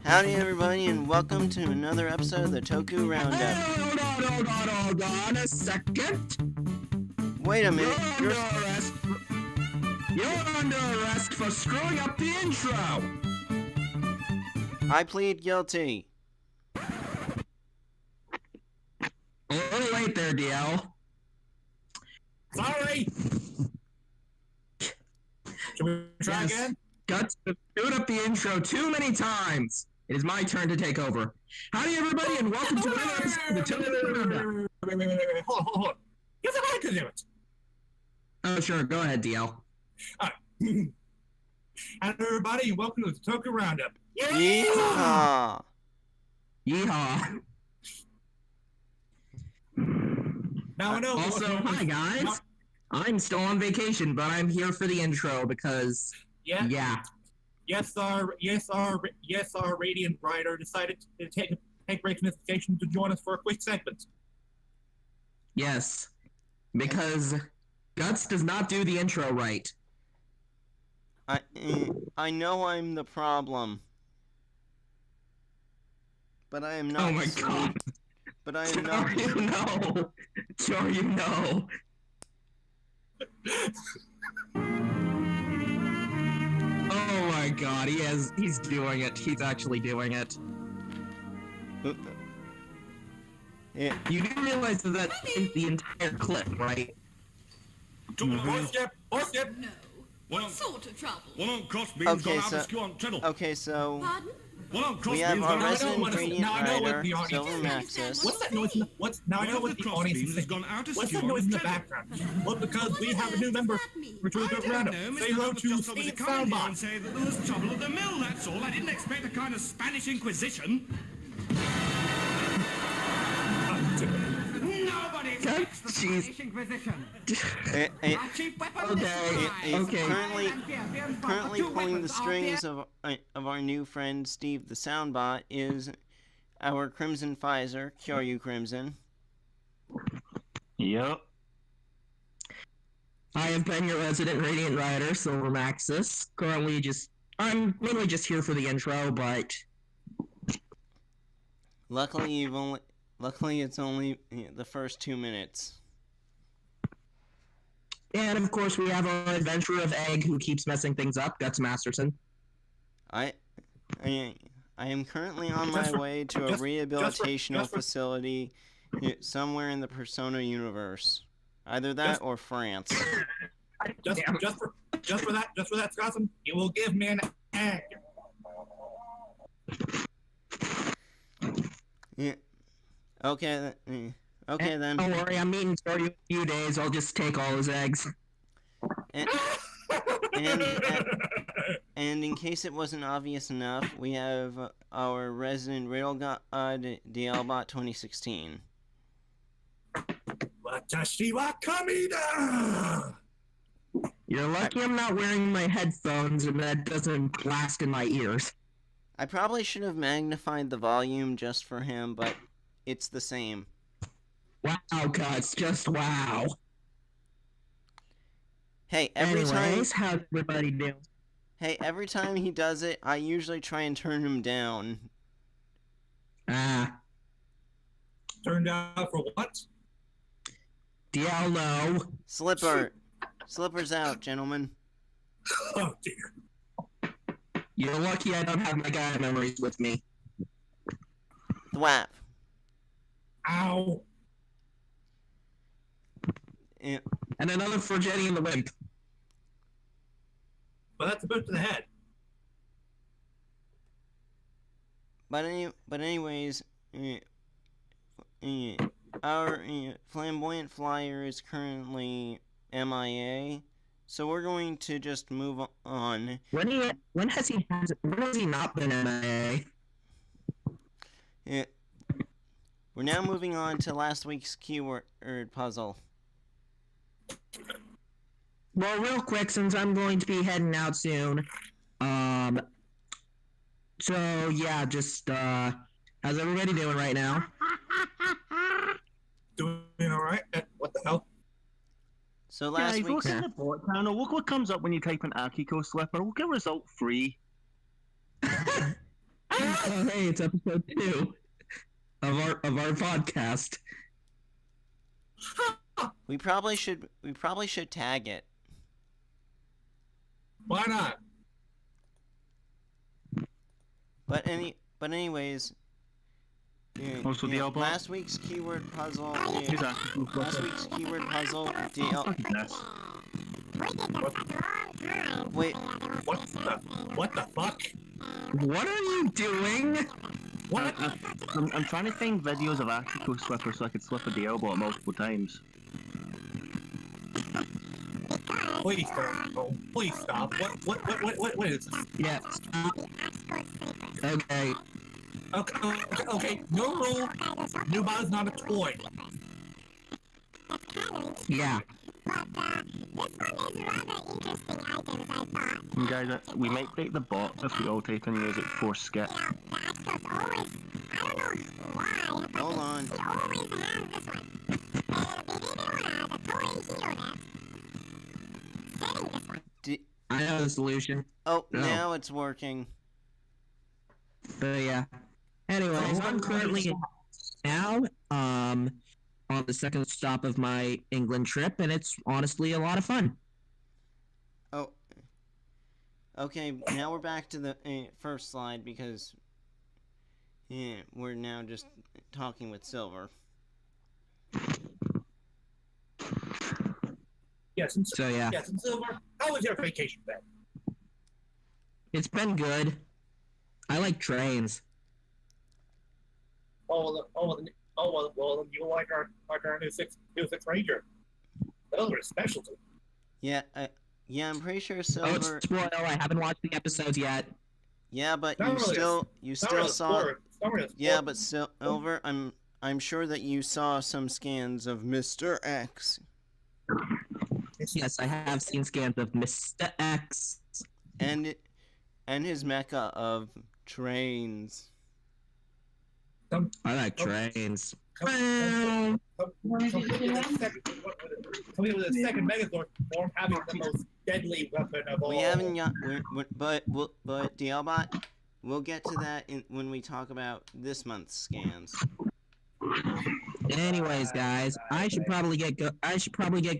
Howdy everybody and welcome to another episode of the Toku Roundup. Hold on a second. Wait a minute, You're under arrest for screwing up the intro. I plead guilty. Oh, wait there, DL. Sorry. Can we try again? Guts screwed up the intro too many times. It is my turn to take over. Howdy, everybody, and welcome to another episode of the Toku Roundup. Wait. Hold on. You said I could do it. Oh, sure. Go ahead, DL. Hello, everybody, and welcome to the Toku Roundup. Yeehaw! Yeehaw. Now I know. Also, hi, guys. I'm still on vacation, but I'm here for the intro because, yeah. Yes, our radiant writer decided to take break from his vacation to join us for a quick segment. Yes, because Guts does not do the intro right. I know I'm the problem. But I am not. Oh my god. But I am not. Sure you know. Oh my god, he's doing it. He's actually doing it. Yeah. You do realize that is the entire clip, right? Horse. No. What sort of trouble? One on crossbeams Okay, gone out so- of skew on treadle. Okay, so Pardon? One on we crossbeams have our gone out resident what is- gradient now I know what writer, the audience Silver is. Maxis. What's that noise? Now I know what the audience is has thinking. gone out of What's skew that on noise in the treadle. background? Well, because What we the have a hell new does member that mean? for the I Roundup. don't know, Say Mr. hello Hubbard to just told me to Steve come in here and Soundbot. say that there was trouble at the mill, that's all. I didn't expect a kind of Spanish Inquisition. Nobody expects the Jeez. Spanish Inquisition. Our chief weapon is It's Okay. currently pulling the strings of our new friend Steve the Soundbot is our Crimson Pfizer, Kyoryu Crimson. Yep. I have been your resident Radiant Rider, Silver Maxis. I'm mainly just here for the intro, but Luckily it's only the first 2 minutes. and of course we have our adventurer of Egg who keeps messing things up, Guts Masterson. I am currently on my Just for- way to a just- rehabilitational just for- facility somewhere in the Persona universe. Either that Just- or France. Just for that, Scotson, it will give me an egg. Yeah. Okay then. Don't worry, I'm meeting for you in a few days. I'll just take all his eggs. And in case it wasn't obvious enough, we have our resident riddle god, DLBot 2016. Watashi wa Kamida! You're lucky I'm not wearing my headphones and that doesn't blast in my ears. I probably should have magnified the volume just for him, but it's the same. Wow, Guts, just wow. Hey, Anyways, how's everybody doing? every time he does it, I usually try and turn him down. Turned out for what? DL, no. Slippers out, gentlemen. Oh dear. You're lucky I don't have my guy memories with me. Thwap. Ow. Yeah. And another for Jenny and the Wimp. But that's a boot to the head. But anyways, our flamboyant flyer is currently MIA, so we're going to just move on. When has he not been MIA? Yeah. We're now moving on to last week's keyword puzzle. Well, real quick, since I'm going to be heading out soon, so yeah, just, how's everybody doing right now? Doing alright? What the hell? So Yeah, last if you look week's... in the bot channel, look what comes up when you type in Akiko Slipper. We'll get result 3. Ah! Hey, it's episode 2 of our podcast. We probably should tag it. Why not? But anyways, Also, DLBot. last week's keyword puzzle. Who's that? Last week's keyword puzzle. DL. Yes. Wait, What the fuck? What are you doing? What? I'm trying to find videos of Actico Slipper so I could slip a DLBot multiple times. Please stop. Oh, please stop. What is this? Yeah. Okay. Okay. No rule. New bot is not a toy. Yeah. And guys, we might break the bot if we all type in music for skip. hold on. I know the solution. Oh, No. now it's working. But yeah. Anyways, I'm currently now on the second stop of my England trip, and it's honestly a lot of fun. Oh. Okay, now we're back to the first slide because we're now just talking with Silver. Yes, and So yeah, yes, and Silver. How was your vacation then? it's been good. I like trains. Well, you like our new six Ranger. Those were specialty. Yeah, I'm pretty sure Oh, Silver. it's spoil. I haven't watched the episodes yet. Yeah, but Not you really. still Not really saw. sport. It's not really a Yeah, sport. but Silver, I'm sure that you saw some scans of Mr. X Yes, I have seen scans of Mr. X. and his mecha of trains. I like trains. Somebody with a second Megazord form having the most deadly weapon of all. We haven't got, but DLBot, we'll get to that when we talk about this month's scans. Anyways, guys, I should probably get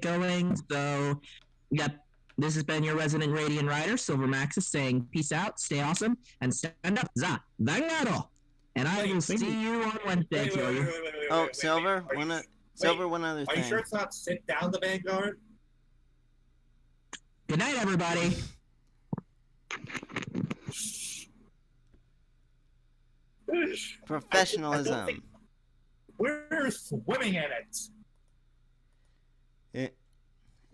going. So, yep, this has been your resident Radiant Rider, Silver Maxis, saying peace out, stay awesome, and stand up, za, vangado. And I will see you on Wednesday, Joey. Oh, Silver, one other Are you thing. sure it's not sit down the Vanguard? Good night, everybody. Professionalism. We're swimming in it.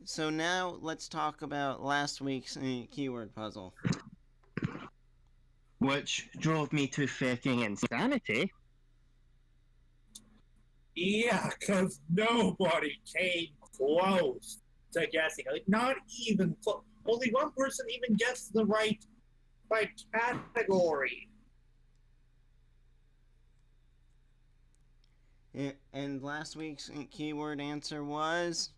So now let's talk about last week's keyword puzzle. Which drove me to faking insanity. Yeah, because nobody came close to guessing. Like, not even close. Only one person even guessed the right category. And last week's keyword answer was.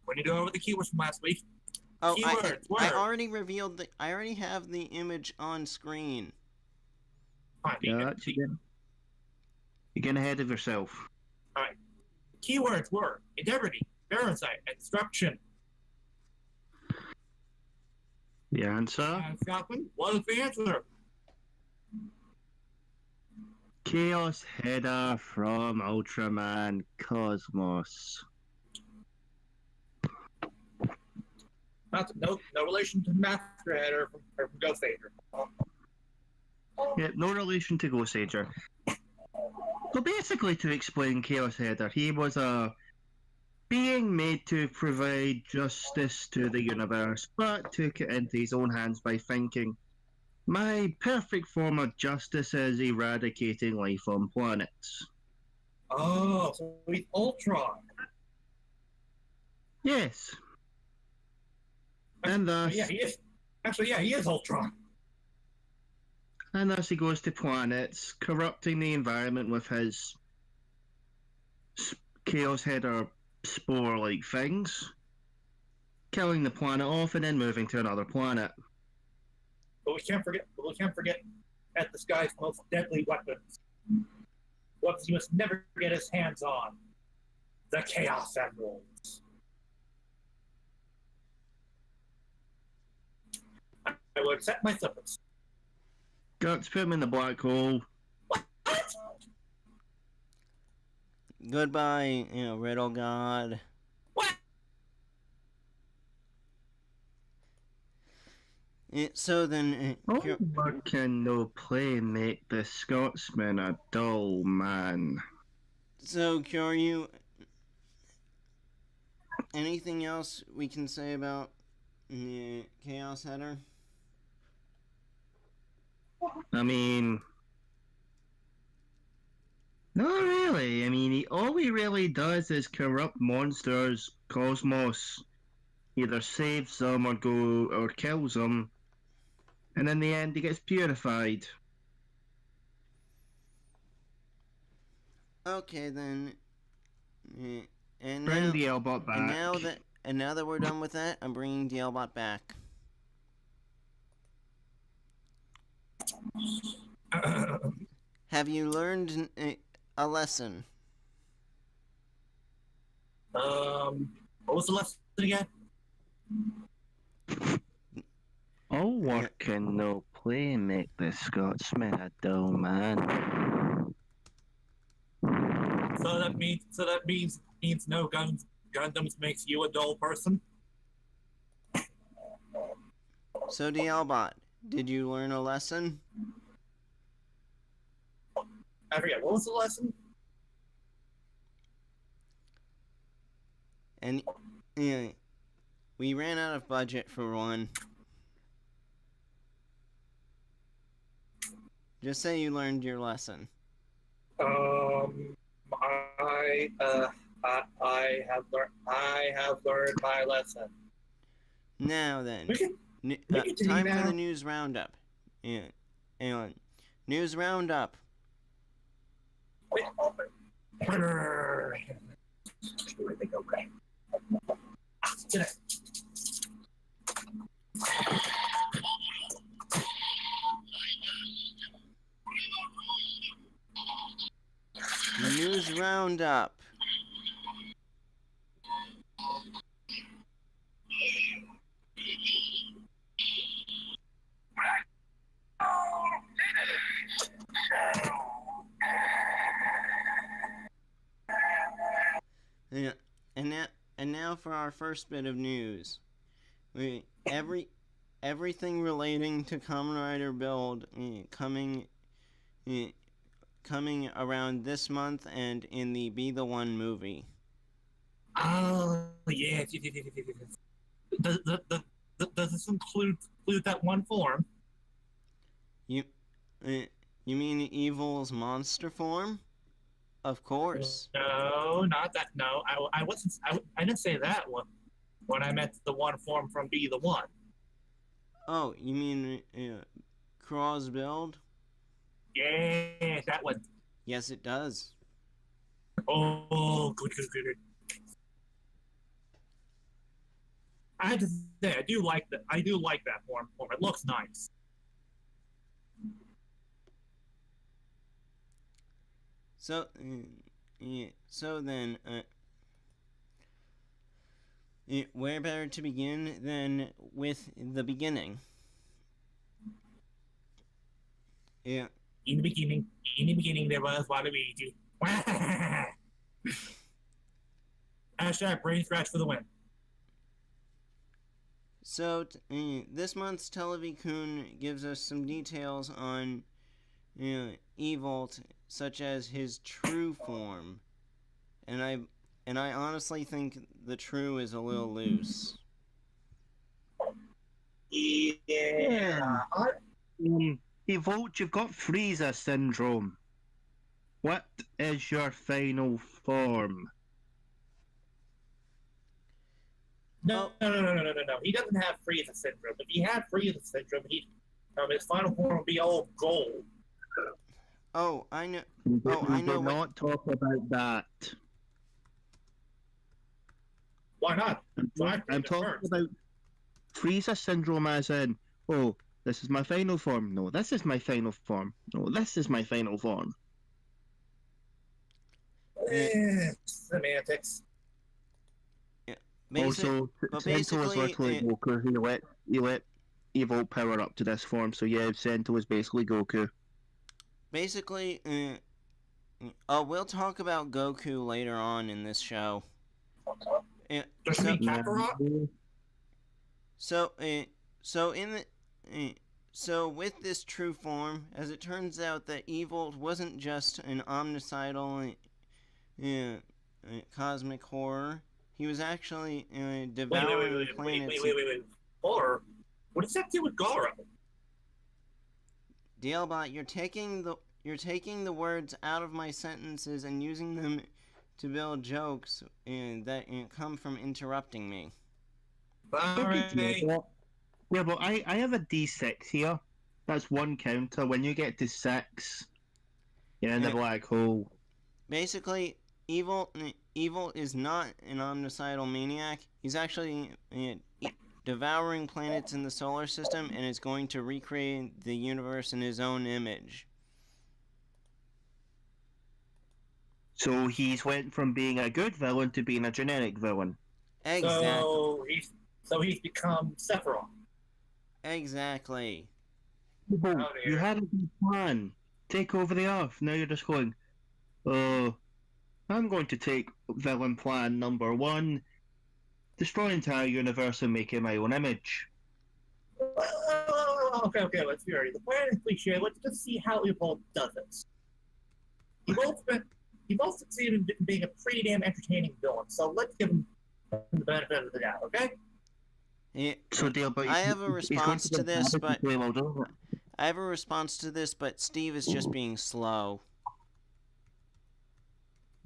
When you go over the keywords from last week, Oh, keywords were. I already revealed the. I already have the image on screen. Yeah, you're getting ahead of yourself. Keywords were integrity, parasite, and destruction. The answer? Scotland, what is the answer? Chaos Header from Ultraman Cosmos. No relation to Master Header from Ghost Ager. Yeah, no relation to Ghost Ager. So basically, to explain Chaos Header, he was a being made to provide justice to the universe, but took it into his own hands by thinking, my perfect form of justice is eradicating life on planets. Oh, so he's Ultron. Yes. And thus, Yeah, he is. Actually, yeah, he is Ultron. and thus he goes to planets, corrupting the environment with his Chaos Header spore-like things, killing the planet off and then moving to another planet. But we can't forget at this guy's most deadly weapons. Weapons he must never get his hands on. The Chaos Emeralds. I will accept my slippers. Guts, put him in the black hole. What? Goodbye, Riddle God. What? So then... What can no play make the Scotsman a dull man? So, Kyoryu, anything else we can say about Chaos Header? I mean... Not really. I mean, all he really does is corrupt monsters, cosmos. Either saves them or kills them. And in the end, he gets purified. Okay, then. And Bring now, DLBot back. and now that we're done with that, I'm bringing DLBot back. Have you learned a lesson? What was the lesson again? All work and no play make the Scotsman a dull man. So that means no Gundams makes you a dull person. So, DLBot, did you learn a lesson? I forget, what was the lesson? And we ran out of budget for one. Just say you learned your lesson. I have learned my lesson. Now then, We can time now. for the news roundup. News roundup. Wait, where they go, okay. Today. News roundup. Yeah, and now for our first bit of news. Everything relating to Kamen Rider Build coming around this month and in the Be the One movie. Oh yes. Does this include that one form? You mean Evil's monster form? Of course. No, not that. No, I wasn't. I didn't say that one. When I meant the one form from Be the One. Oh, you mean Craw's build? Yeah, that one. Yes, it does. Oh, good. I had to say, I do like that. I do like that form. It looks nice. So, so then, where better to begin than with the beginning? Yeah. In the beginning, there was Waluigi. Hashtag brain scratch for the win. So, this month's Televi-kun gives us some details on Evil, such as his true form. And I honestly think the true is a little loose. Yeah. Evolt, you've got Frieza syndrome. What is your final form? No. He doesn't have Frieza syndrome. If he had Frieza syndrome, his final form would be all gold. Oh, I know. We do not talk about that. Why not? I'm talking about Frieza syndrome as in, the This is my final form. No, this is my final form. No, this is my final form. Semantics. Also, but Sento is literally Goku. He let Evolt power up to this form, so yeah, Sento is basically Goku. Basically, we'll talk about Goku later on in this show. Does he mean Kakarot? So with this true form, as it turns out that Evolt wasn't just an omnicidal cosmic horror. He was actually devouring planets. Wait. Horror? What does that do with Goro? DLBot, you're taking the words out of my sentences and using them to build jokes that come from interrupting me. Alright. Yeah, but I have a D6 here. That's one counter. When you get to 6, you're in the black hole. Basically, Evil is not an omnicidal maniac. He's actually devouring planets in the solar system and is going to recreate the universe in his own image. So he's went from being a good villain to being a generic villain. Exactly. So he's become Sephiroth. Exactly. Oh, you had a good plan. Take over the Earth. Now you're just going, I'm going to take villain plan number 1, destroy the entire universe and make it my own image. Okay, let's be ready. The plan is cliche. Let's just see how Evolve does it. Evolve succeeded in being a pretty damn entertaining villain, so let's give him the benefit of the doubt, okay? I have a response to this, but Steve is just being slow.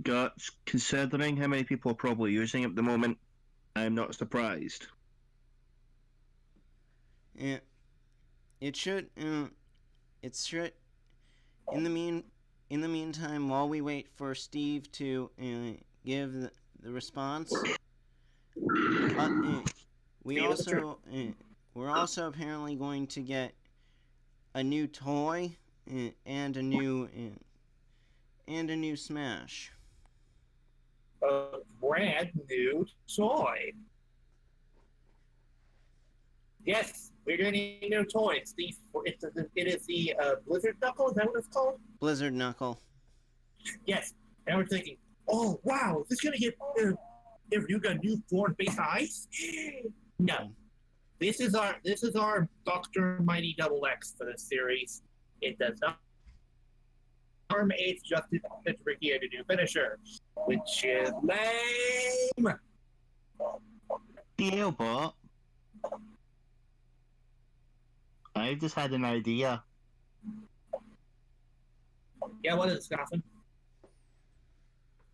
Guts, considering how many people are probably using it at the moment, I'm not surprised. Yeah, it should. In the meantime, while we wait for Steve to give the response, we're also apparently going to get a new toy and a new Smash. A brand new toy. Yes, we're getting new toys. It is the Blizzard Knuckle. Is that what it's called? Blizzard Knuckle. Yes, and we're thinking, oh wow, is this gonna get Ryuga new form based ice? No, this is our Dr. Mighty Double X for this series. It does not harm AIDS Justice to Ricky and a new finisher, which is lame. DLBot. I just had an idea. Yeah, what is it, Scoffin?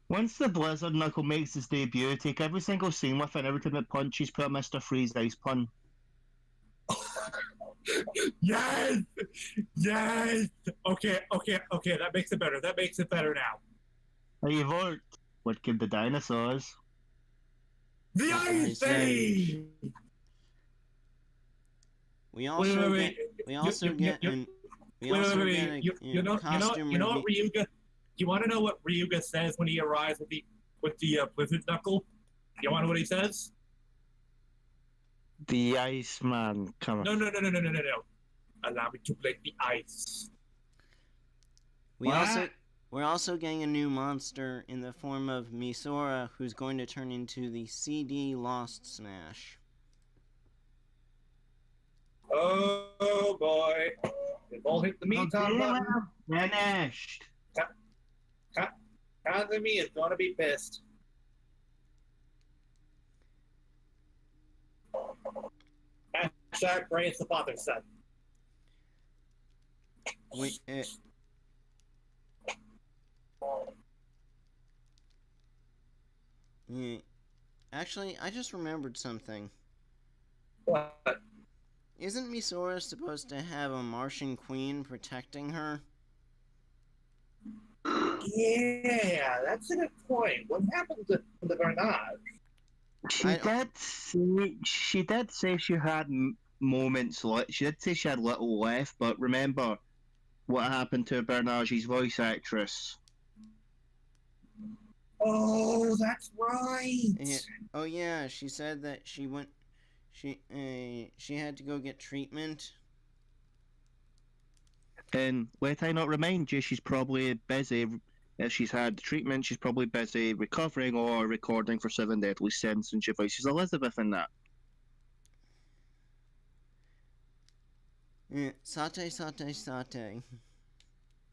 Once the Blizzard Knuckle makes his debut, take every single scene with it, every time it punches, put a Mr. Freeze ice pun. Yes! Okay, that makes it better now. Hey, Vort, what killed the dinosaurs? The Ice Age! We also get a costume. You know what Ryuga? You want to know what Ryuga says when he arrives with the Blizzard Knuckle? You want to know what he says? The Iceman, come on. No. Allow me to break the ice. We're also getting a new monster in the form of Misora, who's going to turn into the CD Lost Smash. Oh boy. They've all hit the meantime button. Finished. Kazumi is gonna be pissed. Hashtag praise the father's son. Actually, I just remembered something. What? Isn't Misora supposed to have a Martian queen protecting her? Yeah, that's a good point. What happened to the Garnage? She did say she had moments left. She did say she had little left, but remember what happened to Bernardi's voice actress. Oh, that's right. Yeah. Oh yeah, she said that she went. She had to go get treatment. And let I not remind you, she's probably busy. If she's had treatment, she's probably busy recovering or recording for Seven Deadly Sins, and she voices Elizabeth in that. Sate, sate, sate.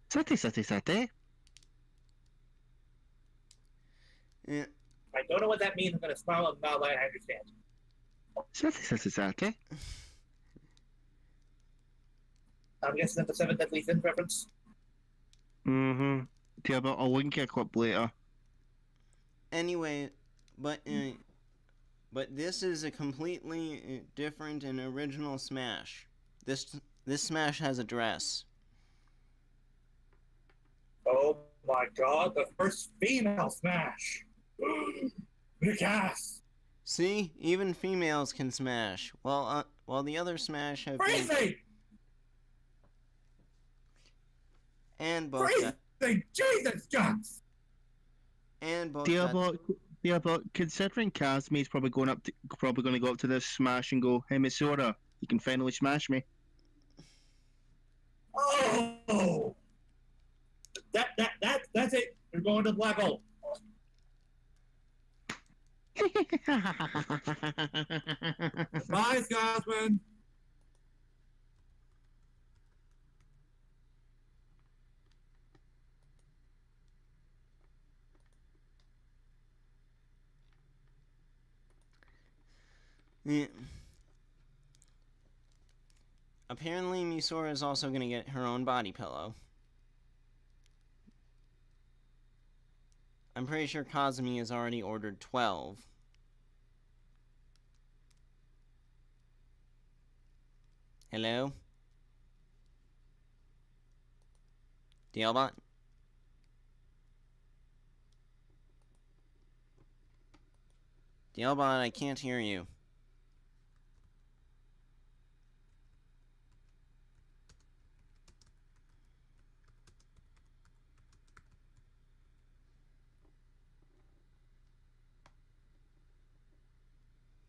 Sate, sate, sate. I don't know what that means. I'm going to smile and nod like I understand. Sate, sate, sate. I'm guessing that's the Seven Deadly Sins reference. Mm-hmm. Yeah, but I'll link you a clip later. Anyway, but this is a completely different and original Smash. This Smash has a dress. Oh my god, the first female Smash! Big ass! See, even females can smash. While the other Smash have been, Crazy! and both Crazy! Jesus, Guts! and both DLBot, considering Kazmi's probably going to go up to this Smash and go, "Hey, Misora, you can finally smash me." Oh! That's it. We're going to the black hole. Bye, Scotsman. Yeah. Apparently, Misora is also going to get her own body pillow. I'm pretty sure Kazumi has already ordered 12. Hello? DLBot? DLBot, I can't hear you.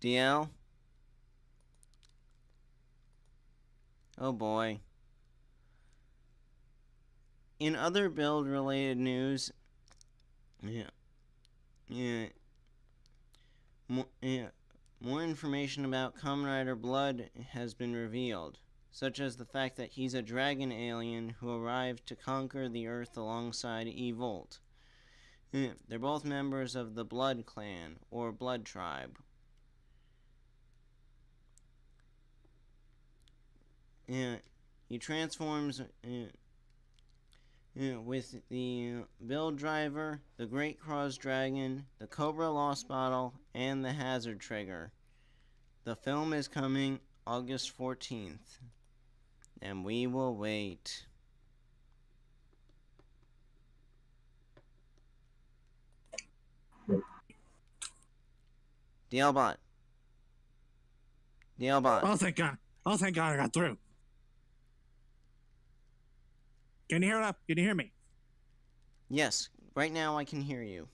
DL? Oh boy. In other build-related news, more information about Kamen Rider Blood has been revealed, such as the fact that he's a dragon alien who arrived to conquer the Earth alongside Evolt. They're both members of the Blood Clan, or Blood Tribe. He transforms with the Build Driver, the Great Cross Dragon, the Cobra Lost Bottle, and the Hazard Trigger. The film is coming August 14th, and we will wait. DLBot. Oh, thank God. Oh, thank God I got through. Can you hear me? Yes, right now I can hear you.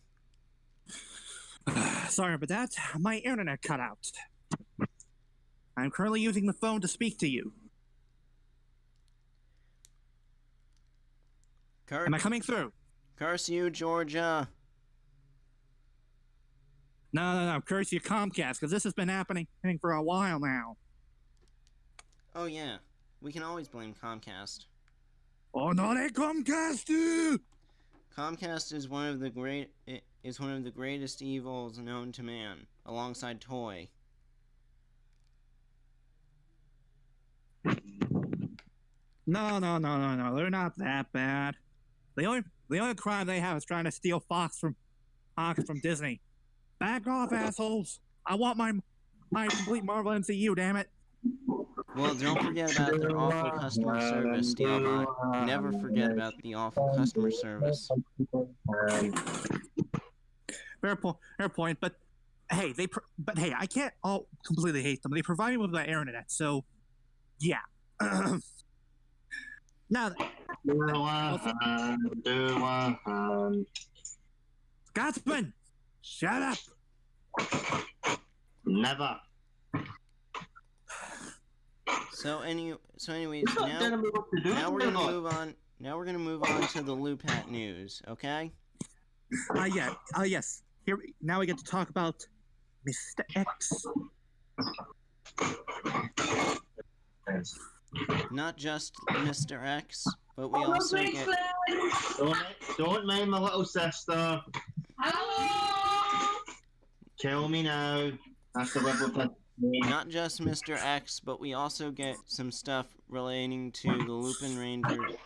Sorry about that. My internet cut out. I'm currently using the phone to speak to you. Am I coming through? Curse you, Georgia. No. Curse you, Comcast, because this has been happening for a while now. Oh yeah, we can always blame Comcast. Oh, not a Comcast! Comcast is one of the greatest evils known to man, alongside Toy. No. They're not that bad. The only crime they have is trying to steal Fox from Disney. Back off, assholes! I want my complete Marvel MCU, damn it! Well, don't forget about their awful customer service, DLBot. Never forget about the awful customer service. Fair point. But hey, I can't all completely hate them. They provide me with the internet, so yeah. Now, Scotsman, shut up. Never. Anyways, now we're gonna move on. Now we're gonna move on to the Loop Hat news. Okay. Yes. Here, now we get to talk about Mr. X. Not just Mr. X, but we also get. Don't mind my little sister. Hello! Tell me now. Have to live with it. Not just Mr. X, but we also get some stuff relating to the Lupin Ranger,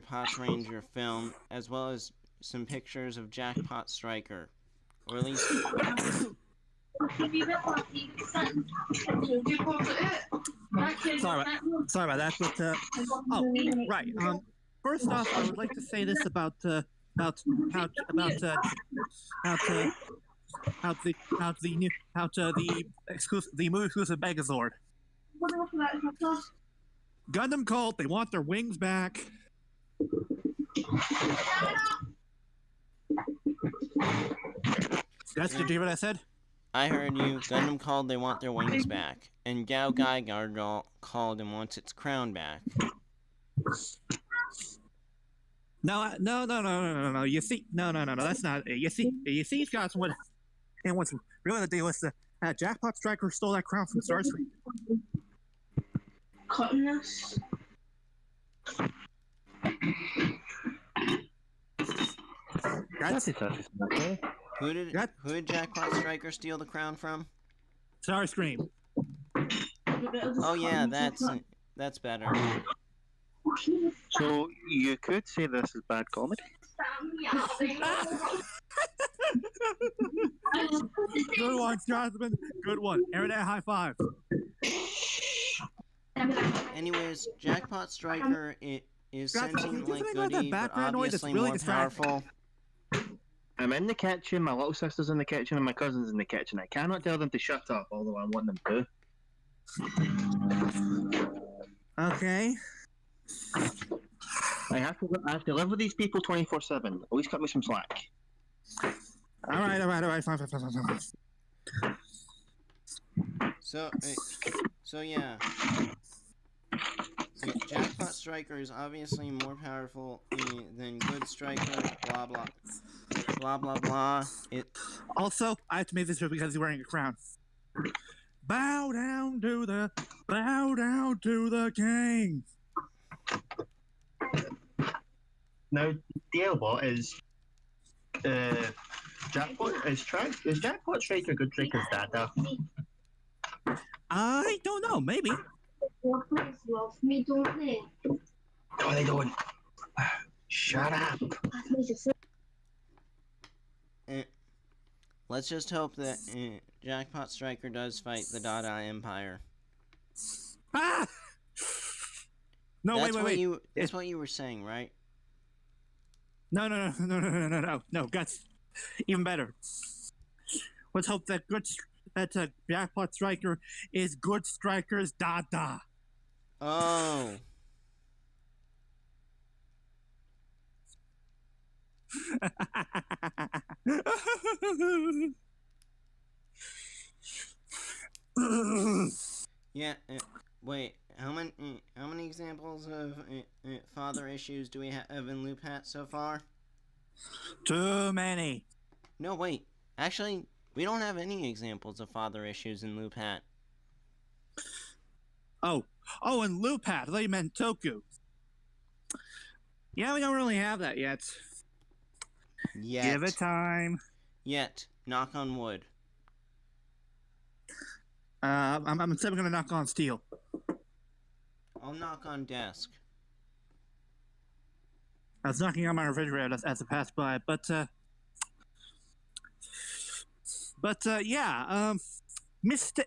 Pot's Ranger film, as well as some pictures of Jackpot Striker, or at least. Sorry about that, but right. First off, I would like to say this about the movie exclusive Megazord. Gundam Cult, they want their wings back. Did you hear what I said? I heard you. Gundam called they want their wings back. And Gao Gaigar called and wants its crown back. No. You see, no. That's not it. You see, Scots, what's really the deal is that Jackpot Striker stole that crown from Starscream. Cutting this. Who did Jackpot Striker steal the crown from? Starscream. Oh yeah, that's better. So you could say this is bad comedy. Good one, Scotsman. Good one. Internet high five. Anyways, Jackpot Striker is sentient like Goody, but background noise obviously really more powerful. I'm in the kitchen, my little sister's in the kitchen, and my cousin's in the kitchen. I cannot tell them to shut up, although I want them to. Okay. I have to live with these people 24/7. At least cut me some slack. All right. Fine. So yeah. Jackpot Striker is obviously more powerful than Good Striker. Blah blah. Blah blah blah. Also, I have to make this joke because he's wearing a crown. Bow down to the king. Now, DLBot is Jackpot is Jackpot Striker Good Striker's dada? I don't know. Maybe. Love me, don't they? No, they don't. Shut up. Let's just hope that Jackpot Striker does fight the Dada Empire. Ah! No, wait. That's what you were saying, right? No, Guts. Even better. Let's hope that Jackpot Striker is Good Striker's Dada. Oh. Yeah. Wait. How many examples of father issues do we have in Loop Hat so far? Too many. No, wait. Actually, we don't have any examples of father issues in Loop Hat. Oh, and Loop Hat. I thought you meant Toku. Yeah, we don't really have that yet. Give it time. Yet. Knock on wood. I'm still gonna knock on steel. I'll knock on desk. I was knocking on my refrigerator as it passed by, but yeah, Mr.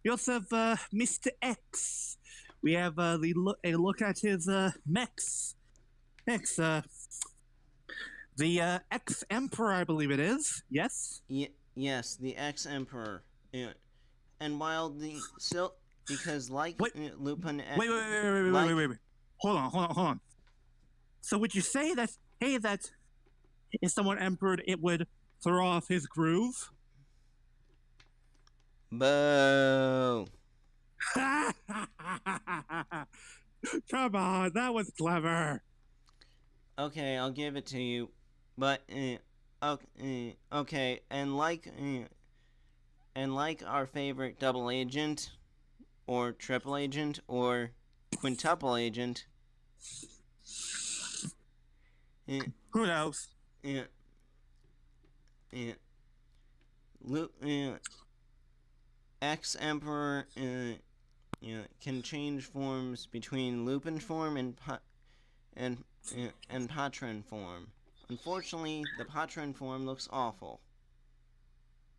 Joseph, Mr. X. We have a look at his mechs. The X-Emperor, I believe it is. Yes? Yes, the ex-Emperor. And while the Because like Wait. Lupin, Wait. Hold on. So would you say that, hey, that if someone empered, it would throw off his groove? Boo. Come on, that was clever. Okay, I'll give it to you, but okay, and like our favorite double agent, or triple agent, or quintuple agent. Who knows? Yeah. X Emperor can change forms between Lupin form and Patron form. Unfortunately, the Patron form looks awful.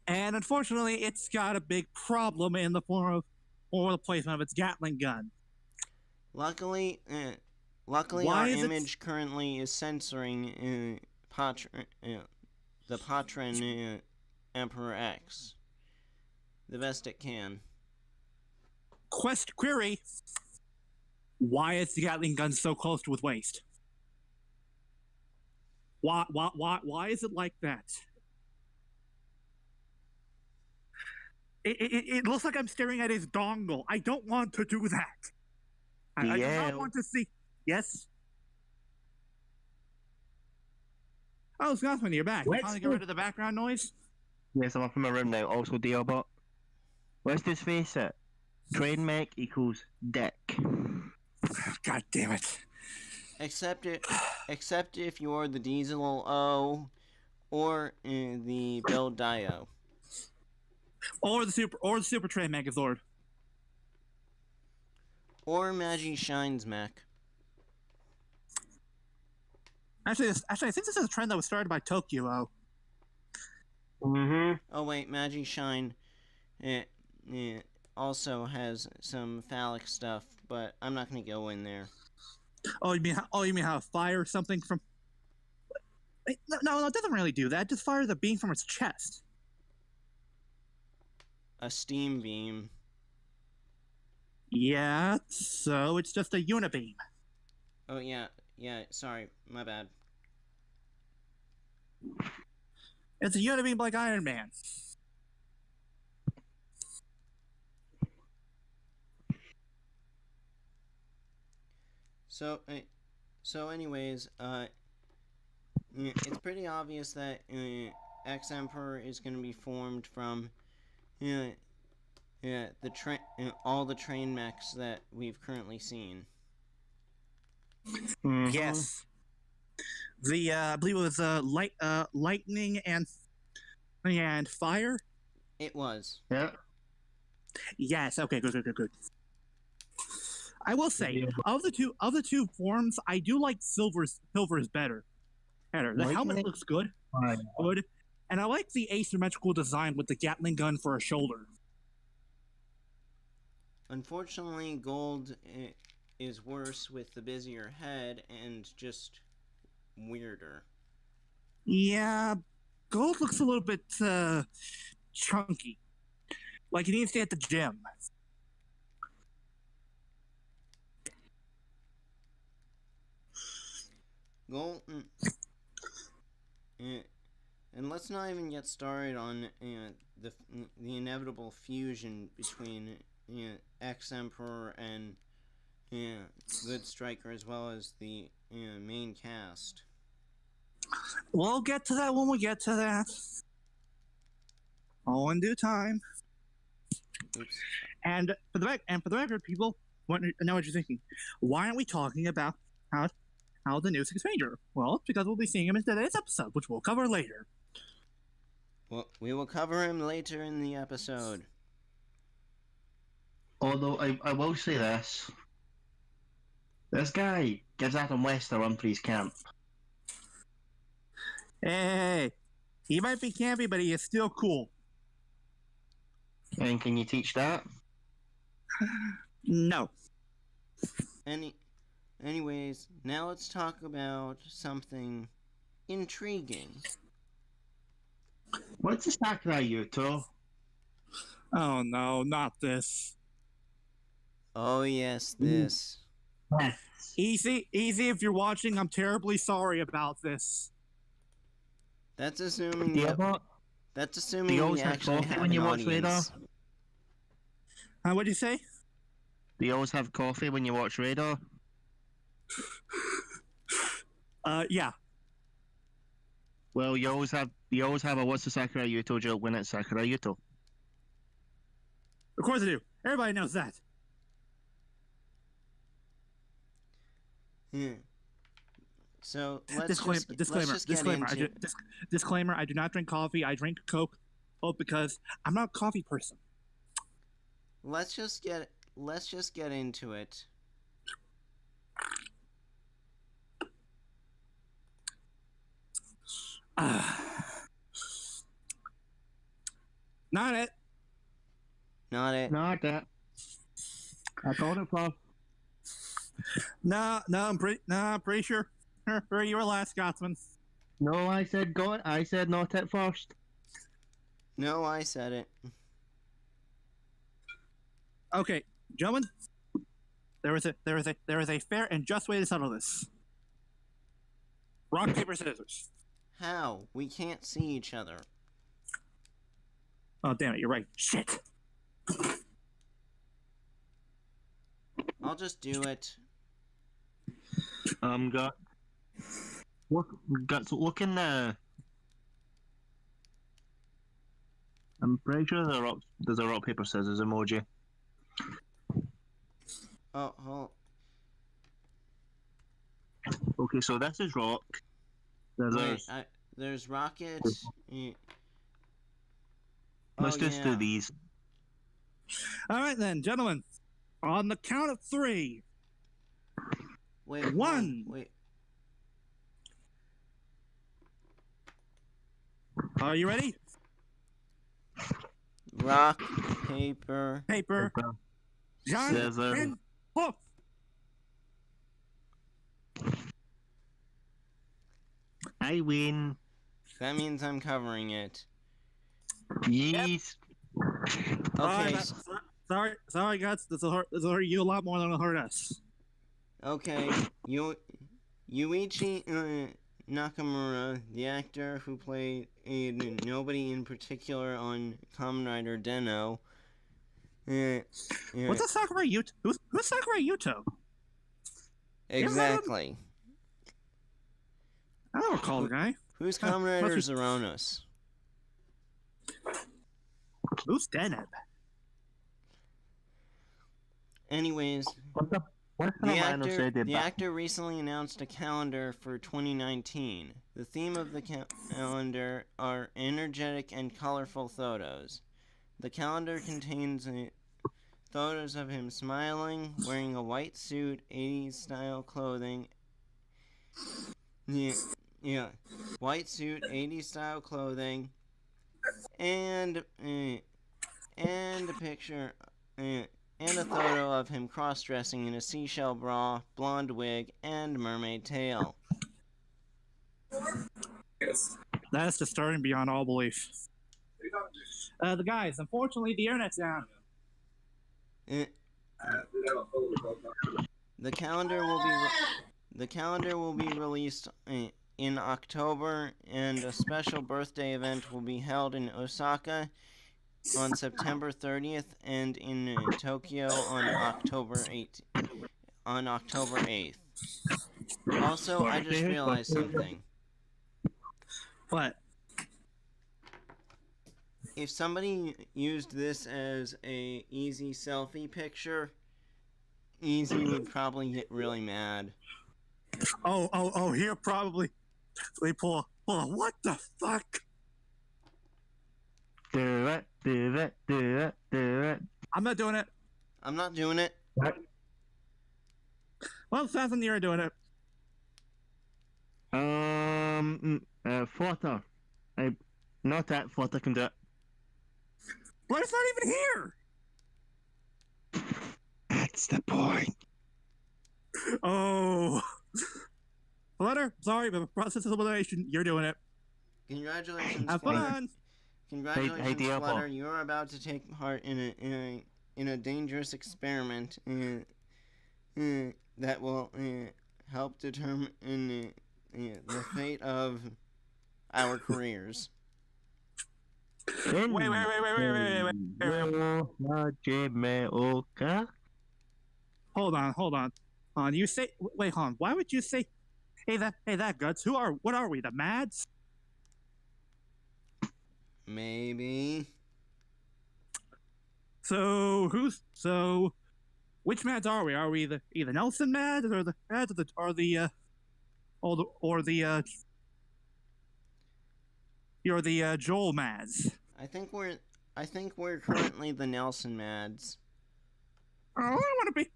And unfortunately, it's got a big problem in the form of or the placement of its Gatling gun. Luckily, Why our is it- image currently is censoring the Patron Emperor X the best it can. Query: why is the Gatling gun so close to its waist? Why is it like that? It looks like I'm staring at his dongle. I don't want to do that. I do not want to see. Yes. Oh, Scotsman, you're back. Let's Finally get go. rid of the background noise. Yes, I'm up in my room now. Also, DLBot. Let's just face it. Train mech equals dick. God damn it. Except if you're the Diesel O or the Bill Dio. Or the super train Megazord. Or Magi Shine's mech. Actually, I think this is a trend that was started by Toku. Mm-hmm. Oh wait, Magi Shine also has some phallic stuff, but I'm not gonna go in there. Oh, you mean how fire something from? Wait, no, it doesn't really do that. It just fires a beam from its chest. A steam beam. Yeah, so it's just a unibeam. Oh yeah, sorry, my bad. It's a unibeam like Iron Man. So anyways, it's pretty obvious that X Emperor is going to be formed from all the train mechs that we've currently seen. Mm-hmm. Yes. The I believe it was lightning and fire. It was. Yeah. Yes. Okay. Good. I will say, Yeah. of the two forms, I do like Silver's better. The helmet looks good, and I like the asymmetrical design with the Gatling gun for a shoulder. Unfortunately, Gold is worse with the busier head and just weirder. Yeah, Gold looks a little bit chunky, like he needs to hit the gym. Gold. And let's not even get started on the inevitable fusion between X Emperor and Good Striker, as well as the main cast. We'll get to that when we get to that. All in due time. Oops. And for the record, people, know what you're thinking. Why aren't we talking about how the new Six Ranger? Well, it's because we'll be seeing him in today's episode, which we'll cover later. Well, we will cover him later in the episode. Although I will say this. This guy gives Adam West a run for his camp. Hey, he might be campy, but he is still cool. And can you teach that? No. Anyways, now let's talk about something intriguing. What's the Sakurai Yuto? Oh no, not this. Oh yes, this. Yes. Easy, if you're watching, I'm terribly sorry about this. That's assuming DLBot, that's do assuming you we always have actually coffee have when an you watch Radar? audience. What'd you say? Do you always have coffee when you watch Radar? Yeah. Well, you always have a what's the Sakurai Yuto joke when it's Sakurai Yuto. Of course I do. Everybody knows that. Yeah. So let's Disclaimer. just, Disclaimer. let's just get Disclaimer. into Disclaimer. I do not drink coffee. I drink Coke. Oh, because I'm not a coffee person. let's just get into it. Not it. Not it. Not that. I called it for. No, I'm pretty sure. You were last, Scotsman. No, I said go. I said not at first. No, I said it. Okay, gentlemen. There is a fair and just way to settle this. Rock, paper, scissors. How? We can't see each other. Oh, damn it, you're right. Shit. I'll just do it. Look in the. I'm pretty sure there's a rock paper scissors emoji. Oh, Okay, so this is rock. there's rocket. Let's just do these. All right, then, gentlemen. On the count of 3. Wait, One. Wait. Are you ready? Rock, paper. John, Scissors. and hoof. I win. That means I'm covering it. Yes. Okay. Sorry, guys. This will hurt you a lot more than it'll hurt us. Okay. Yuichi Nakamura, the actor who played nobody in particular on Kamen Rider Den-O. What's a Sakurai Yuto? Who's Sakurai Yuto? Exactly. I don't recall the guy. Who's Kamen Rider Zeronos? Who's Deneb? Anyways, the actor recently announced a calendar for 2019. The theme of the calendar are energetic and colorful photos. The calendar contains photos of him smiling, wearing a white suit, 80s style clothing. Yeah. White suit, 80s style clothing, and a picture. And a photo of him cross-dressing in a seashell bra, blonde wig, and mermaid tail. That is disturbing beyond all belief. The guys, unfortunately, the internet's down. The calendar will be released in October, and a special birthday event will be held in Osaka on September 30th and in Tokyo on October 8th. Also, I just realized something. What? If somebody used this as a Easy selfie picture, Easy would probably get really mad. Oh, here probably. They pull what the fuck? Do it. I'm not doing it. I'm not doing it. Well, Sass and you're doing it. Flutter. Not that Flutter can do it. But it's not even here. That's the point. Oh. Flutter, sorry, but process of elimination, you're doing it. Congratulations, Have Flutter. fun. Congratulations, Hey, DLBot. Flutter. You're about to take part in in a dangerous experiment that will help determine the fate of our careers. Wait. Hold on. You say wait, hold on. Why would you say hey that Guts? What are we, the Mads? Maybe. So which Mads are we? Are we the either Nelson Mads or the Mads you're the Joel Mads? I think we're currently the Nelson Mads. Oh, I want to be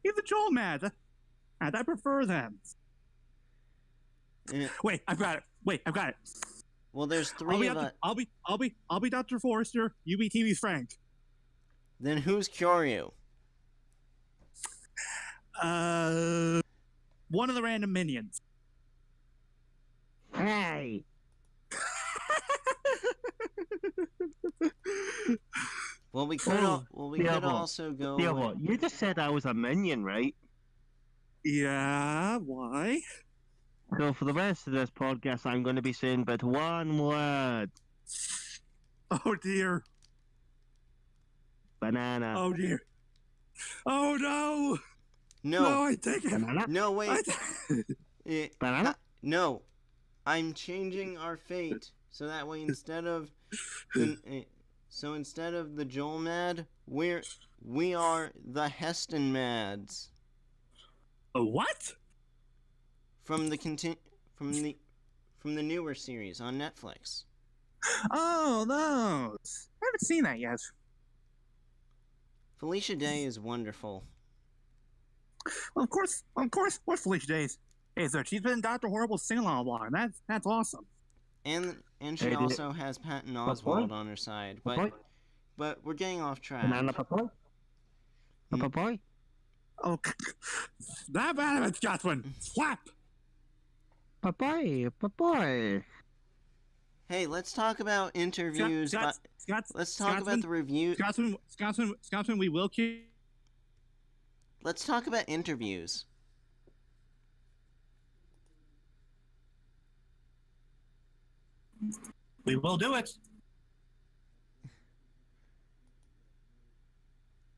the Joel Mads. And I prefer them. Wait, I've got it. Well, there's three of us. I'll be Dr. Forrester. You be TV's Frank. Then who's Kyoryu? One of the random minions. Hey! Well, we could also go. DLBot, you just said I was a minion, right? Yeah, why? So for the rest of this podcast, I'm going to be saying but one word. Oh dear. Banana. Oh dear. Oh no. No, I take it. Banana? no, wait. Banana? No, I'm changing our fate so that way instead of the Joel Mad, we are the Heston Mads What? from the newer series on Netflix. Oh, those. I haven't seen that yet. Felicia Day is wonderful. Of course. What Felicia Days? Hey, so she's been in Dr. Horrible's sing-along blog. That's awesome. And she Hey, also has Patton Oswalt on her side. But we're getting off track. Banana papoy? Papoy? Oh, that bad of a Scotsman. Slap. Papoy. Hey, let's talk about interviews. Let's talk about the review. Scotsman, we will keep. Let's talk about interviews. We will do it.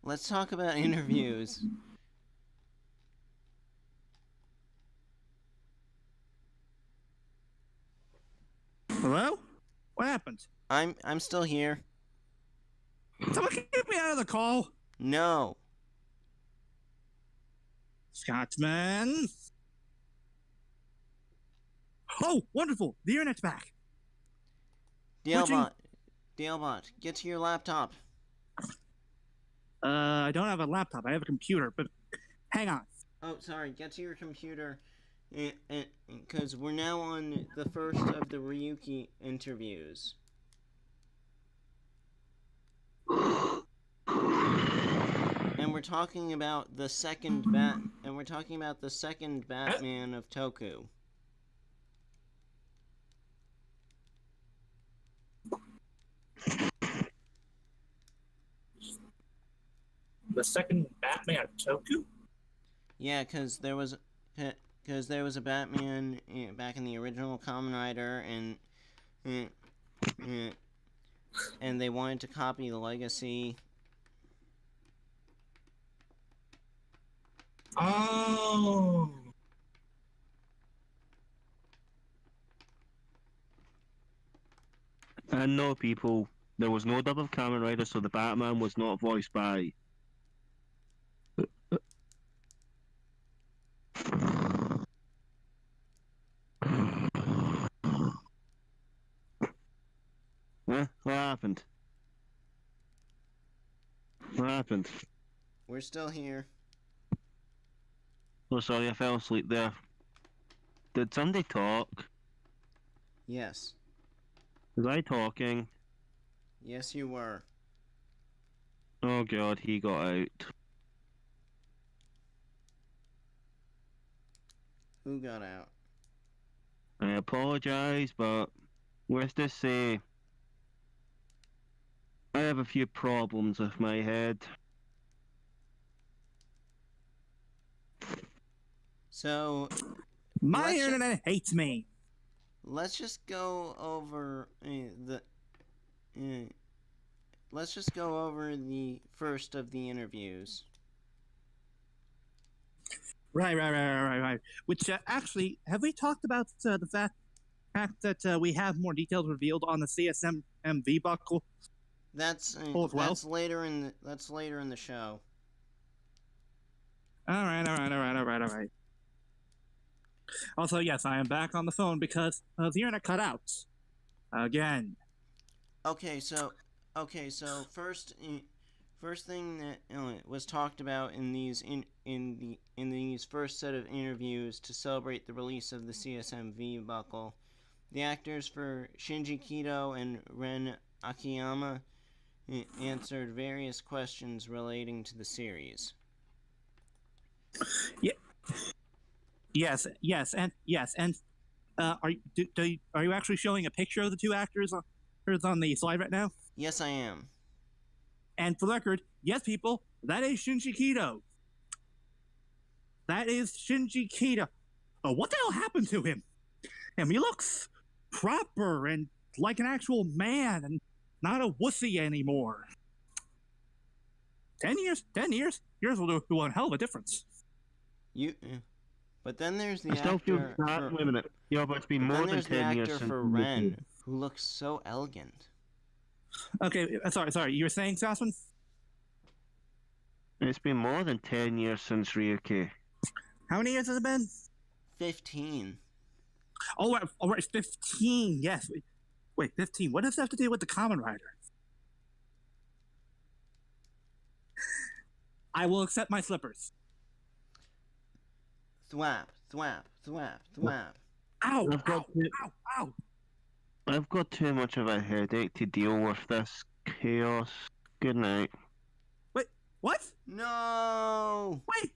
Let's talk about interviews. Hello? What happened? I'm still here. Someone get me out of the call. No. Scotsman. Oh, wonderful. The internet's back. DLBot, get to your laptop. I don't have a laptop. I have a computer, but hang on. Oh, sorry. Get to your computer, because we're now on the first of the Ryuki interviews. And we're talking about the second Batman of Toku. The second Batman of Toku? Yeah, because there was a Batman back in the original Kamen Rider, and they wanted to copy the legacy. Oh. And no, people, there was no dub of Kamen Rider, so the Batman was not voiced by. What happened? What happened? We're still here. Oh, sorry, I fell asleep there. Did somebody talk? Yes. Was I talking? Yes, you were. Oh god, he got out. Who got out? I apologise, but let's just say I have a few problems with my head. So My Let's ju- internet hates me. let's just go over let's just go over the first of the interviews. Right. Which actually, have we talked about the fact that we have more details revealed on the CSMV buckle? That's Oh, well. that's later in the show. All right. Also, yes, I am back on the phone because the internet cut out again. Okay, so first thing that was talked about in these these first set of interviews to celebrate the release of the CSMV buckle, the actors for Shinji Kido and Ren Akiyama answered various questions relating to the series. Yes, and are you actually showing a picture of the two actors on the slide right now? Yes, I am. And for the record, yes, people, that is Shinji Kido. That is Shinji Kido. Oh, what the hell happened to him? And he looks proper and like an actual man and not a wussy anymore. 10 years will do one hell of a difference. But then there's the I still feel actor. that. Wait a minute. Yeah, but it's been But more then than there's the 10 years actor since. for we Ren, moved. who looks so elegant. Okay, sorry. You were saying, Sasson? It's been more than 10 years since Ryuki. How many years has it been? 15. Oh, right, 15. Yes. Wait, 15. What does that have to do with the Kamen Rider? I will accept my slippers. Thwap. Ow! I've Ow! I've got too much of a headache to deal with this chaos. Good night. Wait, what? No! Wait!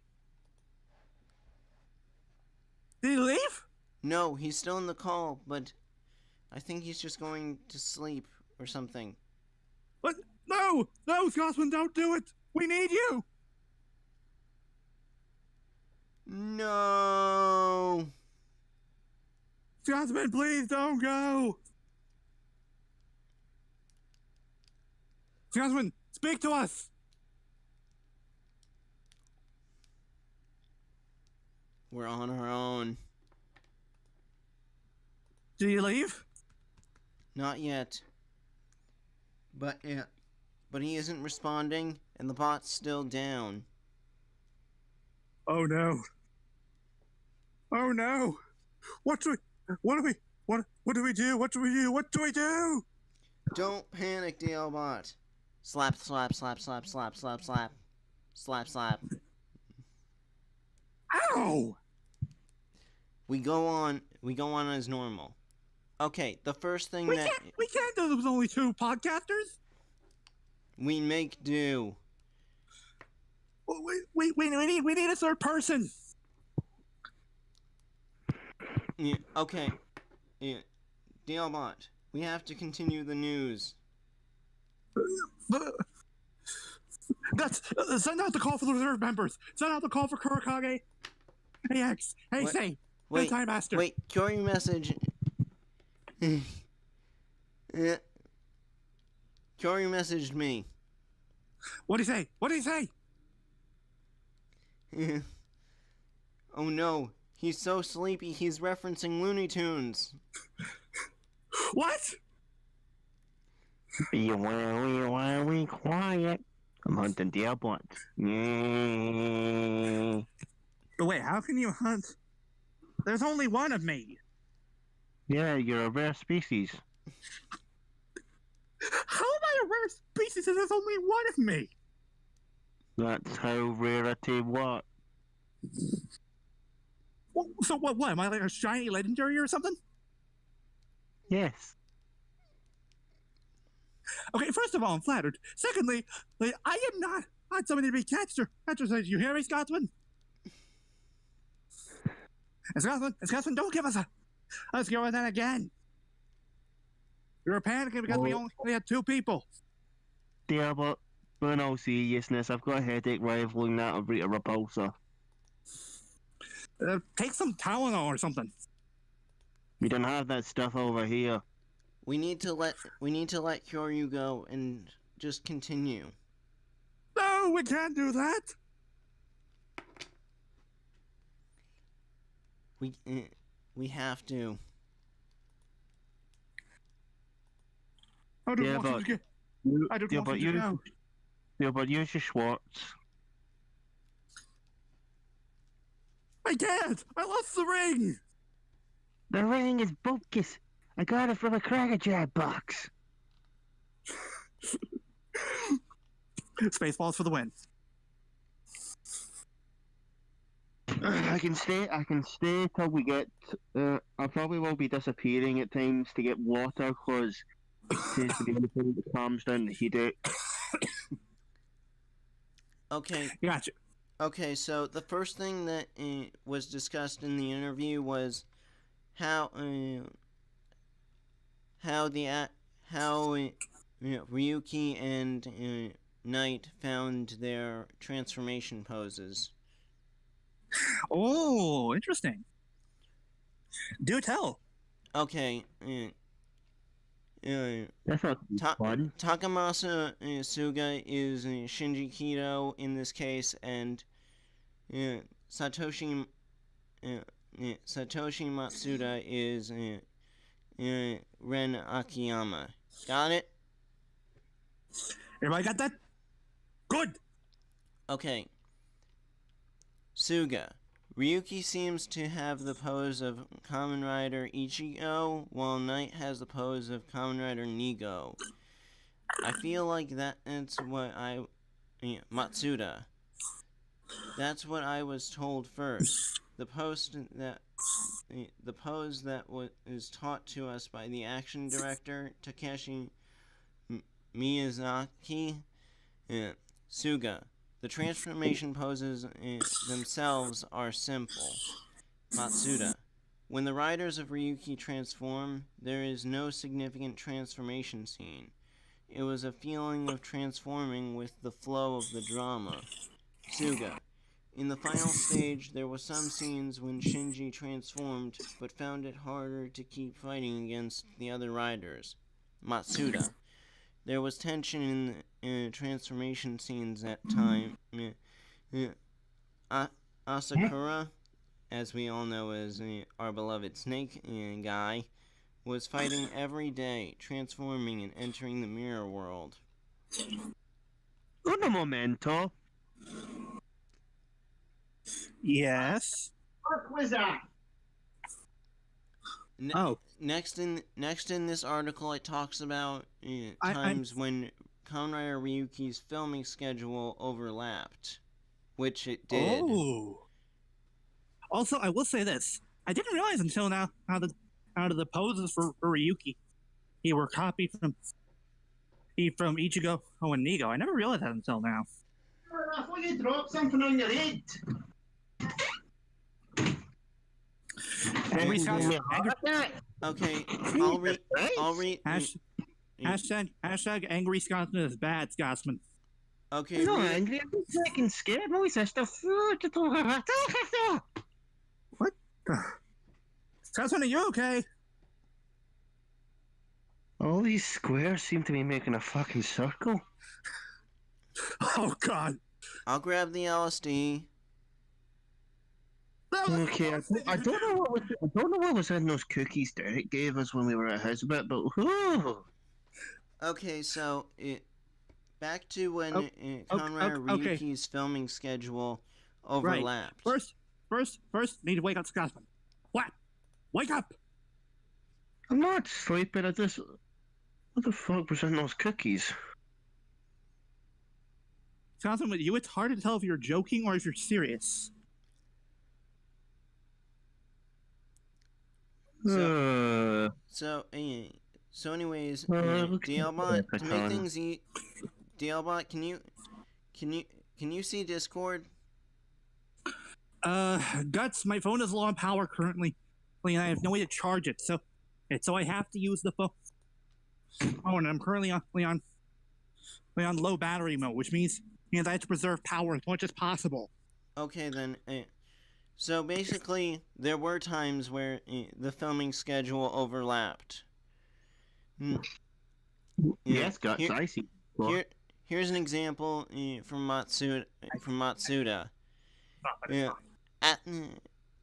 Did he leave? No, he's still in the call, but I think he's just going to sleep or something. What? No, Scotsman, don't do it. We need you. No! Scotsman, please don't go. Scotsman, speak to us. We're on our own. Did he leave? Not yet. But he isn't responding, and the bot's still down. Oh no. What do we do? Don't panic, DLBot. Slap. Slap. Ow! We go on as normal. Okay, the first thing We can't do this with only two podcasters. we make do. We need a third person. Yeah, okay. Yeah. DLBot, we have to continue the news. That's send out the call for the reserve members. Send out the call for Kurakage. Hey X. Hey What? Say. Wait, Time Master. wait, Kyoryu message. Kyoryu messaged me. What do you say? Oh no, he's so sleepy he's referencing Looney Tunes. What? Be quiet. I'm hunting DLBot. Yay. But wait, how can you hunt? There's only one of me. Yeah, you're a rare species. How am I a rare species if there's only one of me? That's how rarity works. So what? Am I like a shiny legendary or something? Yes. Okay, first of all, I'm flattered. Secondly, I am not somebody to be catched. You hear me, Scotsman? Scotsman, don't give us a... Let's go with that again. We were panicking because we only had two people. DLBot, but in all seriousness, I've got a headache rivaling that of Rita Repulsa. Take some Tylenol or something. We don't have that stuff over here. We need to let Kyoryu go and just continue. No, we can't do that. We have to. I don't want you to get. I don't want you to go. Yeah, but use your Schwartz. I can't. I lost the ring. The ring is bogus. I got it from a Cracker Jack box. Spaceballs for the win. I can stay till we get. I probably will be disappearing at times to get water because it seems to be the thing that calms down the headache. Okay. Gotcha. Okay, so the first thing that was discussed in the interview was how Ryuki and Knight found their transformation poses. Oh, interesting. Do tell. Okay. That's not fun. Takamasa Suga is Shinji Kido in this case, and Satoshi Matsuda is Ren Akiyama. Got it? Everybody got that? Good. Okay. Suga. Ryuki seems to have the pose of Kamen Rider Ichigo, while Knight has the pose of Kamen Rider Nigo. I feel like that's what Matsuda. That's what I was told first. The pose that is taught to us by the action director Takeshi Miyazaki. Suga. The transformation poses themselves are simple. Matsuda. When the riders of Ryuki transform, there is no significant transformation scene. It was a feeling of transforming with the flow of the drama. Suga. In the final stage, there were some scenes when Shinji transformed, but found it harder to keep fighting against the other riders. Matsuda. There was tension in transformation scenes at time. Asakura, as we all know as our beloved snake guy, was fighting every day, transforming and entering the mirror world. Un momento. Yes. What was that? Next in this article, it talks about times when Kamen Rider Ryuki's filming schedule overlapped, which it did. Oh. Also, I will say this: I didn't realize until now how the poses for Ryuki he were copied from Ichigo and Nigo. I never realized that until now. I thought you dropped something on your head. Angry Scotsman. Okay, I'll read. Hashtag Angry Scotsman is bad, Scotsman. Okay, I'm not angry. I'm just fucking scared. My sister. What? Scotsman, are you okay? All these squares seem to be making a fucking circle. Oh God! I'll grab the LSD. Okay, I don't know what was in those cookies Derek gave us when we were at his bit, but whew. Okay, so back to when Kamen Rider Ryuki's filming schedule overlapped. Right. First, need to wake up Scotsman. What? Wake up! I'm not sleeping. What the fuck was in those cookies? Scotsman, with you, it's hard to tell if you're joking or if you're serious. So anyways, DLBot, to make things DLBot, can you see Discord? Guts, my phone is low on power currently, and I have no way to charge it, so I have to use the phone. Oh, and I'm currently on on low battery mode, which means I have to preserve power as much as possible. Okay, then. So basically, there were times where the filming schedule overlapped. Yes, Guts, Here, I see. here's an example from Matsuda. At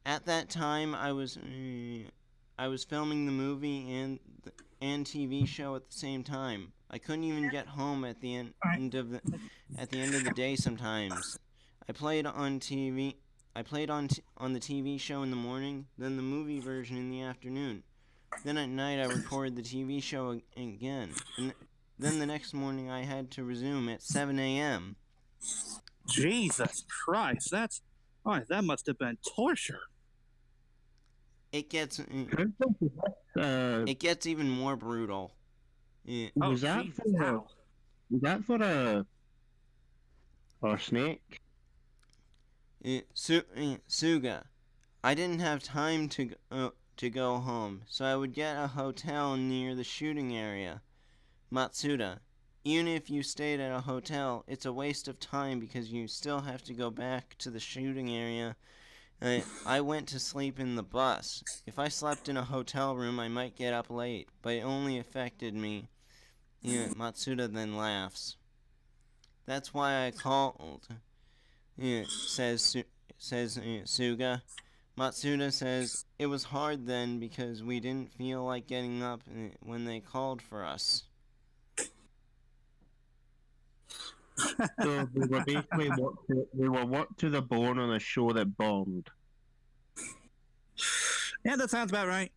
at that time, I was filming the movie and TV show at the same time. I couldn't even get home at the end of the day. Sometimes I played on TV. I played on the TV show in the morning, then the movie version in the afternoon. Then at night I recorded the TV show again, and then the next morning I had to resume at 7 a.m. Jesus Christ, that must have been torture. It gets Uh, it gets even more brutal. Oh, was that Jesus, for how? was that for a snake? Suga, I didn't have time to go home, so I would get a hotel near the shooting area. Matsuda, even if you stayed at a hotel, it's a waste of time because you still have to go back to the shooting area. I went to sleep in the bus. If I slept in a hotel room, I might get up late, but it only affected me. Matsuda then laughs. That's why I called. Says Suga. Matsuda says it was hard then because we didn't feel like getting up when they called for us. So they were basically worked to the bone on a show that bombed. Yeah, that sounds about right.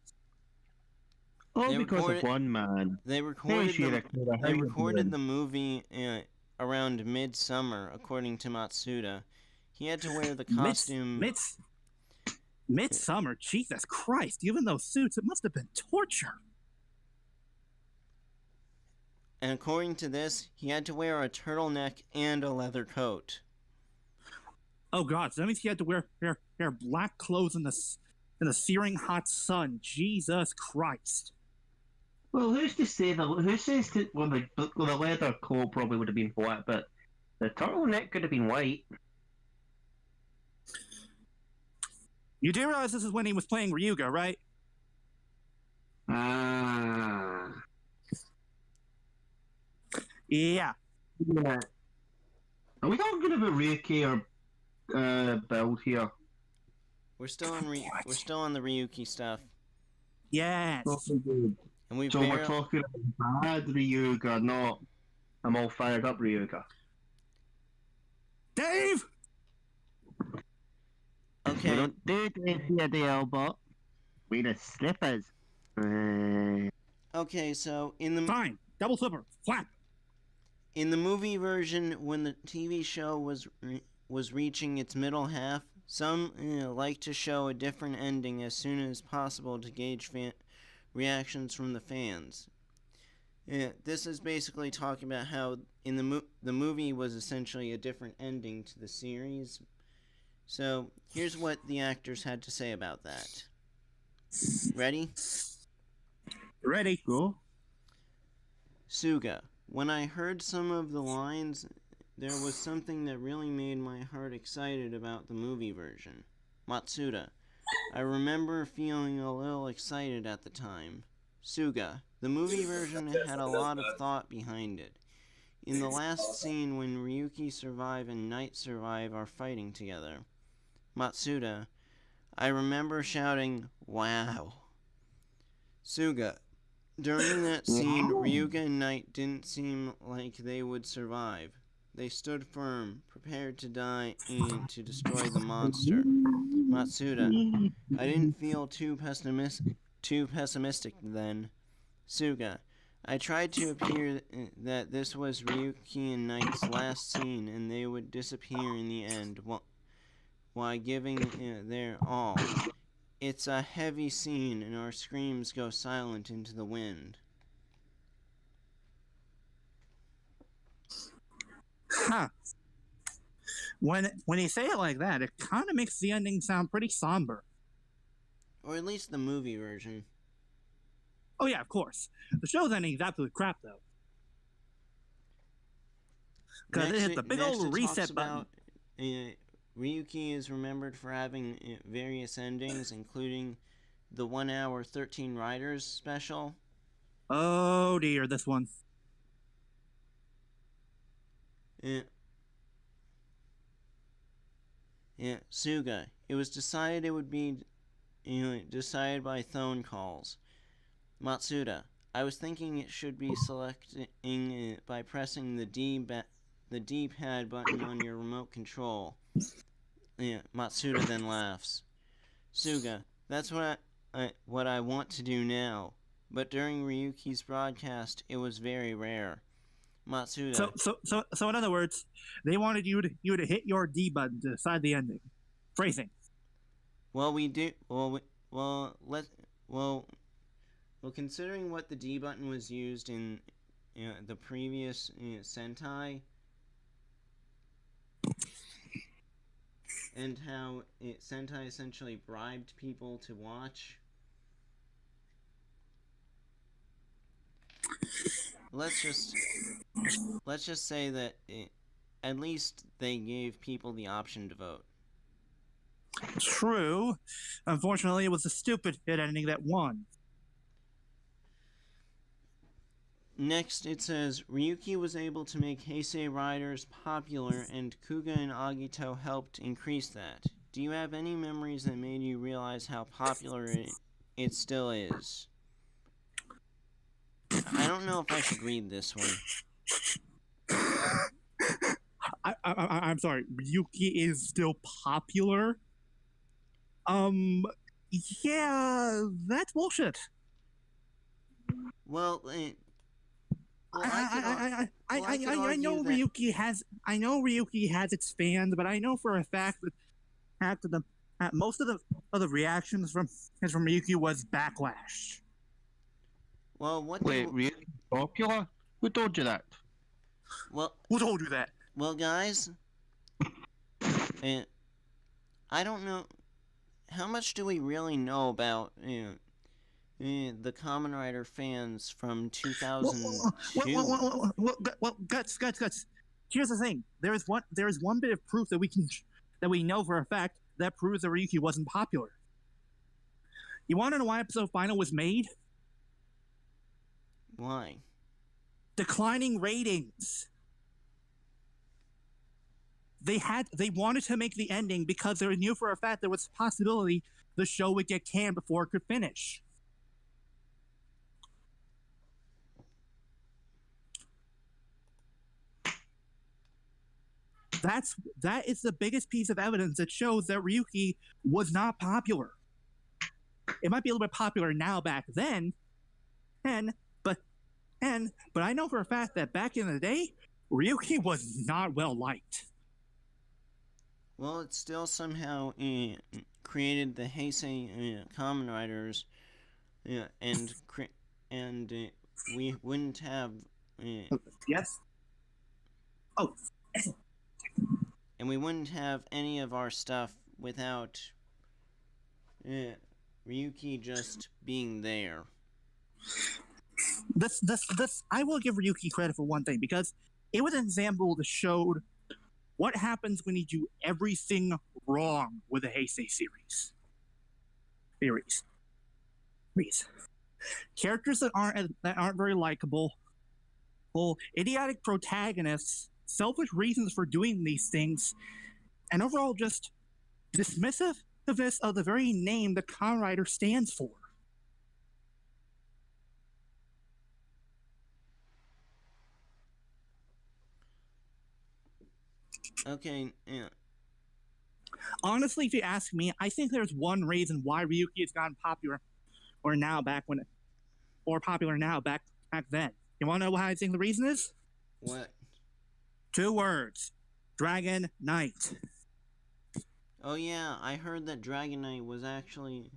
All They because recorded- of one man. They recorded Shira, how they you recorded doing? the movie around midsummer, according to Matsuda. He had to wear the costume. Midsummer, Jesus Christ! Even those suits, it must have been torture. And according to this, he had to wear a turtleneck and a leather coat. Oh God, so that means he had to wear black clothes in the searing hot sun. Jesus Christ! Well, who's to say who says that the leather coat probably would have been black, but the turtleneck could have been white. You do realize this is when he was playing Ryuga, right? Ah. Yeah. Yeah. Are we talking about Reiki or build here? We're still on the Ryuki stuff, Yes. and we So we're talking about bad Ryuga, not I'm all fired up Ryuga. Dave! We Okay. don't do this here, DLBot. We the slippers. Okay, so in Fine. Double flipper. Flap. the movie version, when the TV show was reaching its middle half, some like to show a different ending as soon as possible to gauge reactions from the fans. This is basically talking about how in the movie was essentially a different ending to the series. So here's what the actors had to say about that. Ready? Ready. Go. Suga, when I heard some of the lines, there was something that really made my heart excited about the movie version. Matsuda, I remember feeling a little excited at the time. Suga, the movie version had a lot of thought behind it. In the last scene when Ryuki Survive and Night Survive are fighting together. Matsuda, I remember shouting, "Wow." Suga, during that scene, Ryuga and Night didn't seem like they would survive. They stood firm, prepared to die and to destroy the monster. Matsuda, I didn't feel too pessimistic then. Suga, I tried to appear that this was Ryuki and Knight's last scene and they would disappear in the end while giving their all. It's a heavy scene and our screams go silent into the wind. Huh. When you say it like that, it kind of makes the ending sound pretty somber. Or at least the movie version. Oh yeah, of course. The show's ending is absolute crap, though. Because it Next, hit the big next old it reset talks button. about Ryuki is remembered for having various endings, including the 1 hour 13 Riders special. Oh dear, this one. Suga. It was decided it would be decided by phone calls. Matsuda. I was thinking it should be selecting by pressing the D-pad button on your remote control. Matsuda then laughs. Suga. That's what I want to do now. But during Ryuki's broadcast, it was very rare. Matsuda. So in other words, they wanted you to hit your D button to decide the ending. Phrasing. Well, we do. Well, considering what the D button was used in the previous Sentai, and how Sentai essentially bribed people to watch, let's just say that at least they gave people the option to vote. True. Unfortunately, it was the stupid hit ending that won. Next, it says, Ryuki was able to make Heisei Riders popular, and Kuga and Agito helped increase that. Do you have any memories that made you realize how popular it still is? I don't know if I should read this one. I'm sorry. Ryuki is still popular? Yeah, that's bullshit. Well, I know Ryuki has its fans, but I know for a fact that most of the reactions from Ryuki was backlash. Well, Wait, really popular? Who told you that? Well, who told you that? Well, guys, I don't know. How much do we really know about the Kamen Rider fans from 2002? Well, guts. Here's the thing. There is one bit of proof that we know for a fact that proves that Ryuki wasn't popular. You want to know why episode final was made? Why? Declining ratings. They wanted to make the ending because they knew for a fact there was a possibility the show would get canned before it could finish. That is the biggest piece of evidence that shows that Ryuki was not popular. It might be a little bit popular now back then, but I know for a fact that back in the day, Ryuki was not well liked. Well, it still somehow created the Heisei Kamen Riders, and we wouldn't have. Yes. Oh. And we wouldn't have any of our stuff without Ryuki just being there. This I will give Ryuki credit for one thing, because it was an example that showed what happens when you do everything wrong with the Heisei series. Characters that aren't very likable, idiotic protagonists, selfish reasons for doing these things, and overall just dismissiveness of the very name the Kamen Rider stands for. Okay, yeah. Honestly, if you ask me, I think there's one reason why Ryuki has gotten popular popular now back then. You want to know what I think the reason is? What? 2 words. Dragon Knight. Oh yeah, I heard that Dragon Knight was actually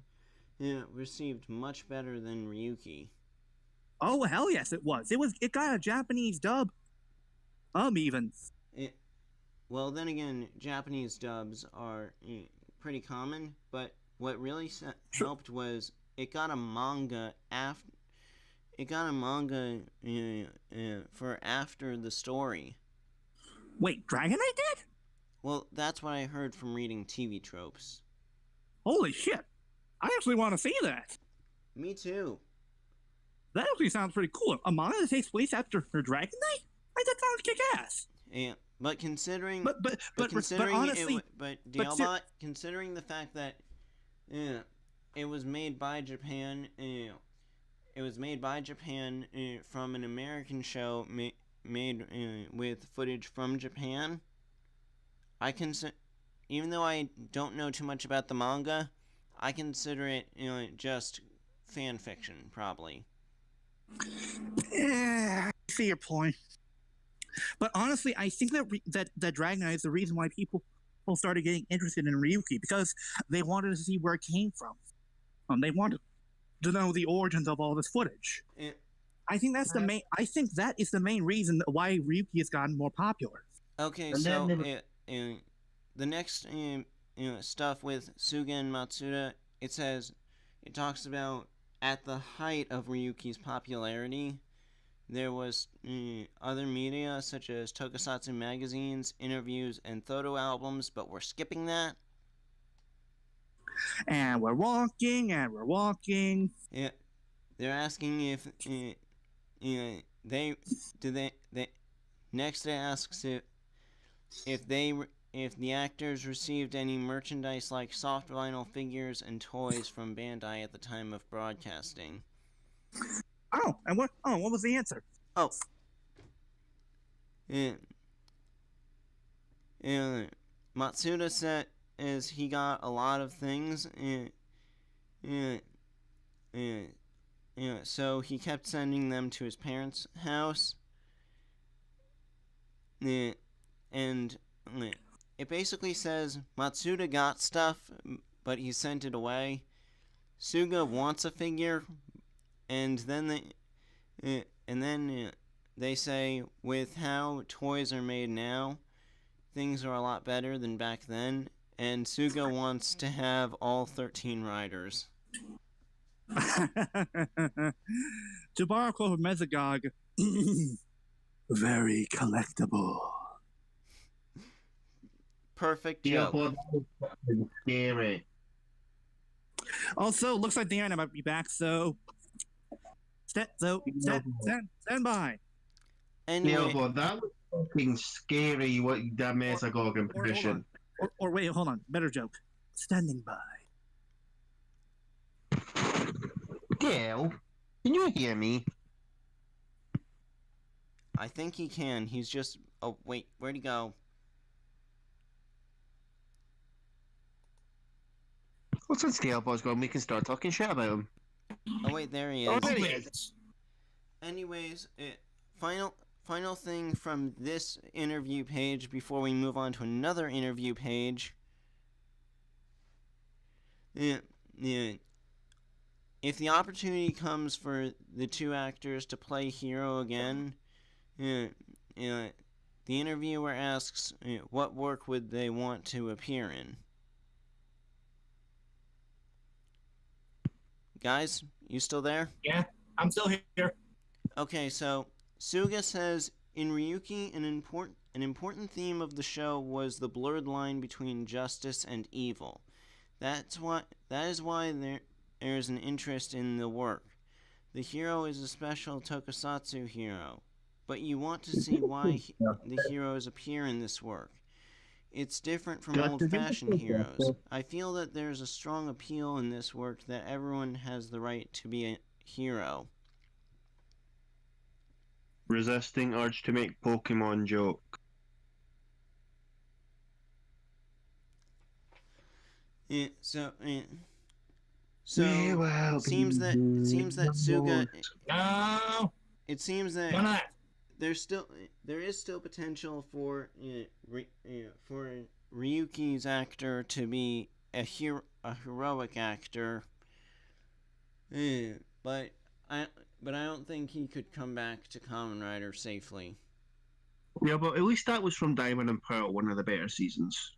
received much better than Ryuki. Oh hell yes, it was. It got a Japanese dub. Even. Well, then again, Japanese dubs are pretty common, but what really helped was it got a manga after. It got a manga for after the story. Wait, Dragon Knight did? Well, that's what I heard from reading TV tropes. Holy shit! I actually want to see that. Me too. That actually sounds pretty cool. A manga that takes place after her Dragon Knight? That sounds kick-ass. Yeah, but considering, But considering honestly, but but DLBot, considering the fact that, it was made by Japan, it was made by Japan from an American show made with footage from Japan. Even though I don't know too much about the manga, I consider it just fan fiction, probably. Yeah, I see your point. But honestly, I think that Dragon Knight is the reason why people started getting interested in Ryuki, because they wanted to see where it came from. They wanted to know the origins of all this footage. I think that's the main. I think that is the main reason why Ryuki has gotten more popular. Okay, And so then the next stuff with Suga and Matsuda, it talks about at the height of Ryuki's popularity, there was other media such as tokusatsu magazines, interviews, and photo albums, but we're skipping that. And we're walking, and we're walking. Yeah, they're asking if next it asks if the actors received any merchandise like soft vinyl figures and toys from Bandai at the time of broadcasting. Oh, and what was the answer? Oh. Matsuda said he got a lot of things. So he kept sending them to his parents' house. And it basically says Matsuda got stuff, but he sent it away. Suga wants a figure, and then they say with how toys are made now, things are a lot better than back then, and Suga wants to have all 13 riders. To borrow a quote from Mezagog, very collectible. Perfect Yeah, joke. but that was fucking scary. Also, looks like the internet might be back, so stand by. Anyway, Yeah, but that was fucking scary, what that Mesagog impression. Or wait, hold on. Better joke. Standing by. Dale, can you hear me? I think he can. He's just... Oh, wait. Where'd he go? Well, since DLBot's gone, we can start talking shit about him. Oh, wait. There he Oh, is. there he is. Anyways, final thing from this interview page before we move on to another interview page. If the opportunity comes for the two actors to play Hero again, the interviewer asks what work would they want to appear in. Guys, you still there? Yeah, I'm still here. Okay, so Suga says in Ryuki, an important theme of the show was the blurred line between justice and evil. That is why there is an interest in the work. The hero is a special tokusatsu hero, but you want to see why the heroes appear in this work. It's different from old-fashioned heroes. I feel that there's a strong appeal in this work that everyone has the right to be a hero. Resisting urge to make Pokemon joke. So We will seems that Suga. No, It seems none of that that. there is still potential for Ryuki's actor to be a heroic actor. But I don't think he could come back to Kamen Rider safely. Yeah, but at least that was from Diamond and Pearl, one of the better seasons.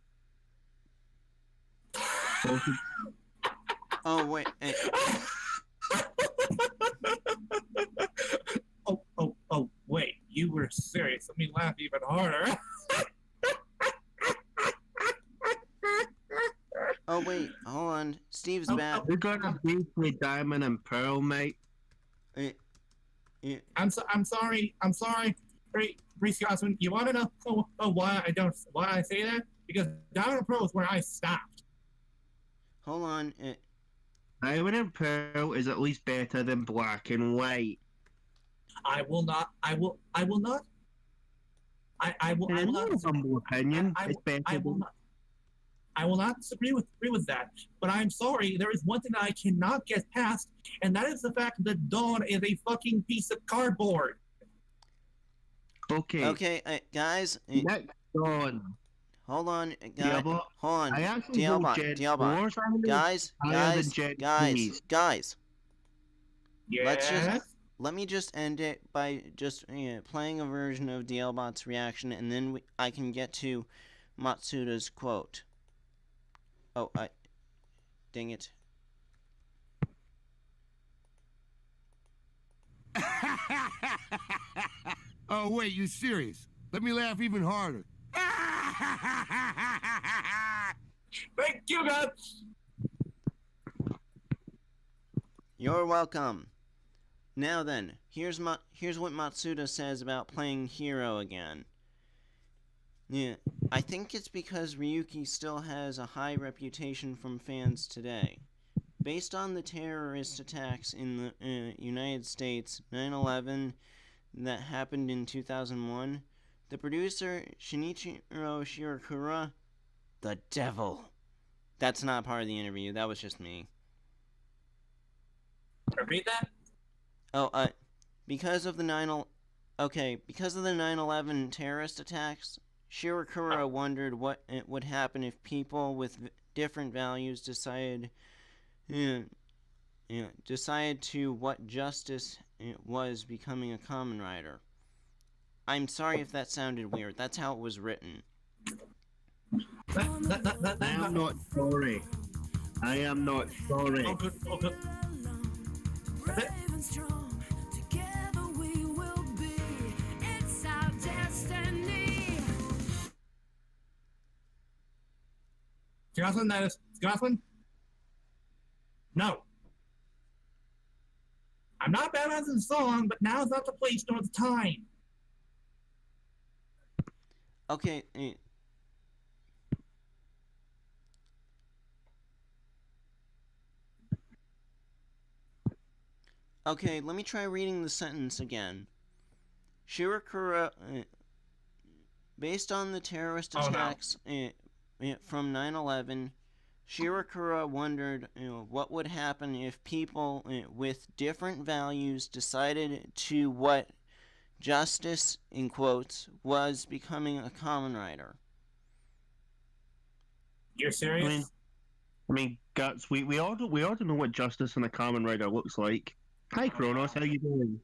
Oh wait. Oh, wait. You were serious. Let me laugh even harder. Oh wait, hold on. Steve's Oh, back. We're gonna play Diamond and Pearl, mate. Eh, eh, I'm sorry. Reese Gosman, you want to know why I say that? Because Diamond and Pearl is where I stopped. hold on. Diamond and Pearl is at least better than Black and White. I will not. I will not. I will In not. my humble opinion, it's better I will than... not. I will not disagree with that. But I'm sorry, there is one thing that I cannot get past, and that is the fact that Dawn is a fucking piece of cardboard. Okay, Okay, guys. next on. Hold on, guys. DLBot. Hold on. I actually hold DLBot. Gen DLBot. 4s on this Guys, higher than Gen 3s. Yes. Let me just end it by just playing a version of DLBot's reaction, and then I can get to Matsuda's quote. Oh, dang it. Oh, wait, you serious? Let me laugh even harder. Thank you, guys. You're welcome. Now then, here's what Matsuda says about playing Hero again. Yeah, I think it's because Ryuki still has a high reputation from fans today. Based on the terrorist attacks in the United States, 9/11, that happened in 2001, the producer Shinichiro Shirakura, the devil. That's not part of the interview, that was just me. Repeat that. Oh, because of the 9/11 terrorist attacks, Shirakura wondered what would happen if people with different values decided to what justice was becoming a Kamen Rider. I'm sorry if that sounded weird. That's how it was written. I am not sorry. I am not sorry. Oh, good. Oh, good. Jocelyn, that is Jocelyn. No. I'm not bad at the song, but now's not the place nor the time. Okay. Okay, let me try reading the sentence again. Shirakura, based on the terrorist attacks from 9/11, Shirakura wondered what would happen if people with different values decided to what justice, in quotes, was becoming a Kamen Rider. You're serious? I mean, Guts, we all know what justice in a Kamen Rider looks like. Hi, Kronos, how you doing?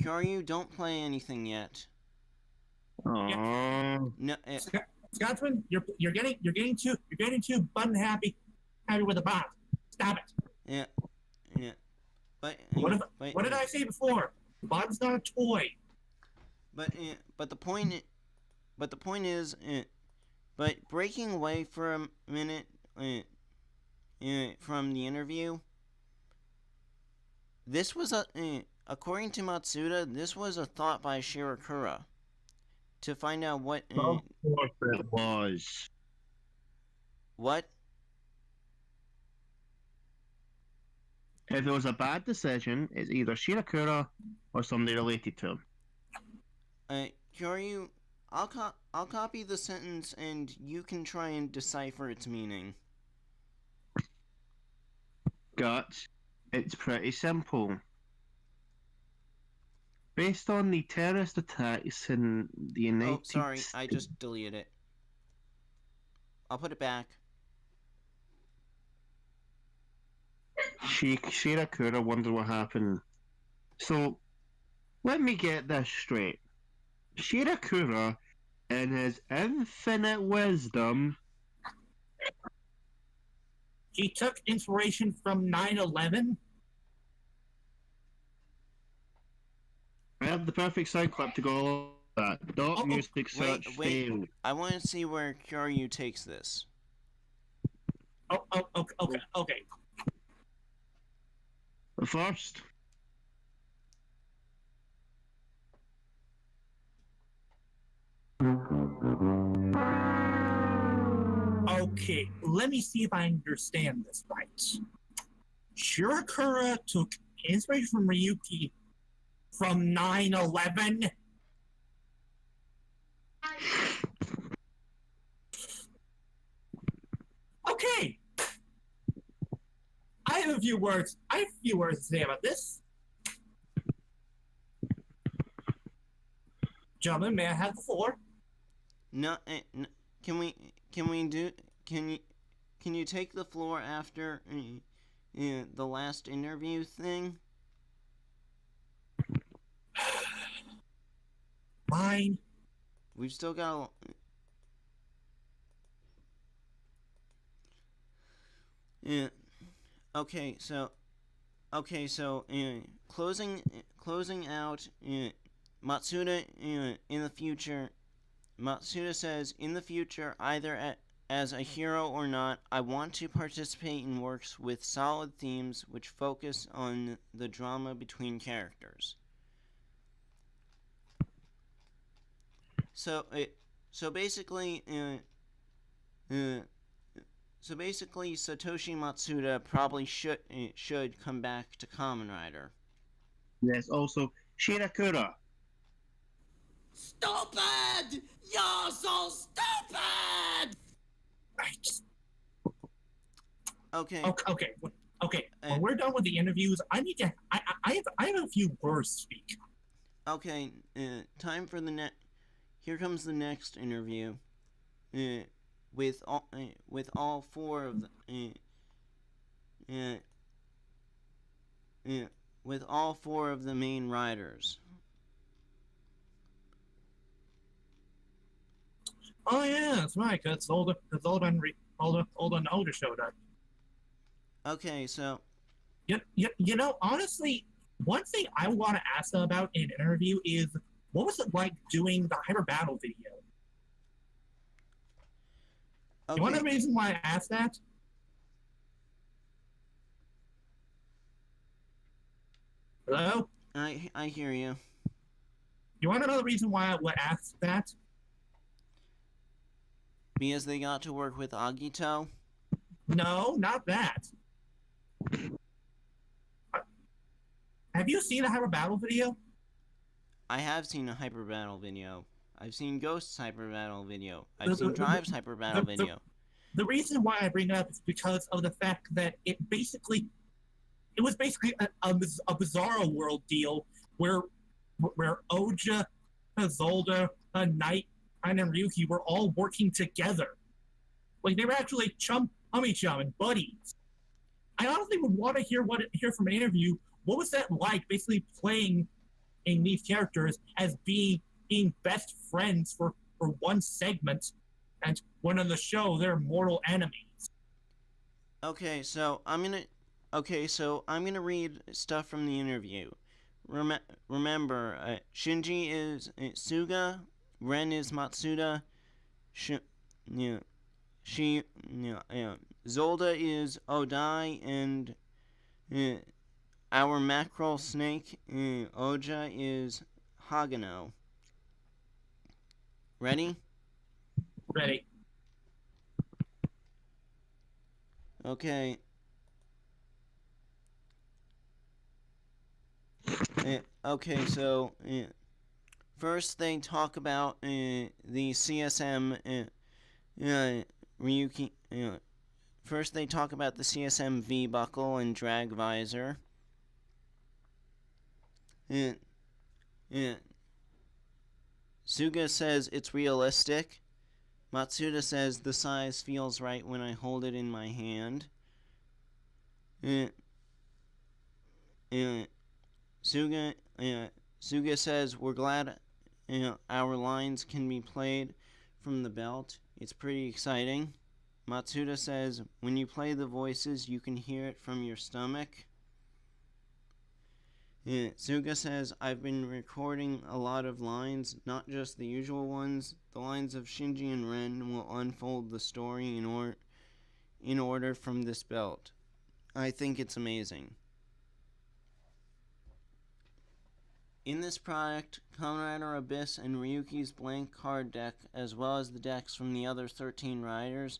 Kyoryu, don't play anything yet. Aww. No, Scotsman, you're getting too button happy with the bot. Stop it. Yeah. But What did I say before? The bot's not a toy. But the point is, but breaking away for a minute from the interview, this was according to Matsuda, this was a thought by Shirakura to find out what. Of course it was. What? If it was a bad decision, it's either Shirakura or somebody related to him. Kyoryu, I'll copy the sentence and you can try and decipher its meaning. Guts, it's pretty simple. Based on the terrorist attacks in the United States... Oh, sorry, I just deleted it. I'll put it back. Shirakura wondered what happened. So, let me get this straight. Shirakura, in his infinite wisdom... He took inspiration from 9/11. I have the perfect sound clip to go That dot music search failed. I want to see where Kyoryu takes this. Okay. First, Okay, let me see if I understand this right. Shirakura took inspiration from Ryuki from 9/11. Okay. I have a few words to say about this. Gentlemen, may I have the floor? No, can you take the floor after the last interview thing? Fine. We've still got yeah. Okay, so closing out Matsuda in the future. Matsuda says, in the future, either as a hero or not, I want to participate in works with solid themes which focus on the drama between characters. So basically, Satoshi Matsuda probably should come back to Kamen Rider. yes, also Shirakura. Stupid! You're so stupid! Right. Okay. Okay. When we're done with the interviews, I have a few words to speak. Okay. Time for the Here comes the next interview. With all four of with all four of the main riders. Oh yeah, that's right. Cause Older showed up. Okay, so You know, honestly, one thing I want to ask them about in an interview is what was it like doing the hyper battle video? okay. You want to know the reason why I asked that? Hello? I hear you. You want to know the reason why I asked that? Because they got to work with Agito? No, not that. Have you seen the hyper battle video? I have seen a hyper battle video. I've seen Ghost's hyper battle video. I've seen Drive's hyper battle video. The reason why I bring it up is because of the fact that it was basically a Bizarro World deal where Oja, Zolda, Knight, and Ryuki were all working together. Like they were actually chum and buddies. I honestly would want to hear from an interview. What was that like, basically playing in these characters as being best friends for one segment, and when on the show they're mortal enemies? Okay, so I'm gonna read stuff from the interview. Remember, Shinji is Suga, Ren is Matsuda, Zolda is Odai, and our mackerel snake, Oja, is Hagano. Ready? Ready. Okay. Okay, so first they talk about the CSM Ryuki. First they talk about the CSM V buckle and drag visor. Suga says it's realistic. Matsuda says the size feels right when I hold it in my hand. Suga says we're glad our lines can be played from the belt. It's pretty exciting. Matsuda says when you play the voices, you can hear it from your stomach. Suga says, I've been recording a lot of lines, not just the usual ones. The lines of Shinji and Ren will unfold the story in order from this belt. I think it's amazing. In this product, Kamen Rider Abyss and Ryuki's blank card deck, as well as the decks from the other 13 riders,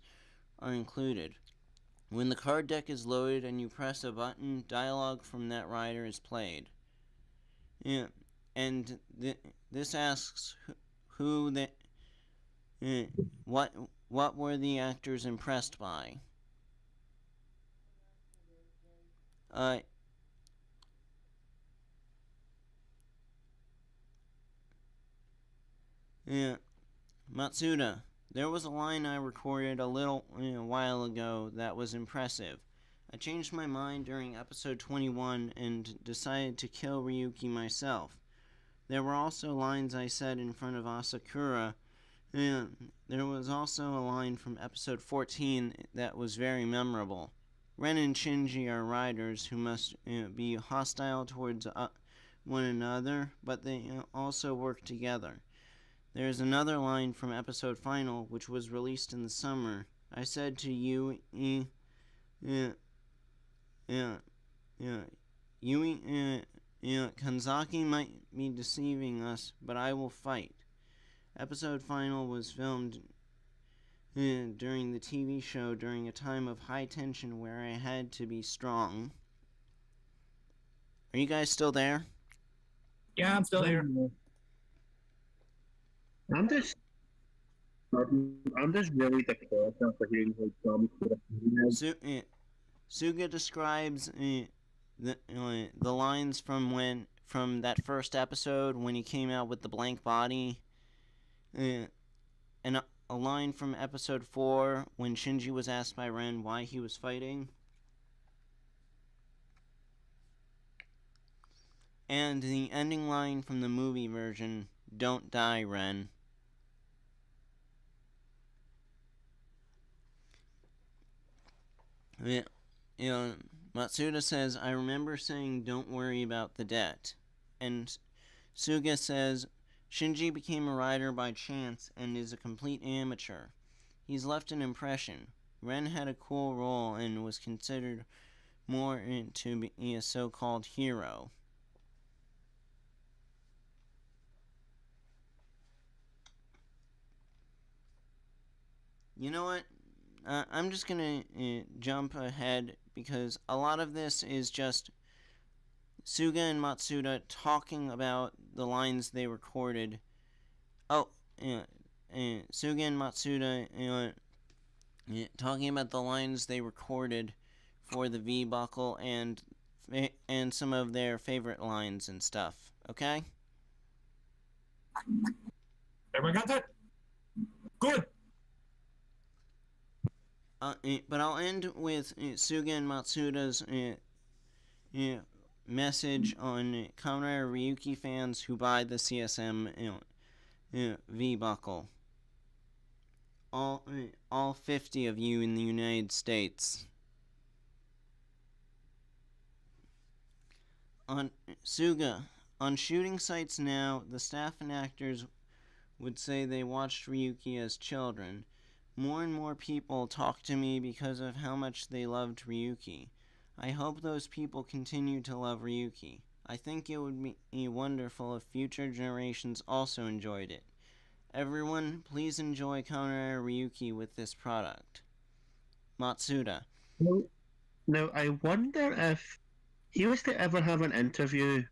are included. When the card deck is loaded and you press a button, dialogue from that rider is played. And this asks what were the actors impressed by? Matsuda, there was a line I recorded a little while ago that was impressive. I changed my mind during episode 21 and decided to kill Ryuki myself. There were also lines I said in front of Asakura, and there was also a line from episode 14 that was very memorable. Ren and Shinji are riders who must be hostile towards one another, but they also work together. There is another line from episode final, which was released in the summer. I said to Yui, Kanzaki might be deceiving us, but I will fight. Episode final was filmed during the TV show during a time of high tension where I had to be strong. Are you guys still there? Yeah, I'm still here. I'm just really depressed after hearing how dumb Suga describes the lines from that first episode when he came out with the blank body, and a line from episode 4 when Shinji was asked by Ren why he was fighting, and the ending line from the movie version, "Don't die, Ren." Matsuda says, I remember saying don't worry about the debt. And Suga says, Shinji became a rider by chance and is a complete amateur. He's left an impression. Ren had a cool role and was considered more to be a so-called hero. You know what? I'm just gonna jump ahead because a lot of this is just Suga and Matsuda talking about the lines they recorded. Suga and Matsuda talking about the lines they recorded for the V buckle and some of their favorite lines and stuff. Okay? Everyone got that? Good. But I'll end with Suga and Matsuda's message on Kamen Rider Ryuki fans who buy the CSM V buckle. All 50 of you in the United States. On Suga, on shooting sites now, the staff and actors would say they watched Ryuki as children. More and more people talk to me because of how much they loved Ryuki. I hope those people continue to love Ryuki. I think it would be wonderful if future generations also enjoyed it. Everyone, please enjoy Kamen Rider Ryuki with this product. Matsuda. Now, I wonder if he was to ever have an interview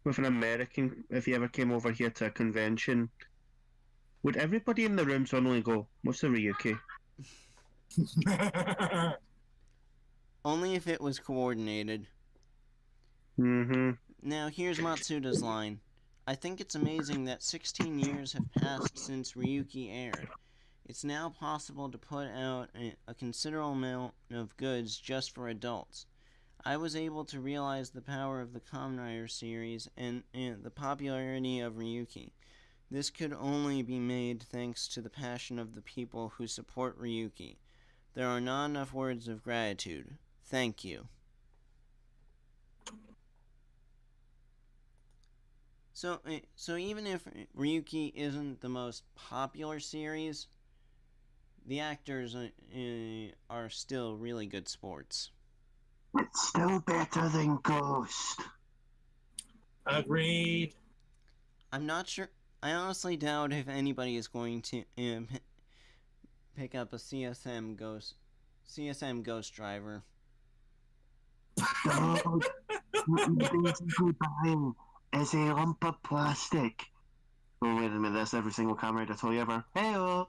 with an American, if he ever came over here to a convention, would everybody in the room suddenly go, what's the Ryuki? Only if it was coordinated. Mm-hmm. Now, here's Matsuda's line. I think it's amazing that 16 years have passed since Ryuki aired. It's now possible to put out a considerable amount of goods just for adults. I was able to realize the power of the Kamen Rider series and the popularity of Ryuki. This could only be made thanks to the passion of the people who support Ryuki. There are not enough words of gratitude. Thank you. So even if Ryuki isn't the most popular series, the actors are still really good sports. It's still better than Ghost. Agreed. I'm not sure. I honestly doubt if anybody is going to pick up a CSM Ghost driver. Dog, what you're basically buying is a lump of plastic. Oh, wait a minute, that's every single camera I told you ever. Hey-oh!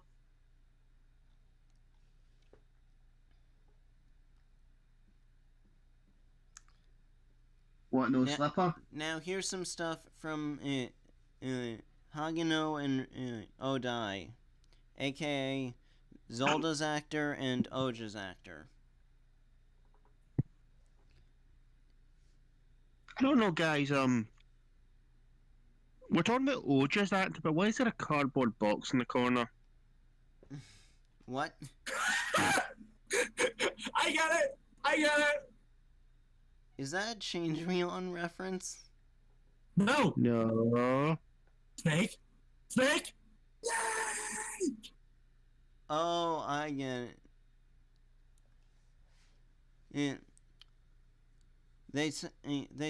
What, no Yeah. slipper? Now here's some stuff from Hagino and Odai, aka Zolda's actor and Oja's actor. I don't know, guys, we're talking about Oja's actor, but why is there a cardboard box in the corner? What? I got it! I got it! Is that a Change Beyond reference? No! No. Snake? Snake? Snake! Oh, I get it. Yeah. They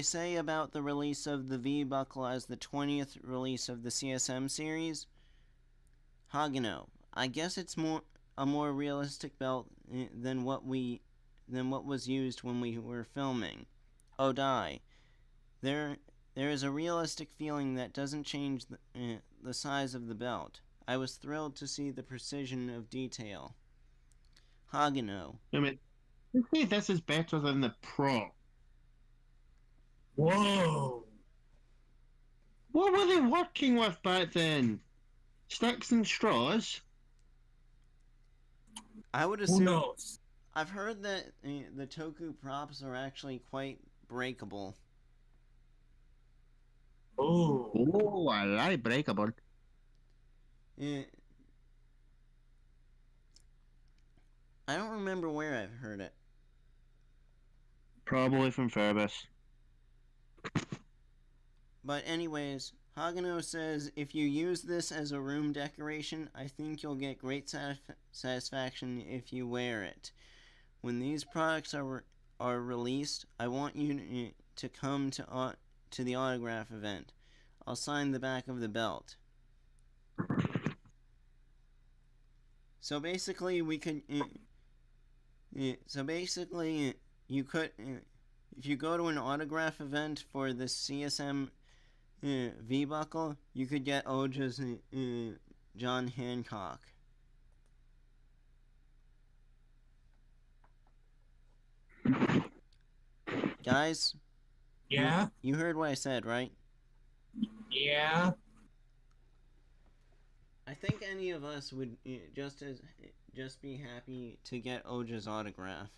say about the release of the V-Buckle as the 20th release of the CSM series. Hagino, I guess it's a more realistic belt than what was used when we were filming. Odai, there is a realistic feeling that doesn't change the size of the belt. I was thrilled to see the precision of detail. Hagino, I mean, this is better than the Pro. Whoa! What were they working with back then? Sticks and straws? I would Who assume. knows? I've heard that the Toku props are actually quite breakable. Oh. Oh, I like breakable. I don't remember where I've heard it. Probably from Ferbus. But anyways, Hagano says, if you use this as a room decoration, I think you'll get great satisfaction if you wear it. When these products are released, I want you to come to the autograph event. I'll sign the back of the belt. So basically, we could. You could, if you go to an autograph event for the CSM V-Buckle, you could get Oja's John Hancock. Guys? Yeah? You heard what I said, right? Yeah? I think any of us would just be happy to get Oja's autograph.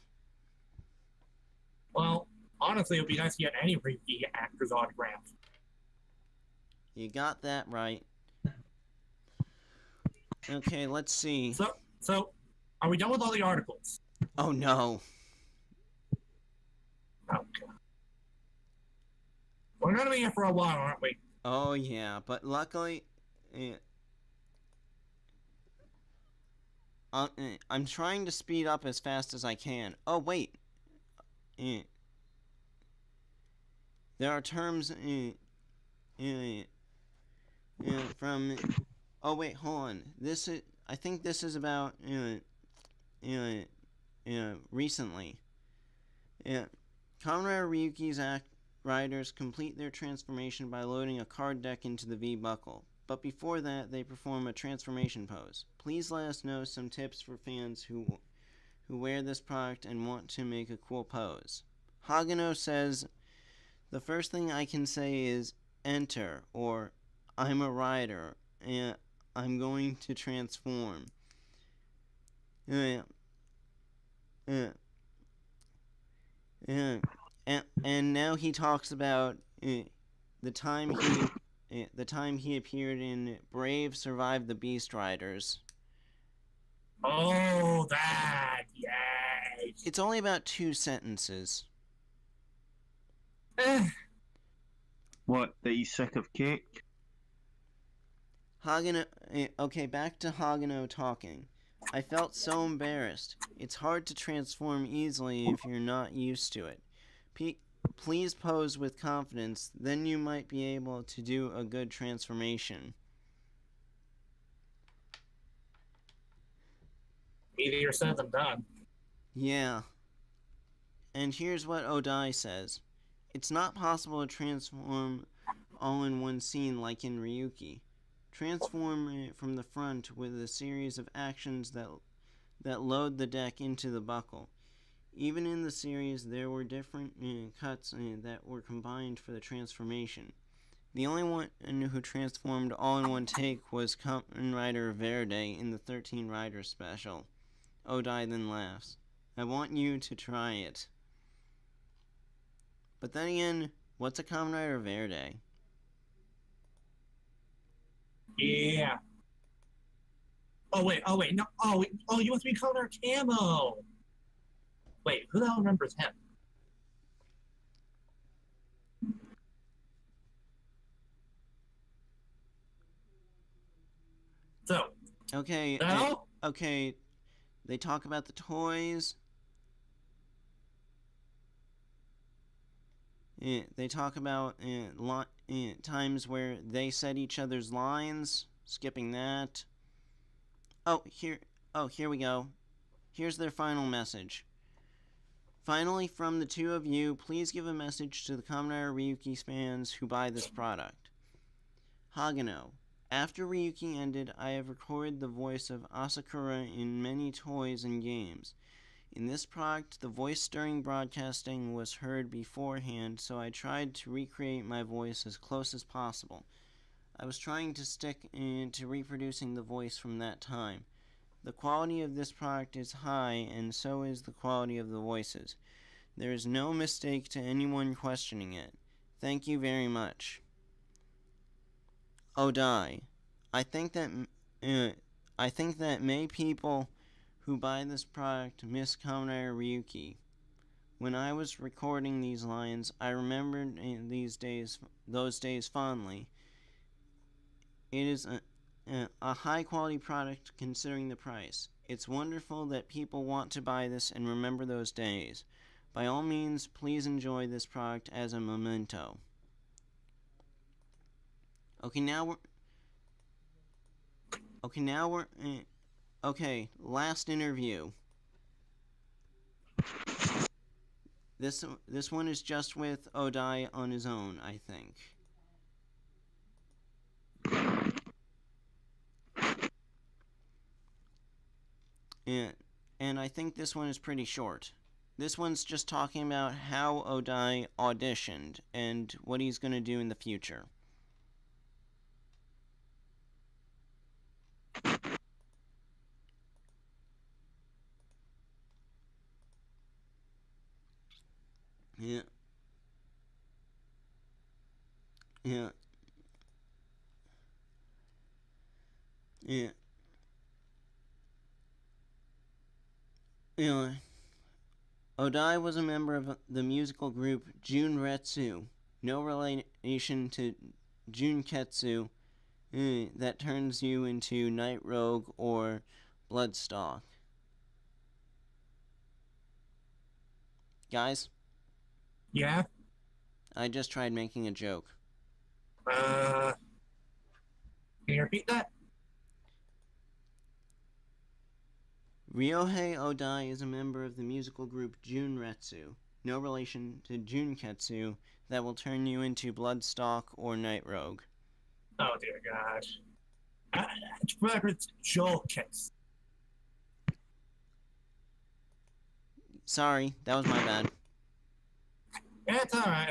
Well, honestly, it would be nice to get any Ryuki actor's autograph. You got that right. Okay, let's see. So, are we done with all the articles? Oh no. Okay. We're gonna be here for a while, aren't we? Oh yeah, but luckily, I'm trying to speed up as fast as I can. Oh wait, there are terms from. Oh wait, hold on. I think this is about recently. Conrad Ryuki's riders complete their transformation by loading a card deck into the V-Buckle. But before that, they perform a transformation pose. Please let us know some tips for fans who wear this product and want to make a cool pose. Hagano says, the first thing I can say is enter, or I'm a rider, and I'm going to transform. And now he talks about the time he appeared in Brave Survived the Beast Riders. Oh, that, yay! It's only about 2 sentences. What, that he's sick of cake? Hagano, okay, back to Hagano talking. I felt so embarrassed. It's hard to transform easily if you're not used to it. Please pose with confidence, then you might be able to do a good transformation. Easier said than done. Yeah. And here's what Odai says. It's not possible to transform all in one scene like in Ryuki. Transform it from the front with a series of actions that load the deck into the buckle. Even in the series, there were different cuts that were combined for the transformation. The only one who transformed all in one take was Kamen Rider Verde in the 13 Rider special. Odai then laughs. I want you to try it. But then again, what's a Kamen Rider Verde? Yeah. Oh wait, no. Oh, you must be Color Camo. Wait, who the hell remembers him? So. Okay. No? Okay. They talk about the toys. They talk about times where they said each other's lines. Skipping that. Here we go. Here's their final message. Finally, from the two of you, please give a message to the Kamen Rider Ryuki fans who buy this product. Hagano. After Ryuki ended, I have recorded the voice of Asakura in many toys and games. In this product, the voice during broadcasting was heard beforehand, so I tried to recreate my voice as close as possible. I was trying to stick to reproducing the voice from that time. The quality of this product is high, and so is the quality of the voices. There is no mistake to anyone questioning it. Thank you very much. Odai. I think that many people who buy this product miss Kamen Rider Ryuki. When I was recording these lines, I remembered those days fondly. It is a high-quality product considering the price. It's wonderful that people want to buy this and remember those days. By all means, please enjoy this product as a memento. Last interview. This one is just with Odai on his own, I think. And I think this one is pretty short. This one's just talking about how Odai auditioned and what he's going to do in the future. Yeah. Odai was a member of the musical group Junretsu, no relation to Junketsu, that turns you into Night Rogue or Bloodstock. Guys? Yeah? I just tried making a joke. Can you repeat that? Ryohei Odai is a member of the musical group Junretsu, no relation to Junketsu, that will turn you into Bloodstock or Night Rogue. Oh dear gosh. It's Jolkins. Sorry, that was my bad. Yeah, it's alright,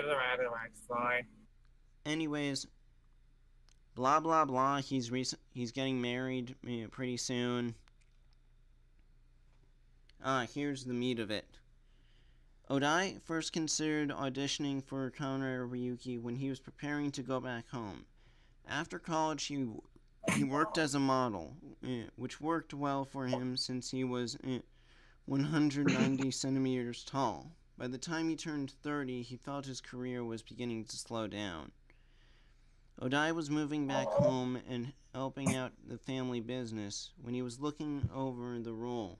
it's fine. Anyways, blah blah blah, he's getting married pretty soon. Here's the meat of it. Odai first considered auditioning for Kamen Rider Ryuki when he was preparing to go back home. After college, he worked as a model, which worked well for him since he was 190 centimeters tall. By the time he turned 30, he felt his career was beginning to slow down. Odai was moving back home and helping out the family business when he was looking over the role.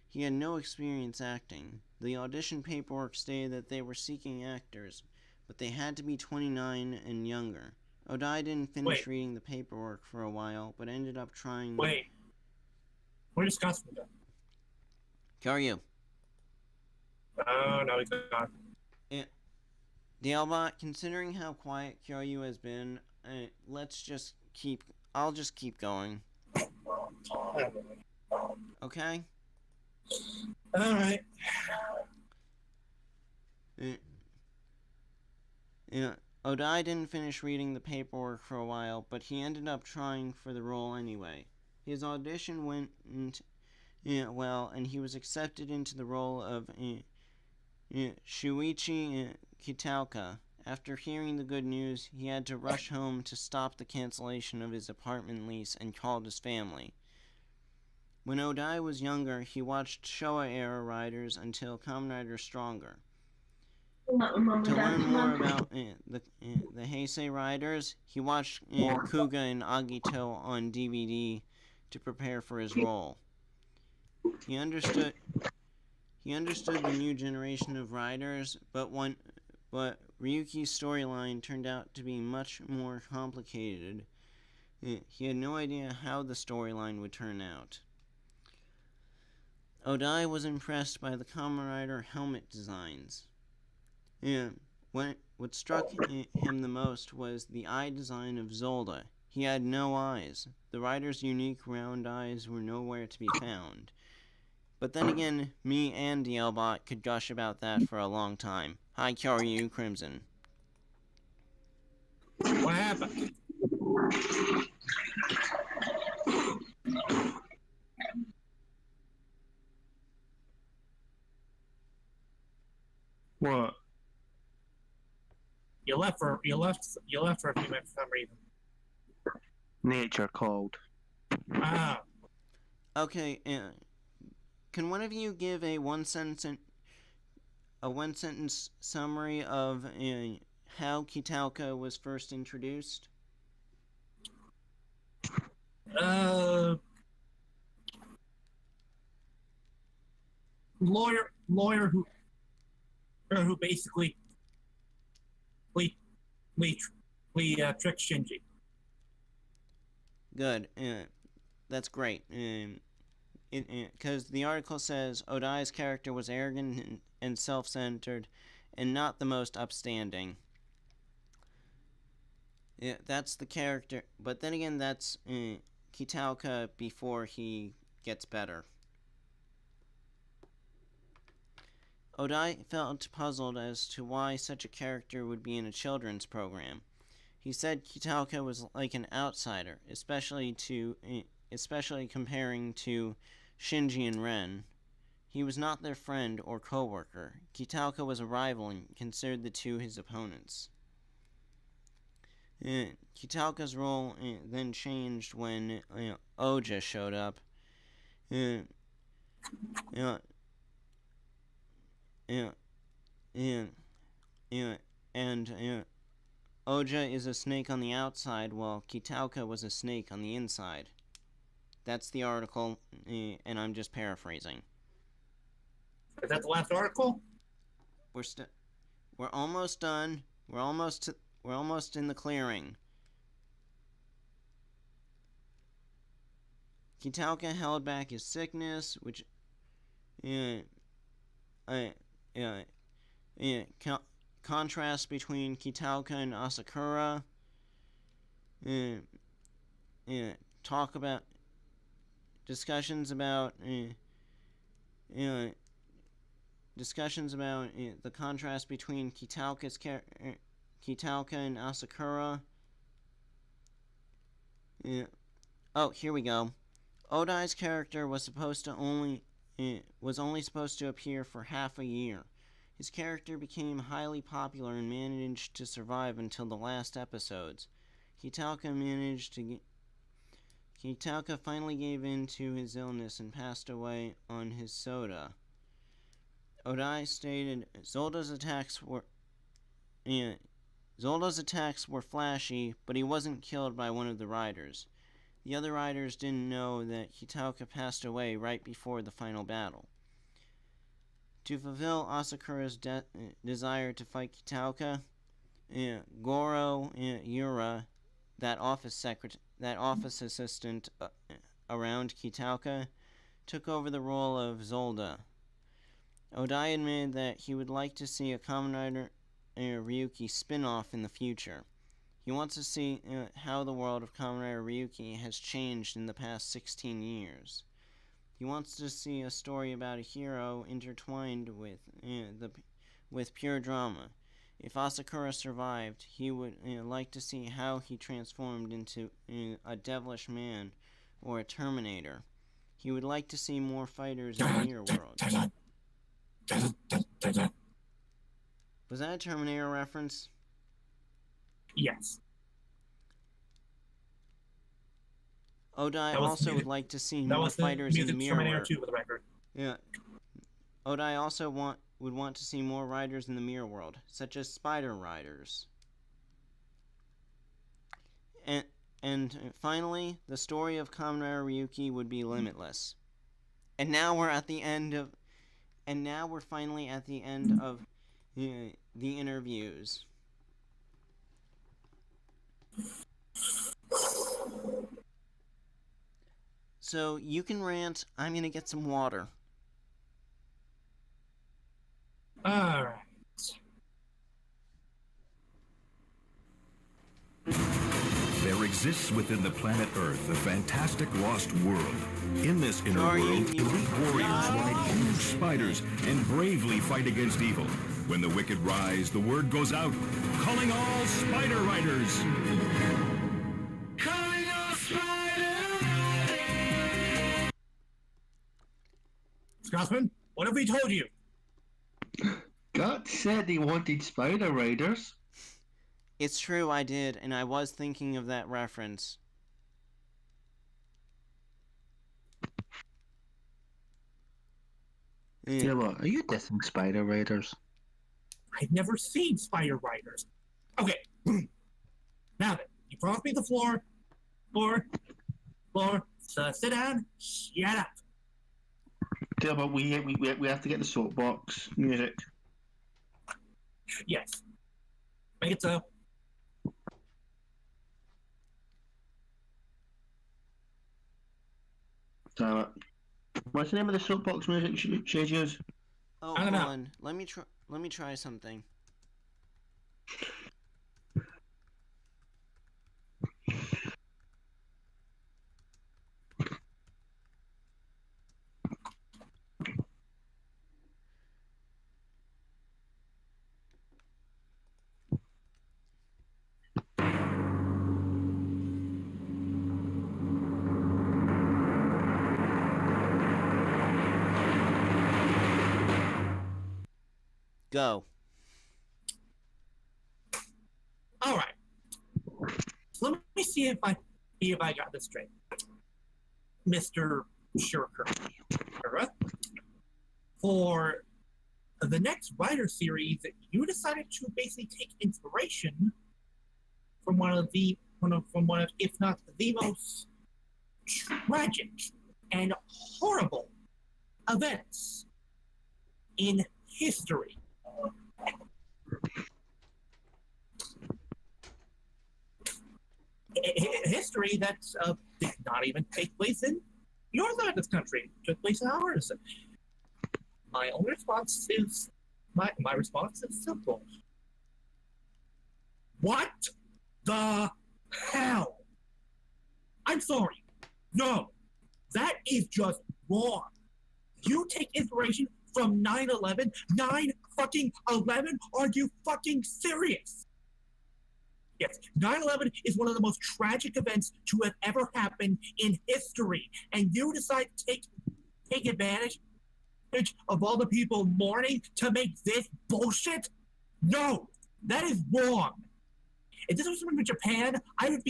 He had no experience acting. The audition paperwork stated that they were seeking actors, but they had to be 29 and younger. Odai didn't finish reading the paperwork for a while, but ended up trying... Wait. Where did Scotsman go? Kyoryu. Oh, no, he's gone. DLBot, considering how quiet Kyoryu has been, I'll just keep going. Okay? Alright. Odai didn't finish reading the paperwork for a while, but he ended up trying for the role anyway. His audition went well, and he was accepted into the role of Shuichi Kitaoka. After hearing the good news, he had to rush home to stop the cancellation of his apartment lease and called his family. When Odai was younger, he watched Showa-era riders until Kamen Rider Stronger. To learn more about the Heisei riders, he watched Kuga and Agito on DVD to prepare for his role. He understood the new generation of riders, but Ryuki's storyline turned out to be much more complicated. He had no idea how the storyline would turn out. Odai was impressed by the Kamen Rider helmet designs. What struck him the most was the eye design of Zolda. He had no eyes. The rider's unique round eyes were nowhere to be found. But then again, me and DLBot could gush about that for a long time. Hi, Kyoryu Crimson. What happened? What? You left for a few minutes for some reason. Nature called. Ah. Okay, can one of you give a one sentence summary of how Kitaoka was first introduced? Lawyer who basically we tricked Shinji. Good. That's great. Because the article says Odai's character was arrogant and self-centered, and not the most upstanding. Yeah, that's the character. But then again, that's Kitaoka before he gets better. Odai felt puzzled as to why such a character would be in a children's program. He said Kitaoka was like an outsider, especially comparing to Shinji and Ren. He was not their friend or co-worker. Kitaoka was a rival and considered the two his opponents. Kitaoka's role then changed when Oja showed up. Oja is a snake on the outside, while Kitaoka was a snake on the inside. That's the article, and I'm just paraphrasing. Is that the last article? We're almost done. We're almost in the clearing. Kitaoka held back his sickness, which contrast between Kitaoka and Asakura. Talk about discussions about the contrast between Kitaoka and Asakura. Oh, here we go. Odai's character was only supposed to appear for half a year. His character became highly popular and managed to survive until the last episodes. Kitaoka finally gave in to his illness and passed away on his soda. Odai stated Zolda's attacks were Zolda's attacks were flashy, but he wasn't killed by one of the riders. The other riders didn't know that Hitauka passed away right before the final battle. To fulfill Asakura's desire to fight Hitauka, Goro Yura, that office assistant around Hitauka, took over the role of Zolda. Odai admitted that he would like to see a Kamen Rider Ryuki spin-off in the future. He wants to see how the world of Kamen Rider Ryuki has changed in the past 16 years. He wants to see a story about a hero intertwined with pure drama. If Asakura survived, he would like to see how he transformed into a devilish man or a Terminator. He would like to see more fighters in the Mirror World. Was that a Terminator reference? Yes. Odai also would like to see more fighters in the Mirror Terminator World. 2 for the record. Yeah. Odai also would want to see more riders in the Mirror World, such as Spider Riders. And finally, the story of Kamen Rider Ryuki would be limitless. And now we're finally at the end of the interviews. So you can rant. I'm gonna get some water. Alright. There exists within the planet Earth a fantastic lost world. In this inner world, elite warriors ride huge spiders and bravely fight against evil. When the wicked rise, the word goes out, calling all spider riders. Calling all spider riders. Scotsman, what have we told you? Gut said he wanted Spider Riders. It's true, I did, and I was thinking of that reference. Yeah, what? Are you dissing Spider Riders? I've never seen Spider Riders. Okay. Now then, you promised me the floor. So sit down, shut up. Yeah, but we have to get the soapbox music. Yes. Make it so. Damn it. What's the name of the soapbox music should use? Oh, I don't hold know. on. Let me try something. Go. All right. So let me see if I got this straight, Mr. Shirker. For the next Rider series, you decided to basically take inspiration from one of, if not the most tragic and horrible events in history. History that did not even take place in your side of this country. It took place in ours. My only response is my response is simple. What the hell? I'm sorry. No, that is just wrong. You take inspiration from 9/11? 9-fucking-11? Are you fucking serious? Yes, 9/11 is one of the most tragic events to have ever happened in history. And you decide to take advantage of all the people mourning to make this bullshit? No, that is wrong. If this was from Japan, I would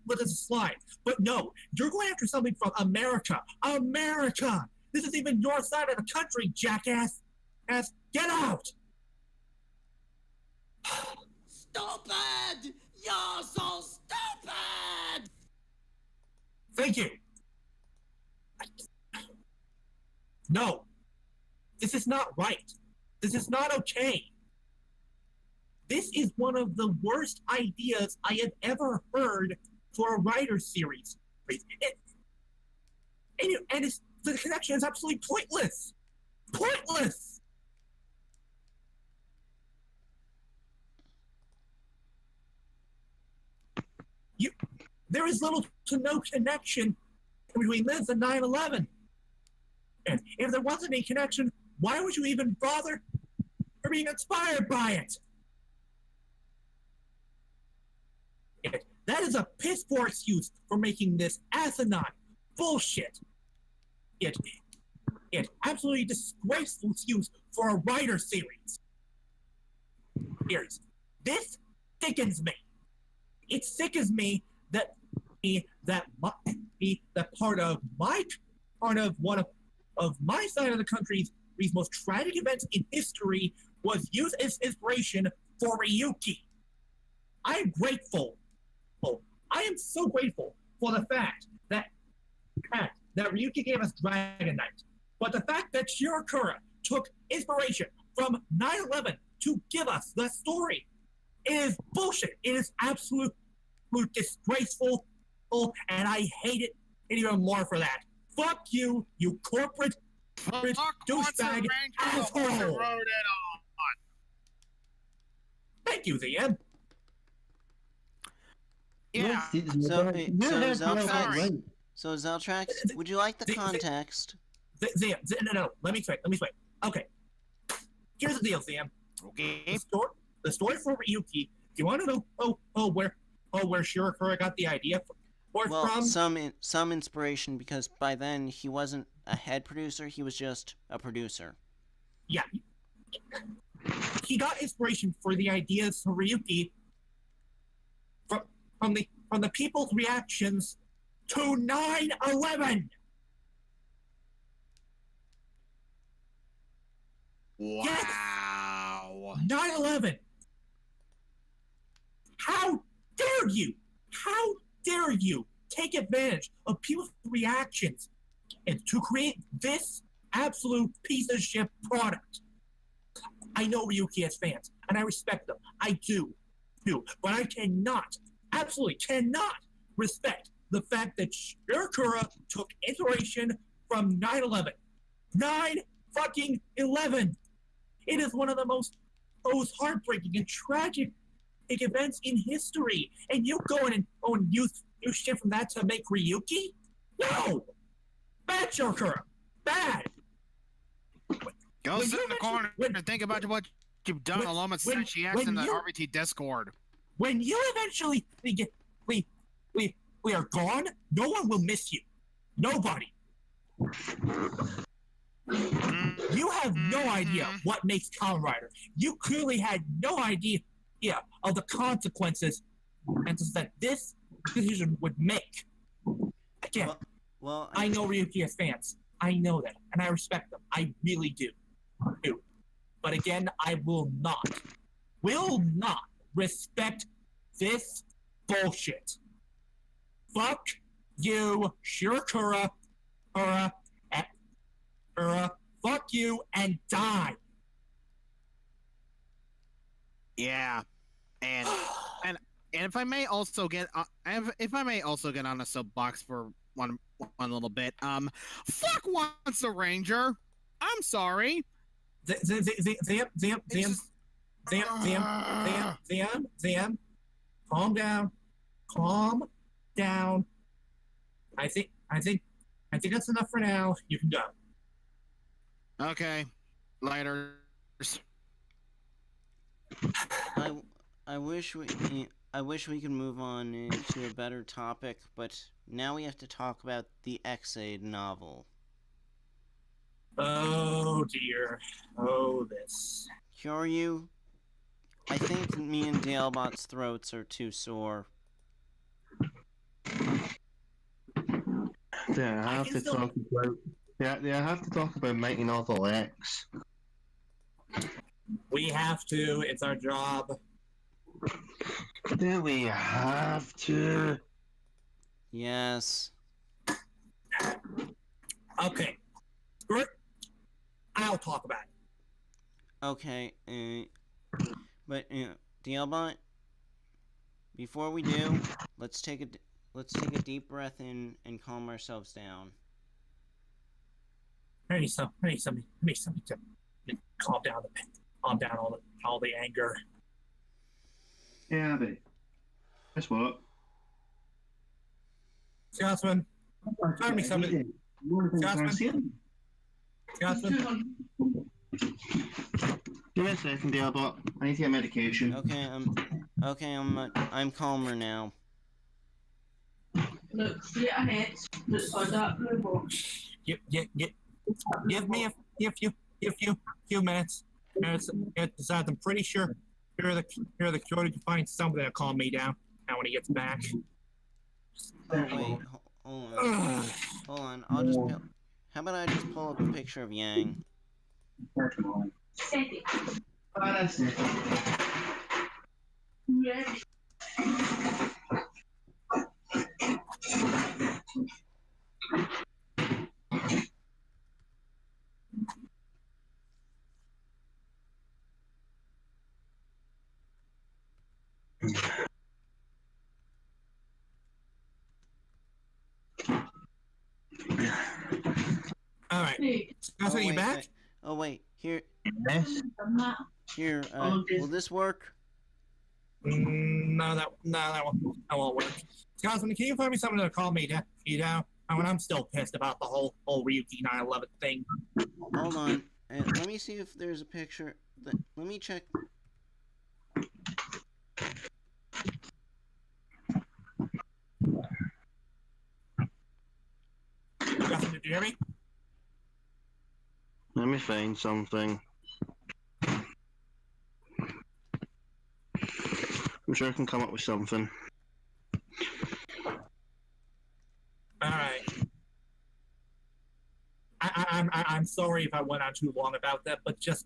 let this slide. But no, you're going after something from America. America! This is even your side of the country, jackass! Get out! stupid! You're so stupid! Thank you. No. This is not right. This is not okay. This is one of the worst ideas I have ever heard for a writer series. The connection is absolutely pointless. Pointless! There is little to no connection between this and 9/11. And if there wasn't any connection, why would you even bother being inspired by it? That is a piss poor excuse for making this asinine bullshit. It absolutely disgraceful excuse for a writer series. This sickens me. It sickens me that part of one of my side of the country's most tragic events in history was used as inspiration for Ryuki. I am grateful. I am so grateful for the fact that Ryuki gave us Dragon Knight. But the fact that Shirakura took inspiration from 9/11 to give us the story is bullshit. It is absolute disgraceful, and I hate it even more for that. Fuck you, you corporate douchebag asshole. Thank you, ZM. Yeah. So Zeltrax, would you like the context? No. Let me explain. Okay. Here's the deal, Sam. Okay. The story for Ryuki. Do you want to know where Shirakura got the idea from? Some inspiration, because by then he wasn't a head producer, he was just a producer. Yeah. He got inspiration for the ideas for Ryuki from the people's reactions to 9/11. Wow. Yes! 9/11. How dare you? How dare you take advantage of people's reactions and to create this absolute piece of shit product? I know Ryuki has fans, and I respect them. I do. But I absolutely cannot respect the fact that Shirakura took inspiration from 9/11. 9/11! It is one of the most heartbreaking and tragic events in history. And you go in and use shit from that to make Ryuki? No! Bad, Shirakura! Bad! Go sit in the corner and think about what you've done along with Senshi X in the RBT Discord. When you eventually we are gone, no one will miss you. Nobody. You have no idea what makes Kamen Rider. You clearly had no idea of the consequences that this decision would make. Again, I know Ryuki has fans. I know that, and I respect them. I really do. But again, I will not respect this bullshit. Fuck you, Shirakura, fuck you and die. Yeah, and if I may also get on a soapbox for one little bit, fuck Once a Ranger. I'm sorry. Zam, calm down. I think that's enough for now. You can go. Okay, later. I wish we could move on to a better topic, but now we have to talk about the X-Aid novel. Oh dear. Oh this. Kyoryu, I think me and DLBot's throats are too sore. Yeah, I have to talk about Mighty Novel X. We have to. It's our job. Do we have to? Yes. Okay. Screw it. I'll talk about it. Okay. But DLBot, before we do, let's take a deep breath in and calm ourselves down. I need something to calm down all the anger. Yeah, Abby. Guess what? Scotsman, find me something. Scotsman. Scotsman. Give me a second, DLBot. I need to get medication. Okay, I'm calmer now. Look straight ahead. Looks like that blue box. Give me a few minutes. Besides, I'm pretty sure here the Coyote can find something to calm me down. Now when he gets back. Oh wait, hold on. How about I just pull up a picture of Yang? That's it. Yeah. All right. Scotsman, are you back? Oh wait, here. Yes. Here. Will this work? No, that won't work. Scotsman, can you find me something to calm me down? I mean, I'm still pissed about the whole Ryuki 9/11 thing. Hold on. Let me see if there's a picture. Let me check. Scotsman, did you hear me? Let me find something. I'm sure I can come up with something. All right. I'm sorry if I went on too long about that, but just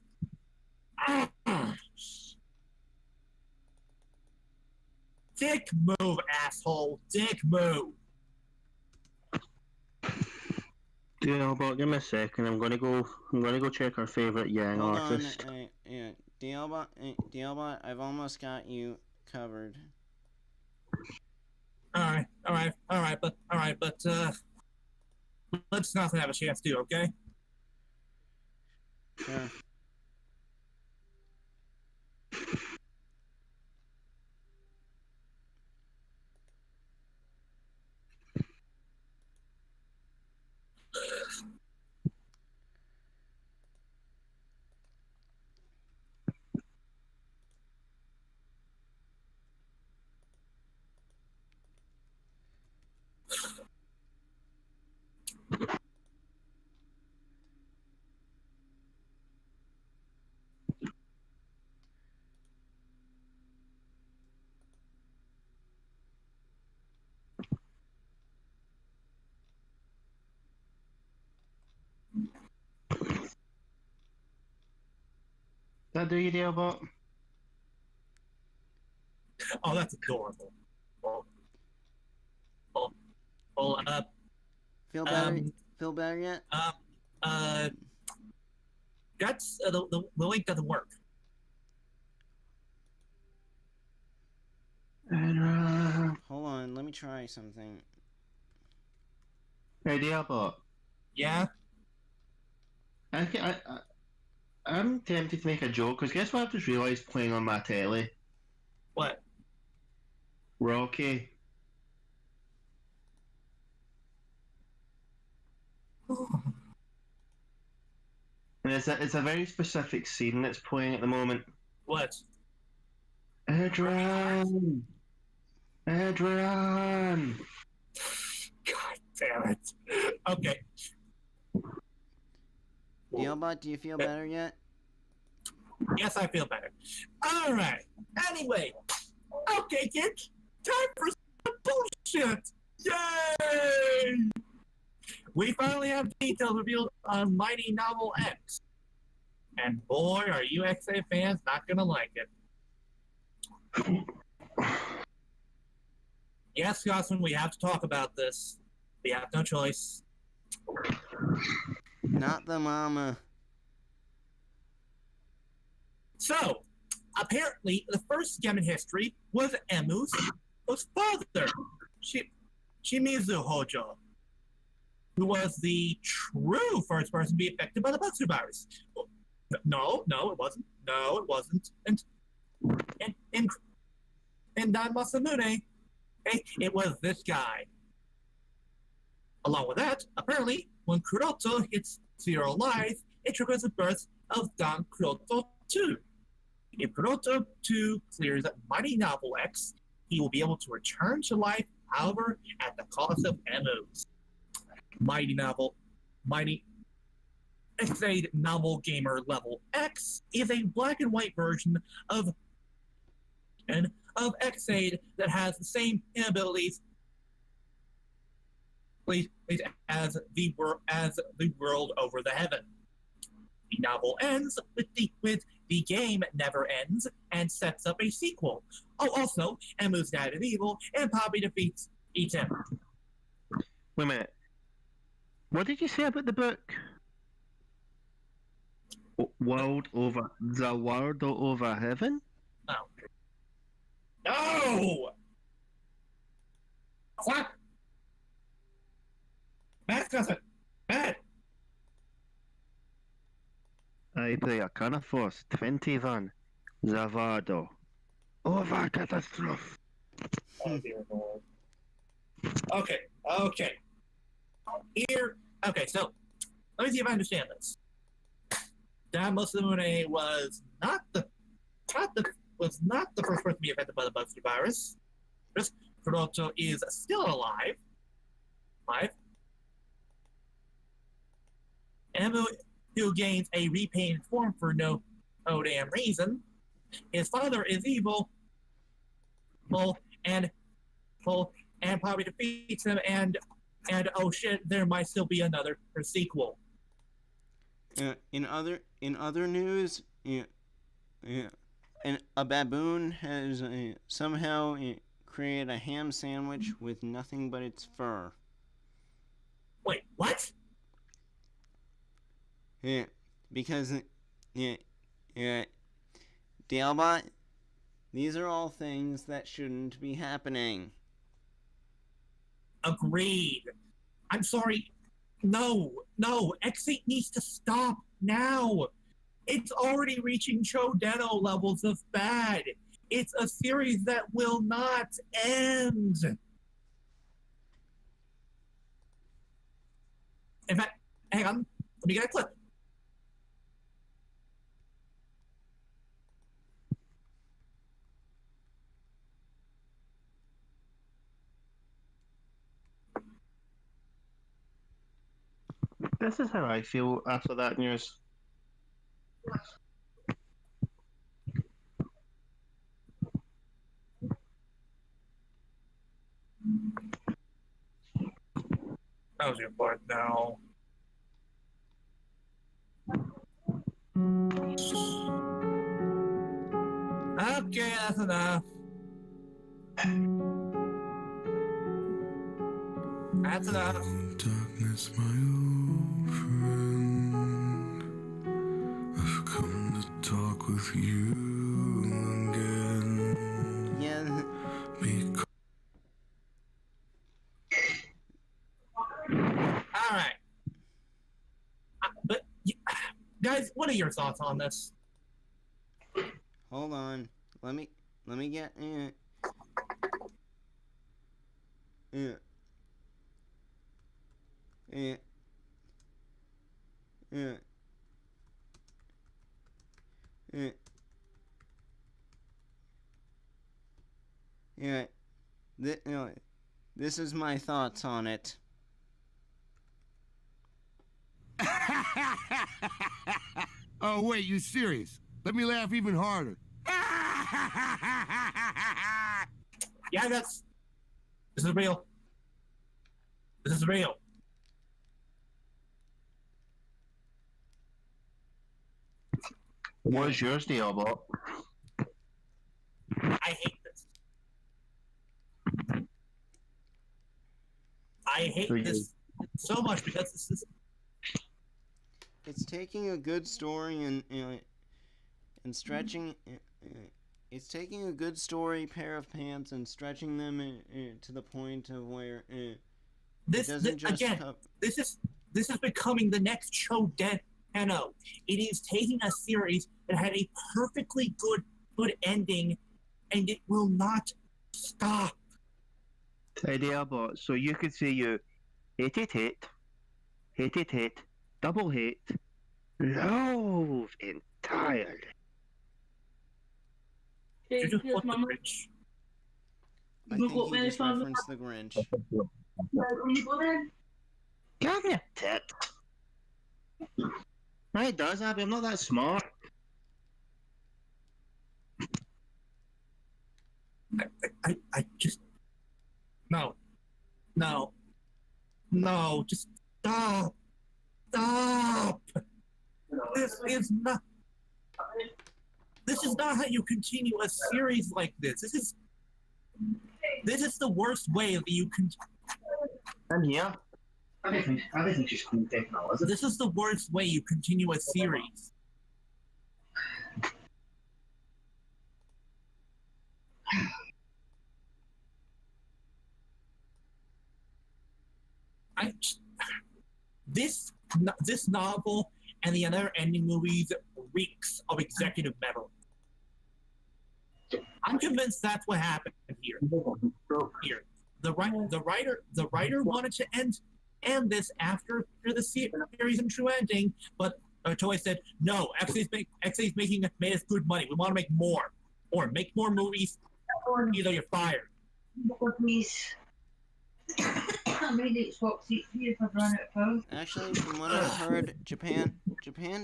dick move, asshole. Dick move. DLBot, give me a second. I'm gonna go check our favorite Yang Hold artist. on. Yeah, DLBot, I've almost got you covered. All right, but let's not have a chance to, okay? Sure. That do you, DLBot? Oh, that's adorable. Well, Feel better? Feel better yet? That's the link doesn't work. Hold on, let me try something. Hey, DLBot. Yeah. I'm tempted to make a joke because guess what I've just realised playing on my telly? What? Rocky. And it's a very specific scene that's playing at the moment. What? Adrian! God damn it. Okay. DLBot, do you feel better yet? Yes, I feel better. All right. Anyway. Okay, kids. Time for some bullshit. Yay! We finally have details revealed on Mighty Novel X. And boy, are you XA fans not gonna like it. Yes, Gosman, we have to talk about this. We have no choice. Not the mama. So, apparently, the first gem in history was Emu's father, Shimizu Hojo, who was the true first person to be affected by the Butsu virus. No, it wasn't. No, it wasn't. And Dan Masamune, it was this guy. Along with that, apparently, when Kuroto hits 0 life, it triggers the birth of Dan Kuroto 2. If Kuroto 2 clears Mighty Novel X, he will be able to return to life, however, at the cost of Emus. Mighty X-Aid Novel Gamer Level X is a black and white version of X-Aid that has the same abilities as the world over the heaven. The novel ends with the game never ends and sets up a sequel. Oh, also, Emu's dad is evil and Poppy eats him. Wait a minute. What did you say about the book? The world over heaven? Oh. No! What? Matt doesn't. Matt! I play a Canafos 21 Zavado. Over catastrophe. Oh, dear Lord. Okay. Here. Okay, so let me see if I understand this. Dan Masamune was not the first person to be affected by the Butsu virus. Kuroto is still alive. Emu, who gains a repainted form for no damn reason. His father is evil. And probably defeats him. And oh shit, there might still be another sequel. In other news, and a baboon has somehow created a ham sandwich with nothing but its fur. Wait, what? Yeah, because DLBot, these are all things that shouldn't be happening. Agreed. I'm sorry. No. X8 needs to stop now. It's already reaching Chodeno levels of bad. It's a series that will not end. In fact, hang on. Let me get a clip. This is how I feel after that news. How's your part now? Okay, that's enough. That's enough. Darkness, my old friend. I've come to talk with you again. Yeah. All right. But guys, what are your thoughts on this? Hold on. Let me get this is my thoughts on it. Oh, wait, you serious? Let me laugh even harder. Yeah, this is real. This is real. What's yours, DLBot? I hate this. I hate this so much because this is. It's taking a good story and stretching. It's taking a good story pair of pants and stretching them to the point of where This it doesn't just again. This is becoming the next show Tenno. It is taking a series that had a perfectly good ending, and it will not stop. Hey, DLBot, so you could say you hate, double hate, love entirely. You just Here's put the Mama. Grinch. I We've think got he many just fans. referenced the Grinch. Will you go then? Give me a tip. Right, it does, Abby. I'm not that smart. I just no, just stop. This is not how you continue a series like this. This is the worst way that you can. I'm here. I don't think she's going to take now, is it? This is the worst way you continue a series. This novel and the other ending movies reeks of executive meddling. I'm convinced that's what happened here. The writer wanted to end this after the series and true ending, but Toei said no. XA's made us good money. We want to make more, or make more movies. Either you're fired. Please. I made it swap seats here if I've run out of phone. Actually, from what I've heard, Japan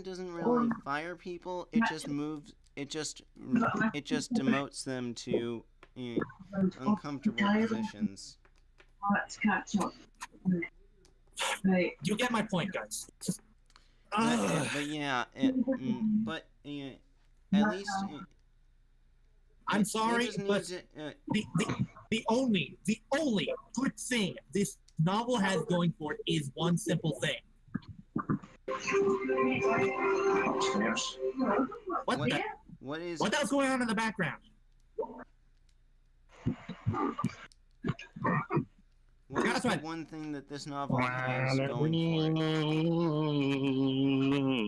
doesn't really fire people. It just moves. It just demotes them to uncomfortable positions. Let's catch up. Right. You get my point, guys. But yeah, at least. I'm sorry, but the only good thing this novel has going for it is one simple thing. What is else going on in the background? What is the one thing that this novel has going for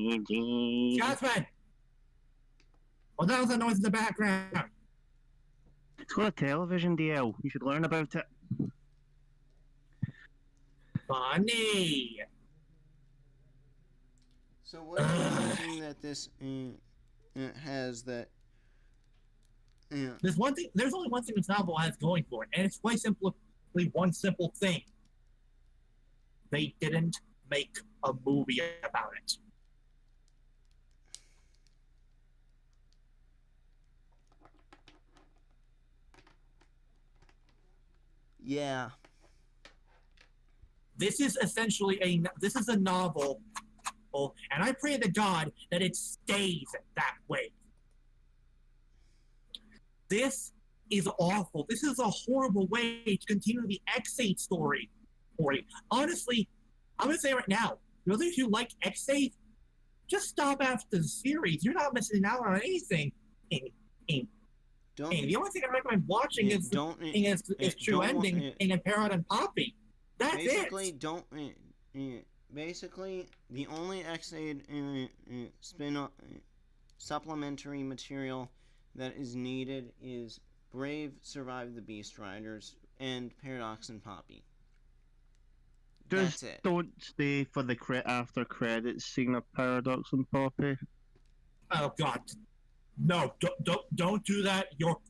it? Scotsman! What else that noise in the background? It's got a television, DL. You should learn about it. Funny. So what is the one thing that this has that? There's only one thing this novel has going for it, and it's quite simply one simple thing. They didn't make a movie about it. Yeah. This is essentially a novel, and I pray to God that it stays that way. This is awful. This is a horrible way to continue the X8 story. Honestly, I'm gonna say right now, if you like X8, just stop after the series. You're not missing out on anything. The only thing I recommend watching is True Ending and Parrot and Poppy. That's basically, it. Basically, the only X8 spin-off supplementary material that is needed is Brave Survive the Beast Riders and Paradox and Poppy. That's it. Don't stay for the after credits scene of Paradox and Poppy. Oh God. No, don't do that. You'll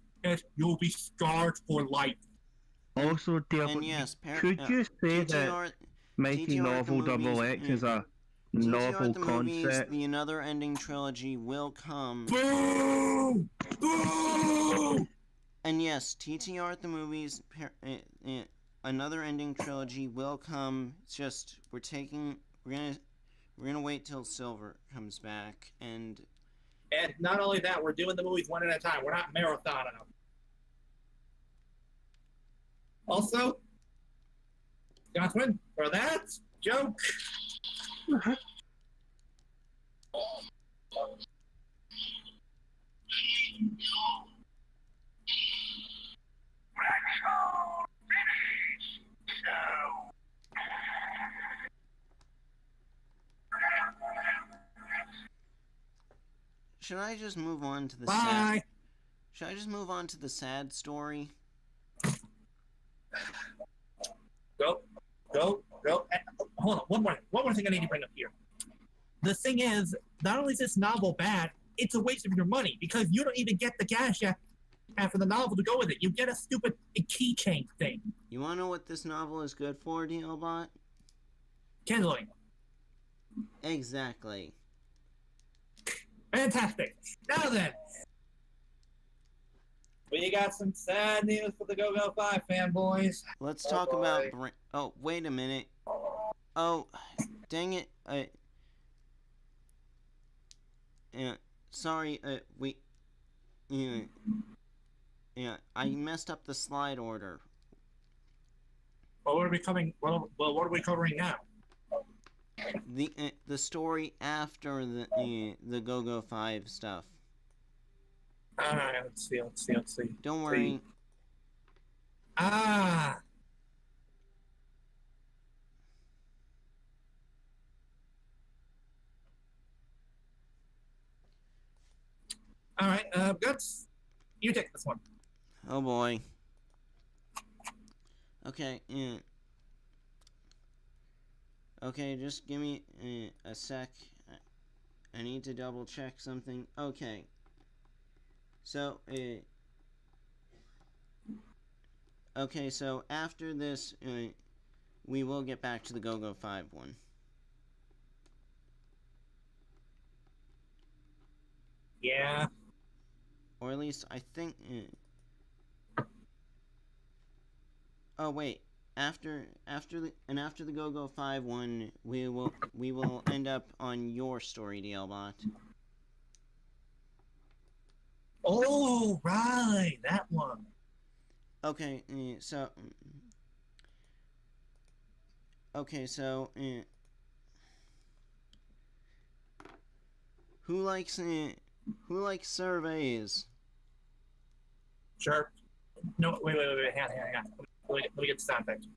be scarred for life. Also, dear, could you say that Mighty Novel Double X is a novel concept? Movies, the Another Ending trilogy will come. Boo! Boo! And yes, TTR at the movies, Another Ending trilogy will come. It's just we're gonna wait till Silver comes back, and not only that, we're doing the movies one at a time. We're not marathoning them. Also, Scotsman, for that joke. Should I just move on to the Bye. sad? Should I just move on to the sad story? Go. Hold on, one more thing I need to bring up here. The thing is, not only is this novel bad, it's a waste of your money because you don't even get the cash after the novel to go with it. You get a stupid keychain thing. You want to know what this novel is good for, DLBot? Kindling. Exactly. Fantastic. Now then, we got some sad news for the Go-Go 5 fanboys. Let's talk about... Oh, wait a minute. Oh, dang it. Sorry, I messed up the slide order. Well, what are we covering now? The story after the Go-Go 5 stuff. Alright, let's see. Don't worry. Ah! Alright, Guts, you take this one. Oh boy. Okay, Okay, just give me a sec. I need to double check something. Okay. So, okay, so after this, we will get back to the Go-Go 5 one. Yeah. Or at least, I think... Oh, wait. After the Go-Go 5 one, we will end up on your story, DLBot. Oh, right, that one. Okay, so... Okay, so... Who likes surveys? Sure. No, wait. Hang on. Let me get the sound effect.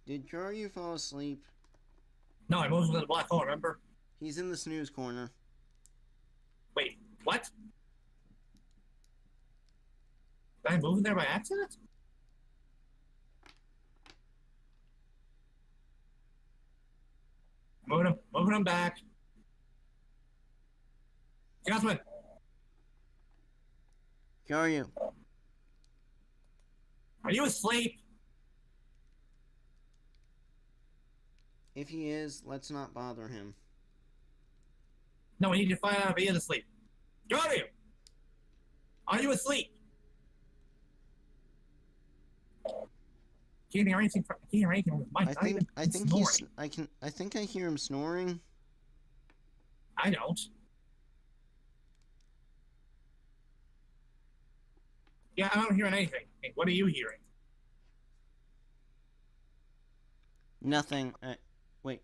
Did Kyoryu fall asleep? No, I moved into the black hole, remember? He's in the snooze corner. Wait, what? Did I move in there by accident? Moving him back. Scotsman! Kyoryu. Are you asleep? If he is, let's not bother him. No, we need to find out if he is asleep. Kyoryu! Are you asleep? Can't hear anything with my side. I think I hear him snoring. I don't. Yeah, I don't hear anything. Hey, what are you hearing? Nothing. Wait.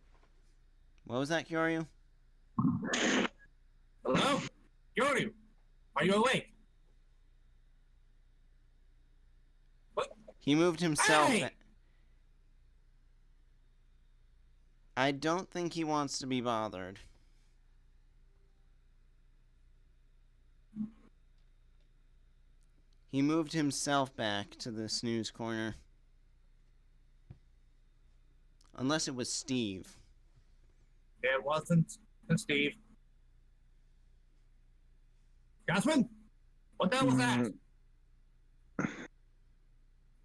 What was that, Kyoryu? Hello? Kyoryu, are you awake? What? He moved himself. Hey! I don't think he wants to be bothered. He moved himself back to the snooze corner. Unless it was Steve. It wasn't Steve. Scotsman? What the hell was that?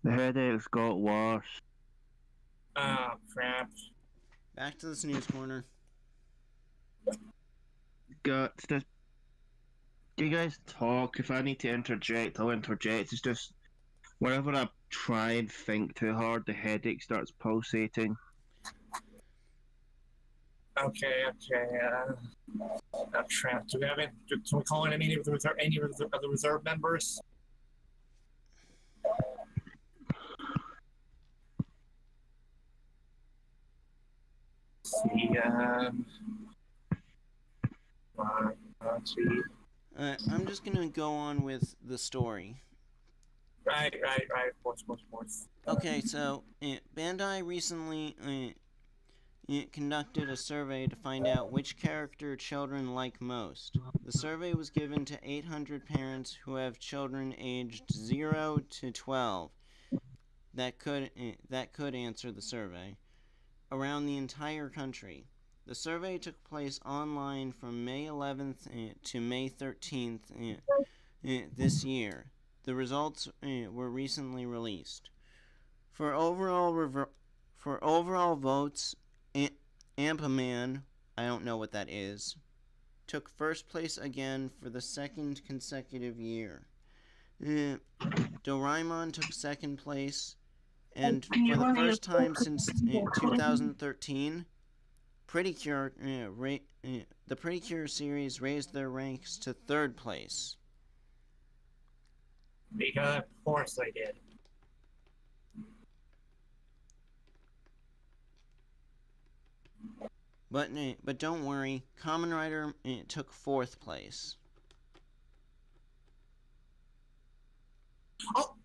The headaches got worse. Oh, crap. Back to the snooze corner. Guts, just... You guys talk. If I need to interject, I'll interject. It's just... Whenever I try and think too hard, the headache starts pulsating. Okay. Trap. Do we have it? Can we call in any of the reserve members? Let's see. Let's see. I'm just gonna go on with the story. Right. Of course. Okay, so Bandai recently conducted a survey to find out which character children like most. The survey was given to 800 parents who have children aged 0 to 12 that could answer the survey around the entire country. The survey took place online from May 11th to May 13th this year. The results were recently released. For overall votes, Ampaman, I don't know what that is, took first place again for the second consecutive year. Doraemon took second place, and for the first time since 2013, Pretty Cure, the Pretty Cure series raised their ranks to third place. Because of course they did. But don't worry, Kamen Rider took fourth place. Oh,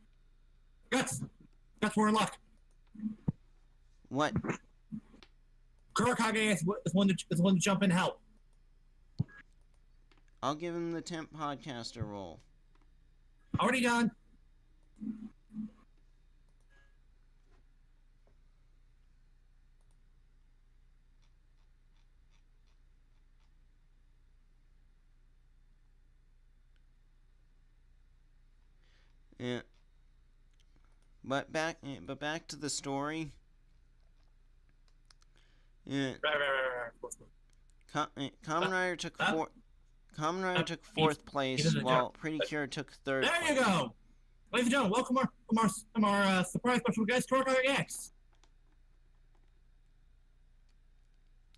that's we're in luck. What? Kurakage is one to jump in and help. I'll give him the temp podcaster role. Already done. Yeah. But back to the story. Yeah. Kamen Rider took fourth place, while Pretty Cure took third. There you go, ladies and gentlemen. Welcome our surprise special guest, Kurakage X.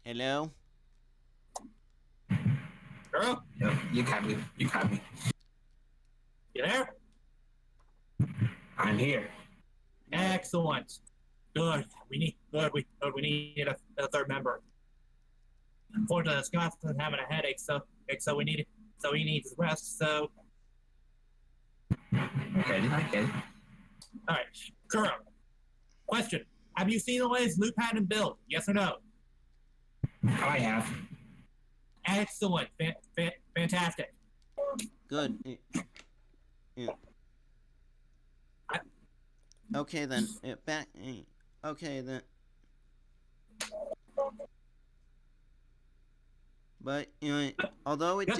Hello. Girl. Yep, you got me. You there? I'm here. Excellent. Good. We need a third member. Unfortunately, Scott's having a headache, so he needs rest. So. Okay. All right, Kuro. Question: have you seen the latest loot pattern build? Yes or no? I have. Excellent. Fantastic. Good. Yeah. Okay then. Okay then. But although it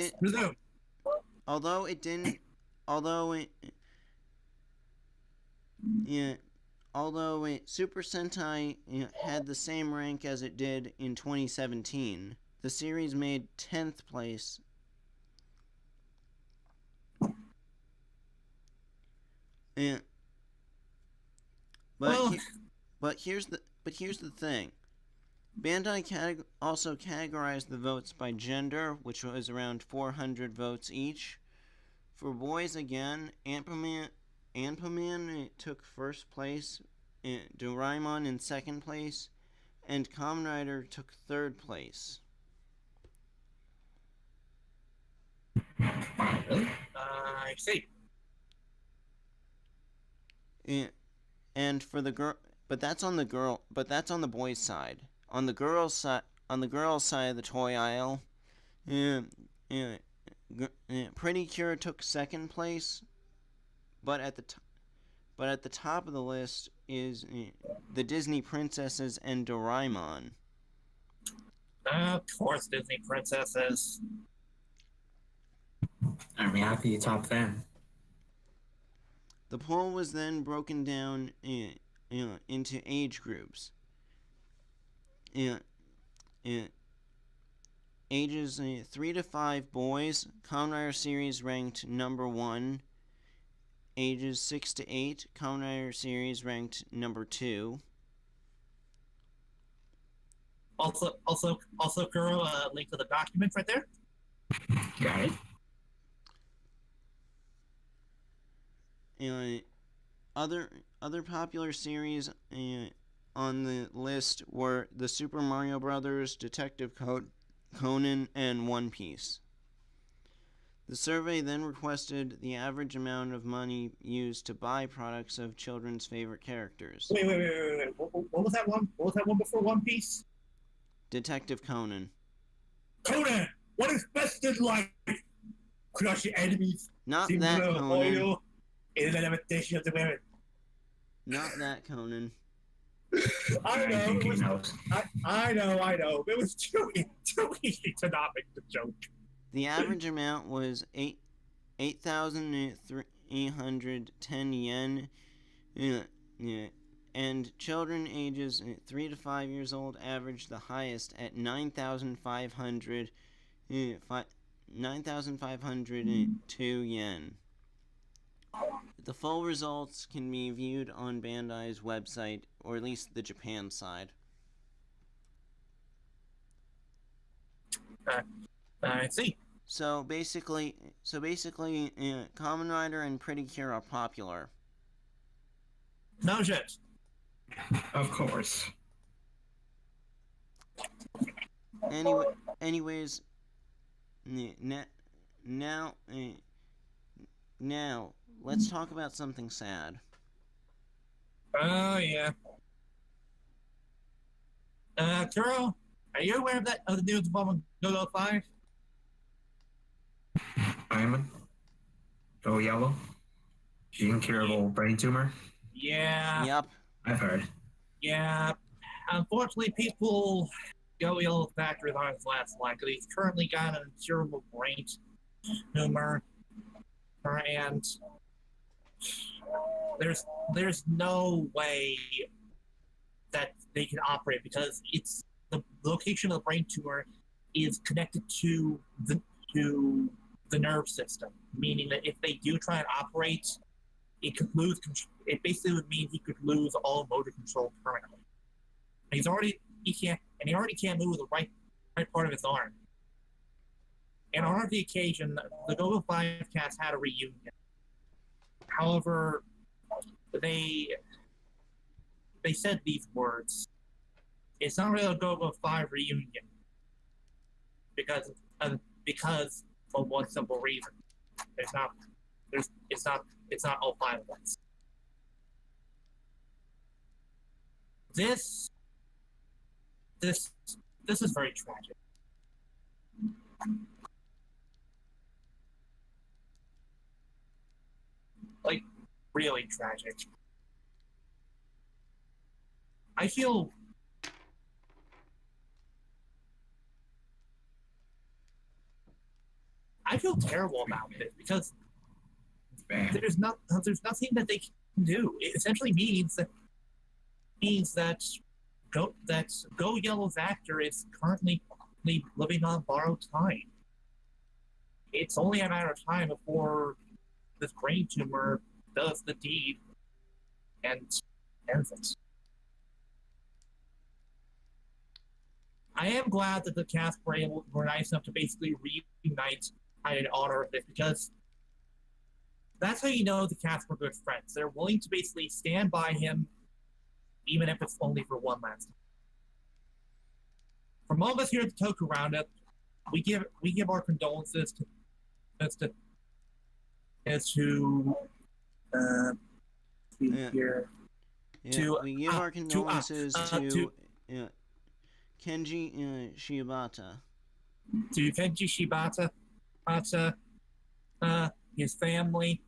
Super Sentai had the same rank as it did in 2017, the series made 10th place. But here's the thing. Bandai also categorized the votes by gender, which was around 400 votes each. For boys again, Ampaman took first place, Doraemon in second place, and Kamen Rider took third place. Really? I see. And for the girl, but that's on the boys' side. On the girls' side of the toy aisle, Pretty Cure took second place, but at the top of the list is the Disney princesses and Doraemon. Of course, Disney princesses. I'm happy you top them. The poll was then broken down into age groups. Ages 3 to 5 boys, Kamen Rider series ranked number 1. Ages 6 to 8, Kamen Rider series ranked number 2. Also, Kuro, link to the documents right there. Got it. Other popular series on the list were the Super Mario Brothers, Detective Conan, and One Piece. The survey then requested the average amount of money used to buy products of children's favorite characters. Wait. What was that one? What was that one before One Piece? Detective Conan. Conan, what is best in life? Crush your enemies. Not that Conan. In the limitation of the women. Not that Conan. I know. think he knows. I know. It was too easy to not make the joke. The average amount was 8,310 yen, and children ages 3 to 5 years old averaged the highest at 9,502 yen. The full results can be viewed on Bandai's website, or at least the Japan side. I see. So basically, Kamen Rider and Pretty Cure are popular. No shit. Of course. Anyways, now let's talk about something sad. Oh yeah. Kuro, are you aware of the news involving Go 5? Diamond. Go yellow. Incurable brain tumor. Yeah. Yep. I've heard. Yeah. Unfortunately, people Go Yellow Factory is on his last line because he's currently got an incurable brain tumor, and there's no way that they can operate because it's the location of the brain tumor is connected to the nerve system, meaning that if they do try and operate, it could lose control. It basically would mean he could lose all motor control permanently. He already can't move the right part of his arm. And on the occasion, the Go-Go 5 cast had a reunion. However, they said these words. It's not really a Go-Go 5 reunion because for one simple reason. It's not all 5 of us. This is very tragic. Like, really tragic. I feel terrible about this because there's nothing that they can do. It essentially means that Go Yellow's actor is currently living on borrowed time. It's only a matter of time before this brain tumor does the deed and ends it. I am glad that the cast were nice enough to basically reunite in honor of this because that's how you know the cast were good friends. They're willing to basically stand by him even if it's only for one last time. From all of us here at the Toku Roundup, we give our condolences to we give our condolences to Kenji Shibata. To Kenji Shibata, his family,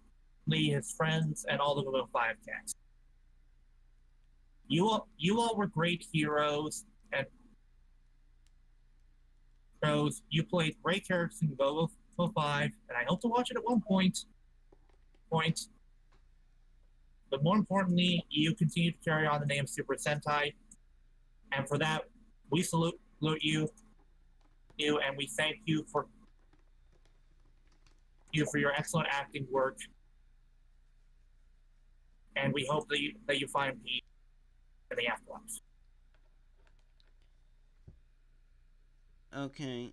his friends, and all the little 5 cats. You all were great heroes, and you played great characters in Go 5, and I hope to watch it at one point. But more importantly, you continue to carry on the name Super Sentai, and for that, we salute you, and we thank you for your excellent acting work, and we hope that you find peace in the afterlife. Okay.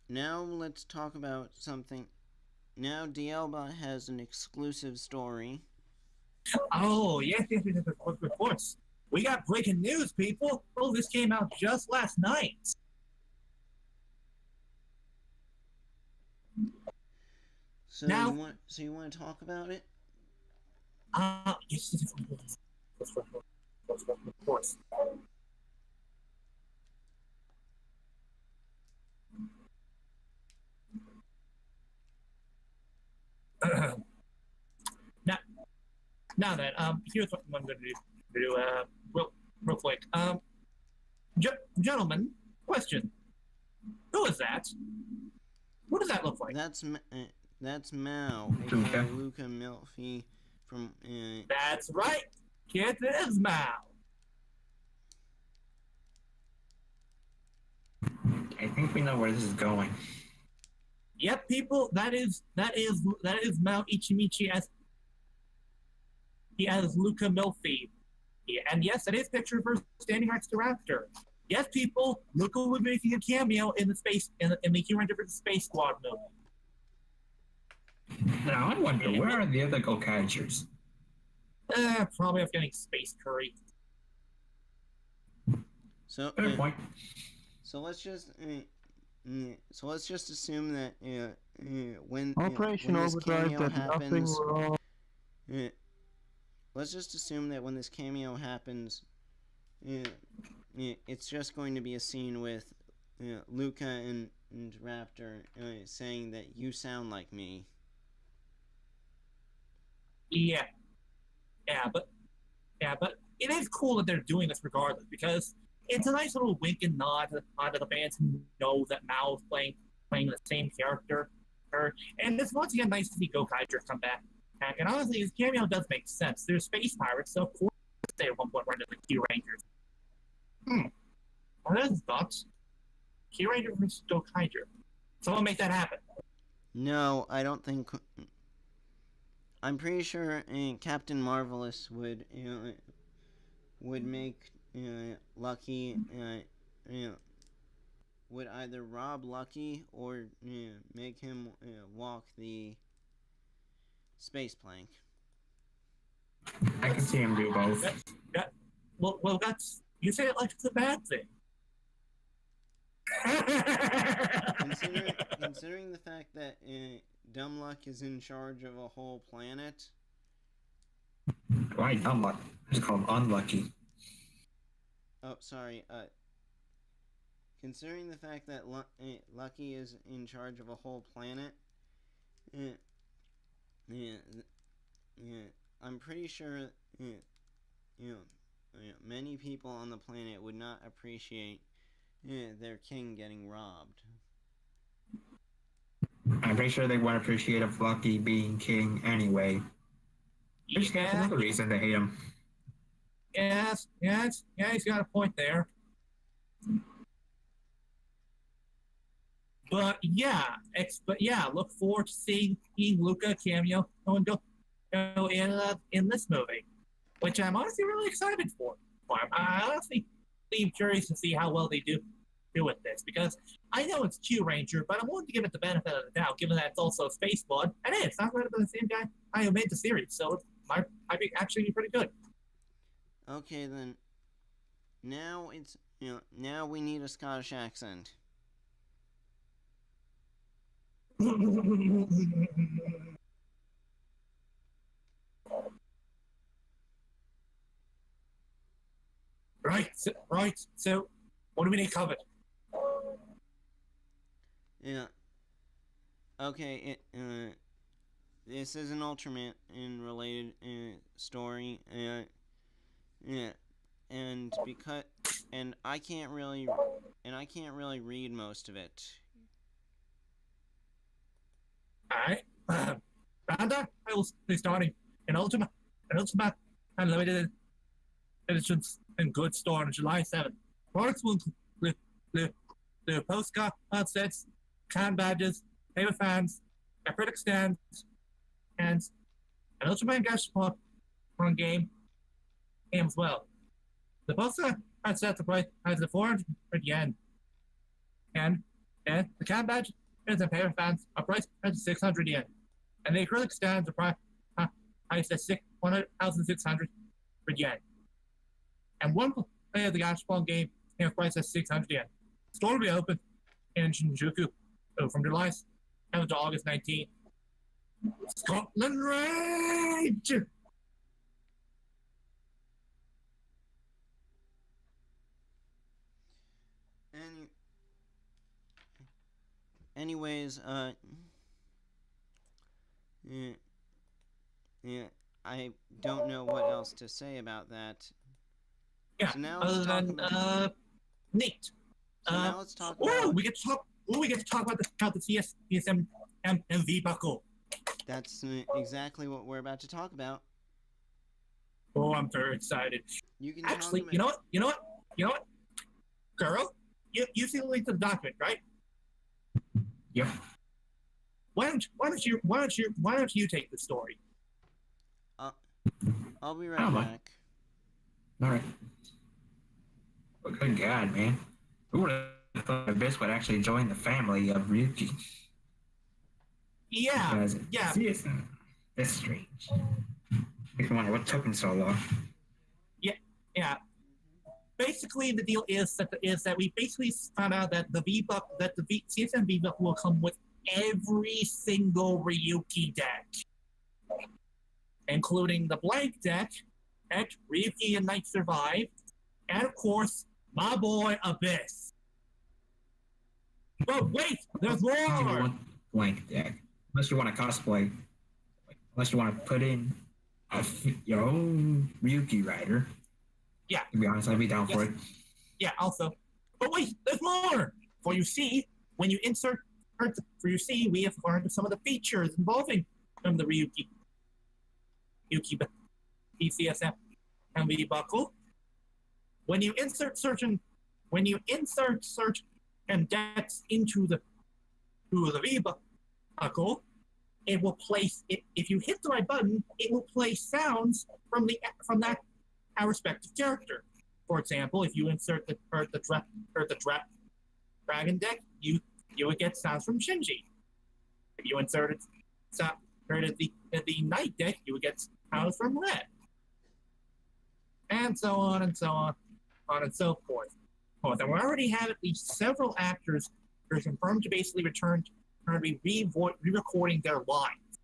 Now let's talk about something. Now DLBot has an exclusive story. Oh, yes, of course. We got breaking news, people. Oh, this came out just last night. So Now- you want to talk about it? Yes, of course. Now then, here's what I'm going to do, real quick. Gentlemen, question. Who is that? What does that look like? That's Mao, Luca. aka Luca Milfi from. That's right. It is Mao. I think we know where this is going. Yep, people, that is Mao Ichimichi as Luca Milfi. Yeah, and yes, that is picture of her standing next to Raptor. Yes, people, Luca will be making a cameo in the Hero Different Space Squad movie. Now I wonder, where are the other Gokaijers? Probably off getting space curry. So. Fair point. So let's just. So let's just assume that when Operation when this Overdrive cameo did nothing happens, wrong. let's just assume that when this cameo happens, it's just going to be a scene with Luca and Raptor saying that you sound like me. Yeah, but it is cool that they're doing this regardless, because it's a nice little wink and nod to the fans who know that Mao is playing the same character. And it's once again nice to see Gokaiger come back. And honestly, his cameo does make sense. They're space pirates, so of course they at one point run into the Q Rangers. What are those thoughts? Q Ranger versus Gokaiger. Someone make that happen. No, I don't think. I'm pretty sure Captain Marvelous would make Lucky would either rob Lucky or make him walk the space plank. I can see him do both. Well, that's, you say it like it's a bad thing. Considering the fact that Dumb Luck is in charge of a whole planet. Why Dumb Luck? It's called Unlucky. Oh, sorry. Considering the fact that Lucky is in charge of a whole planet, I'm pretty sure many people on the planet would not appreciate their king getting robbed. I'm pretty sure they wouldn't appreciate if Lucky being king anyway. There's another reason to hate him. Yes, he's got a point there. But yeah, look forward to seeing Luca cameo in this movie, which I'm honestly really excited for. I honestly am curious to see how well they do with this, because I know it's Q Ranger, but I'm willing to give it the benefit of the doubt, given that it's also Space Blood, and it's not going to be the same guy who made the series, so it might actually be pretty good. Okay, then. Now it's now we need a Scottish accent. Right. So, what do we need covered? Yeah. Okay. This is an Ultraman related story. Yeah. And I can't really read most of it. Alright. Roundup, I will be starting an Ultraman Unlimited editions in good store on July 7th. Products will include the postcard sets, can badges, paper fans, acrylic stands, and an Ultraman Gash Pokemon game as well. The poster That's set the price as the 400 yen. And the cat badge is a pair of fans, a price at 600 yen. And the acrylic stands a price at 1,600 yen. And one play of the Gashball game is priced at 600 yen. Store will be open in Shinjuku from July 7th to August 19th. Scotland Rage! Anyways, yeah, I don't know what else to say about that. Yeah. So now let's talk about. Neat. So now let's talk Oh, about. we get to talk. Oh, we get to talk about the CSM MV buckle. That's exactly what we're about to talk about. Oh, I'm very excited. You can actually. talk You know what? Girl, you see the link to the document, right? Yep. Why don't you take the story? I'll be right back. All right. Well, good God, man. Who would have thought Abyss would actually join the family of Ryuki? Yeah. Because, yeah. See, that's strange. Makes me wonder what took him so long. Yeah. Basically, the deal is that we basically found out that the CSM V-Buck will come with every single Ryuki deck, including the blank deck, and Ryuki and Night Survive, and of course, my boy Abyss. But wait, there's more! Blank deck. Unless you want to cosplay. Unless you want to put in your own Ryuki rider. Yeah. To be honest, I'd be down for it. Yeah, also. But wait, there's more! For you see, when you insert, we have learned some of the features involving the Ryuki ECSM MV buckle. When you insert search and decks into the V buckle, it will place it. If you hit the right button, it will play sounds from our respective character. For example, if you insert the dragon deck, you would get sounds from Shinji. If you inserted the knight deck, you would get sounds from Red, and so on and so on and so forth. And we already have at least several actors who are confirmed to basically return to be re-recording their lines.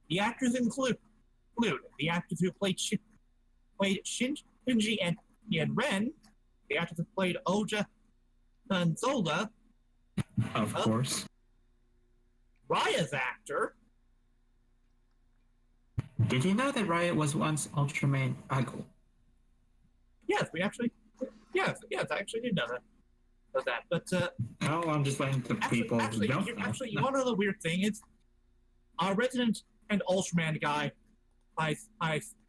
The actors include the actors who played Shinji and Ren, the actors who played Oja and Zola, of course, Raya's actor. Did you know that Raya was once Ultraman Idol? Yes, I actually did know that. But no, I'm just letting the people actually, know. You want to know the weird thing is, our resident and Ultraman guy,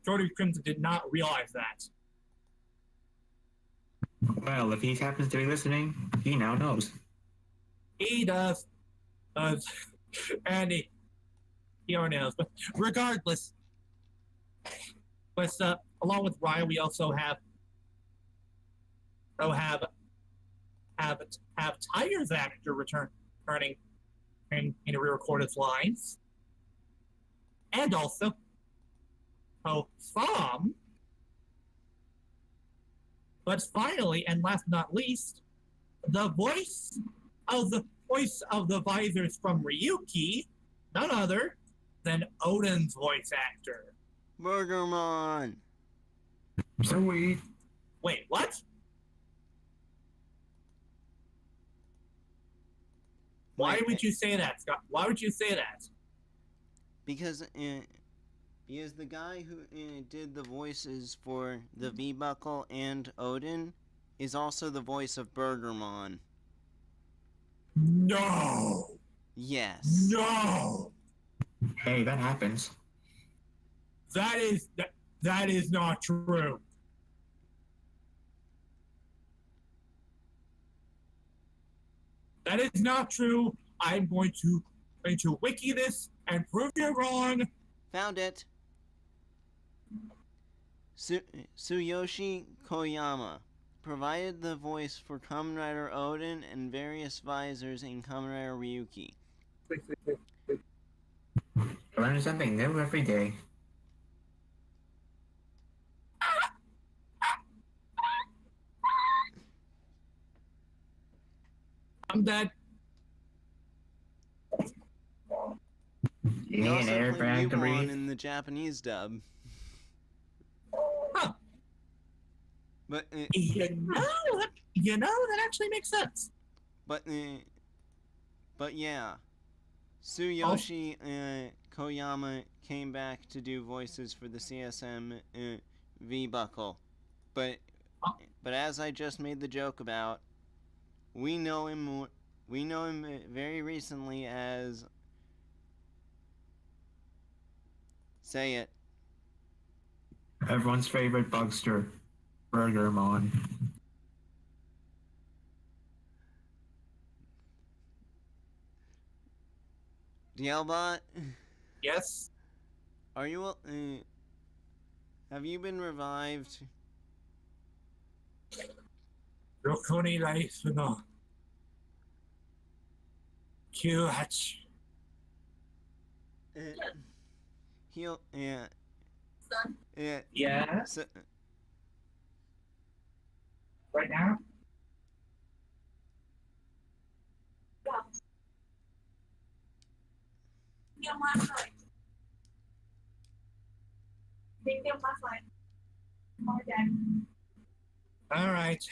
Jordan Crimson, did not realize that. Well, if he happens to be listening, he now knows. He does, and he already knows. But regardless, along with Ryan, we also have Tiger's actor returning in re-recorded lines, and also Thom. But finally, and last but not least, the voice of the visors from Ryuki, none other than Odin's voice actor. Burgermon. Sweet. Wait, what? Why would you say that, Scott? Why would you say that? Because the guy who did the voices for the V-Buckle and Odin is also the voice of Burgermon. No! Yes. No! Hey, that happens. That is not true. That is not true. I'm going to wiki this and prove you wrong. Found it. Tsuyoshi Koyama provided the voice for Kamen Rider Odin and various visors in Kamen Rider Ryuki. Learn something new every day. I'm dead. He also played Yubon in the Japanese dub. Huh. But you know that actually makes sense. But yeah, Tsuyoshi Koyama came back to do voices for the CSM V Buckle, but as I just made the joke about, we know him very recently as, say it, Everyone's favorite bugster, Burgermon. DLBot? Yes. Are you have you been revived? Rokuni life no. QH. He'll yeah. Yeah. So, Right now? All right.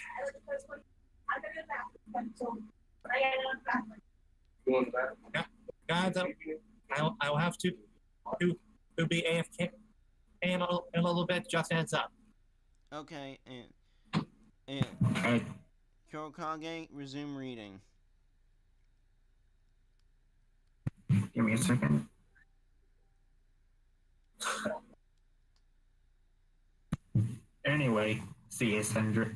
Yeah. Guys, I'll have to be AFK in a little bit. Just heads up. okay, Kurokage, resume reading. Give me a second. Anyway, CSM,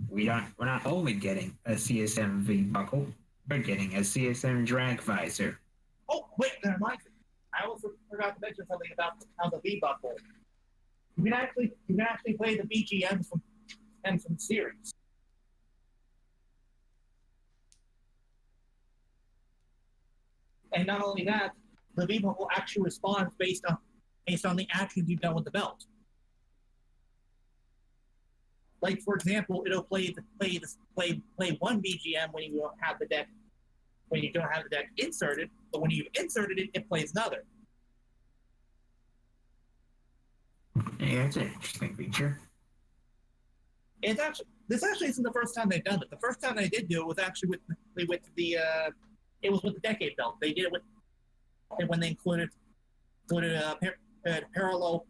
we're not only getting a CSM V buckle, we're getting a CSM drag visor. Oh wait, never mind. I also forgot to mention something about how the V buckle. You can actually play the BGMs from the series. And not only that, the V buckle actually responds based on the actions you've done with the belt. Like for example, it'll play one BGM when you don't have the deck inserted, but when you've inserted it, it plays another. Yeah, it's an interesting feature. This actually isn't the first time they've done it. The first time they did do it was actually with the Decade Belt. They did it when they included parallel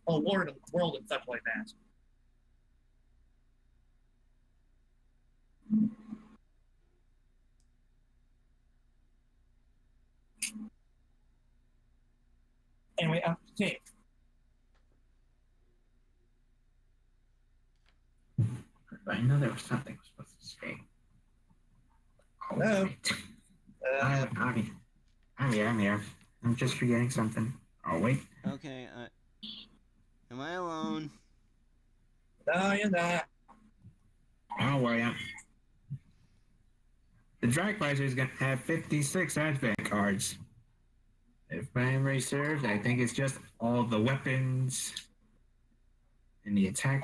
world and stuff like that. Anyway, up to tape. I know there was something I was supposed to say. Hello. I'm here. I'm just forgetting something. Oh wait. Okay, am I alone? No, you're not. Oh, well, the drag visor is going to have 56 advent cards. If my memory serves, I think it's just all the weapons and the attack.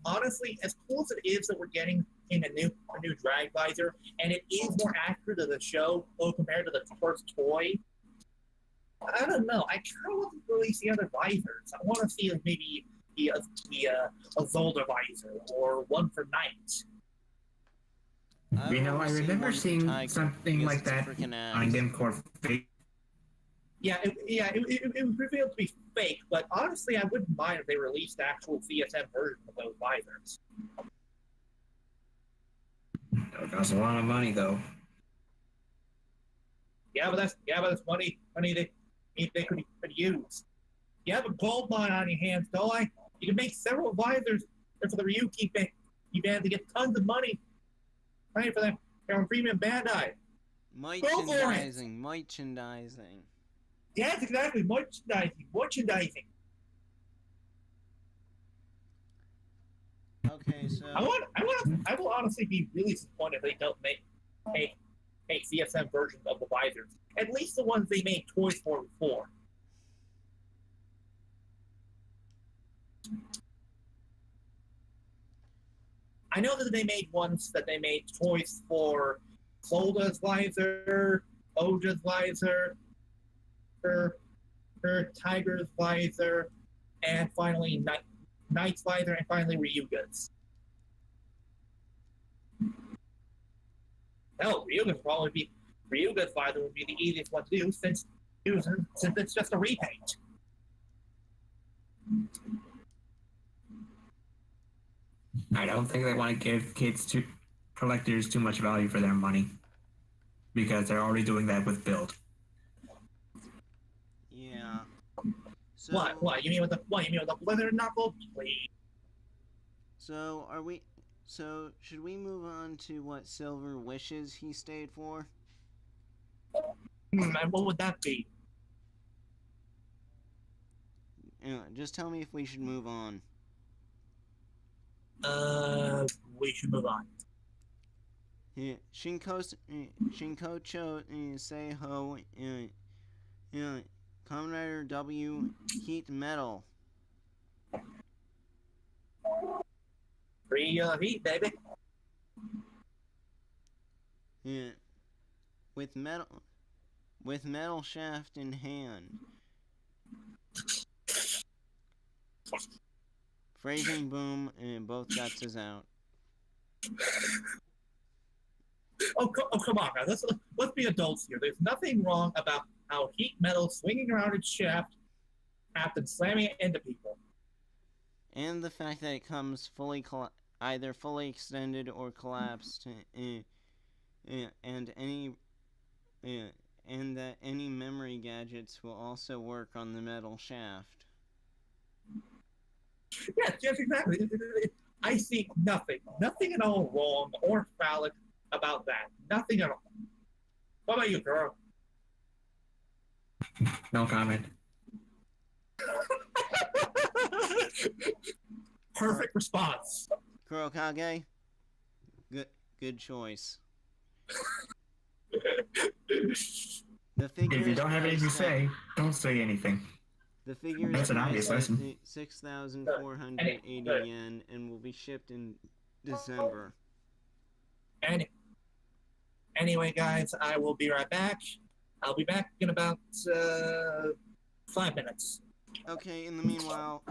Honestly, as cool as it is that we're getting in a new drag visor, and it is more accurate to the show compared to the first toy. I don't know. I kind of want to release the other visors. I want to see like maybe a Zolder visor or one for Knight. You know, I remember seeing something like that on Dimcore Fake. Yeah, it was revealed to be fake, but honestly, I wouldn't mind if they released the actual CSM version of those visors. That costs a lot of money, though. Yeah, but that's money they could use. You have a gold mine on your hands, don't I? You can make several visors for the Ryuki band to get tons of money. Right for them premium Bandai. Merchandising. Yes, exactly. Merchandising. Okay, so I will honestly be really disappointed if they don't make CSM versions of the visors. At least the ones they made toys for before. I know that they made toys for Cloda's visor, Oja's visor, her Tiger's visor, and finally Knight's visor, and finally Ryuga's. No, Ryuga's visor would be the easiest one to do since it's just a repaint. I don't think they want to give collectors too much value for their money because they're already doing that with build. Yeah. So, What? You mean with the leather knuckle? Please. So should we move on to what Silver wishes he stayed for? And what would that be? Just tell me if we should move on. We should move on. Yeah, Shinkocho Seiho, Kamen Rider W Heat Metal. Free heat, baby. Yeah, with metal shaft in hand. Phrasing boom, and both guts is out. Oh, come on, man. Let's be adults here. There's nothing wrong about how heat metal swinging around its shaft and slamming it into people. And the fact that it comes either fully extended or collapsed, and that any memory gadgets will also work on the metal shaft. Yes, exactly. I see nothing at all wrong or phallic about that. Nothing at all. What about you, girl? No comment. Perfect response. Kurokage, good choice. The figures, if you don't have anything to say, don't say anything. The figures That's an obvious lesson. 6,480 yen and will be shipped in December. Anyway, guys, I will be right back. I'll be back in about 5 minutes. Okay. In the meanwhile,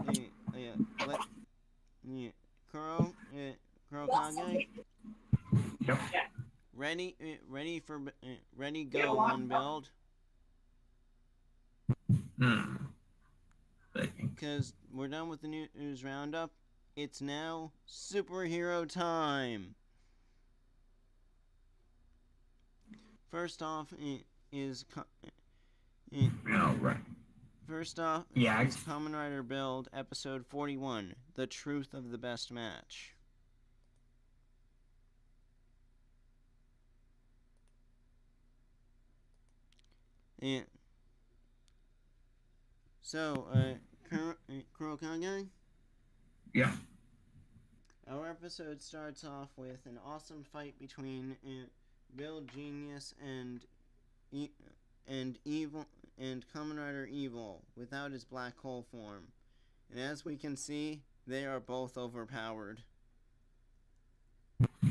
Kurokage. Yep. Ready, go on build. Because we're done with the news roundup. It's now superhero time. First off is Kamen Rider Build episode 41, The Truth of the Best Match. And so, Kurokage? Yeah. Our episode starts off with an awesome fight between Build Genius and Evil and Kamen Rider Evil without his black hole form. And as we can see, they are both overpowered.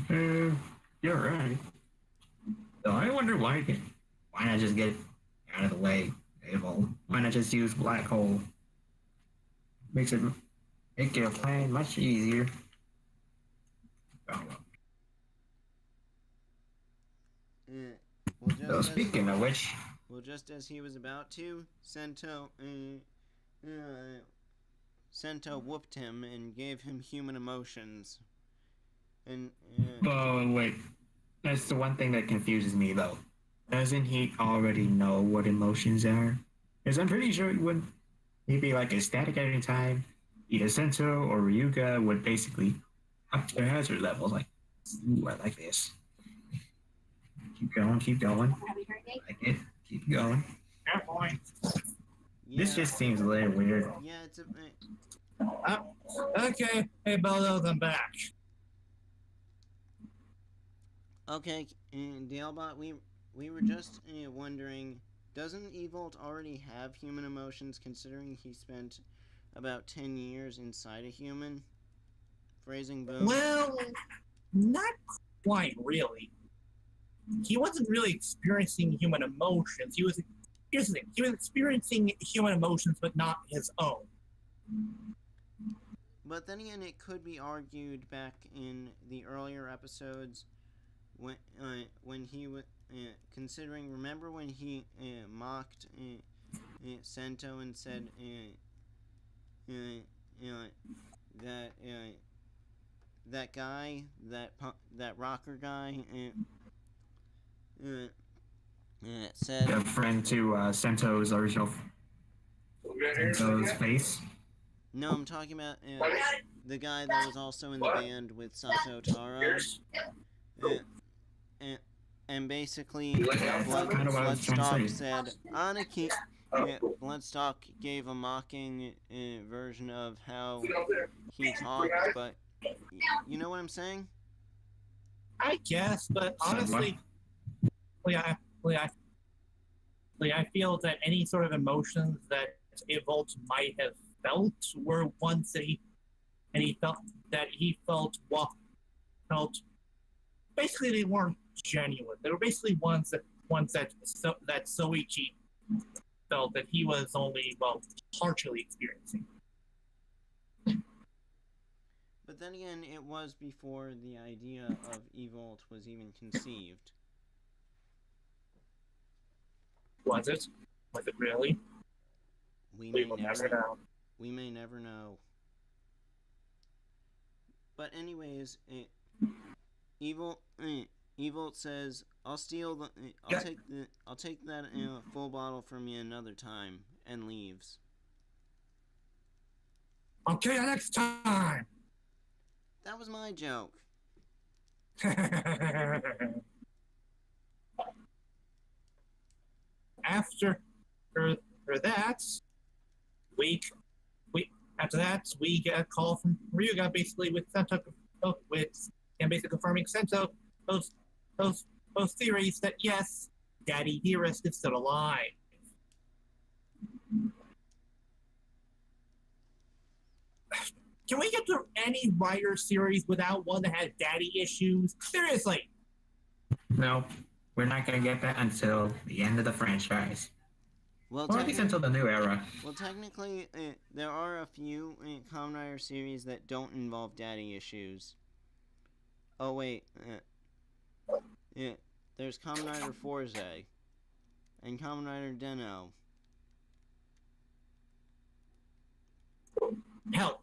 You're right. So I wonder why not just get out of the way, Evil? Why not just use black hole? Make your plan much easier. Speaking of which, just as he was about to, Sento whooped him and gave him human emotions. And wait, that's the one thing that confuses me though. Doesn't he already know what emotions are? Because I'm pretty sure he'd be like ecstatic at any time. Either Sento or Ryuga would basically up their hazard levels. Like, ooh, I like this. Keep going. I like it. Keep going. Fair point. This just seems a little weird. Yeah, it's a. Okay, hey Bellows, I'm back. Okay, DLBot, we were just wondering, doesn't Evolt already have human emotions, considering he spent about 10 years inside a human? Phrasing boom. Well, not quite really. He wasn't really experiencing human emotions. Here's the thing, he was experiencing human emotions, but not his own. But then again, it could be argued back in the earlier episodes when he was considering. Remember when he mocked Sento and said that guy, that rocker guy, said A friend to Sento's original Sento's face. No, I'm talking about the guy that was also in the band with Sato Taro. And basically, Bloodstock said, Aniki. Bloodstock gave a mocking version of how he talked, but you know what I'm saying? I guess, but honestly, I feel that any sort of emotions that Evolt might have felt were ones that he felt basically they weren't genuine. They were basically ones that Soichi felt that he was only partially experiencing. But then again, it was before the idea of Evolt was even conceived. Was it? Was it really? We may never know. We may never know. But anyways, Evolt says, "I'll steal the. I'll take that full bottle from you another time," and leaves. Okay, next time. That was my joke. After that, we get a call from Ryuga, basically with Sento, basically confirming Sento those theories that yes, Daddy Dearest is still alive. Can we get through any writer series without one that has daddy issues? Seriously. No, we're not going to get that until the end of the franchise. Well, or at least until the new era. Well, technically, there are a few Kamen Rider series that don't involve daddy issues. Oh, wait. There's Kamen Rider Forze and Kamen Rider Den-O. Hell,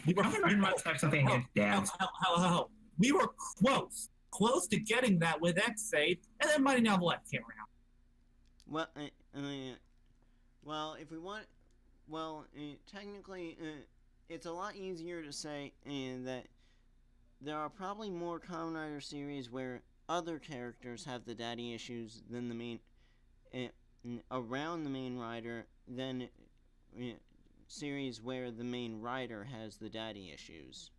we were pretty much have something against dads. Hell. We were close to getting that with X-Aid, and then Mighty Novel X came around. Well, if we want, technically, it's a lot easier to say that there are probably more Kamen Rider series where other characters have the daddy issues than the main, around the main rider, than series where the main rider has the daddy issues.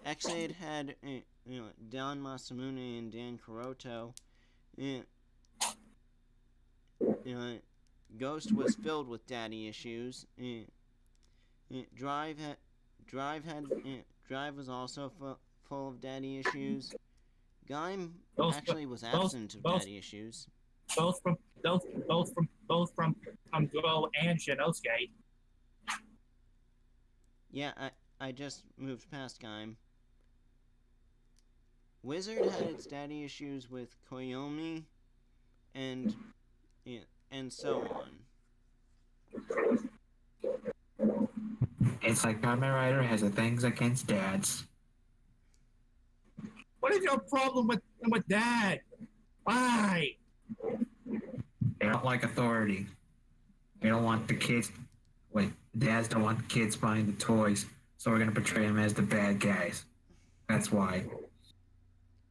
X-Aid had Dan Masamune and Dan Kuroto. Ghost was filled with daddy issues. Drive was also full of daddy issues. Gaim actually was absent of daddy issues. Both from Go and Shinosuke. Yeah, I just moved past Gaim. Wizard had its daddy issues with Koyomi, and so on. It's like Kamen Rider has a things against dads. What is your problem with Dad? Why? They don't like authority. They don't want the kids. Wait, dads don't want the kids buying the toys, so we're gonna portray them as the bad guys. That's why.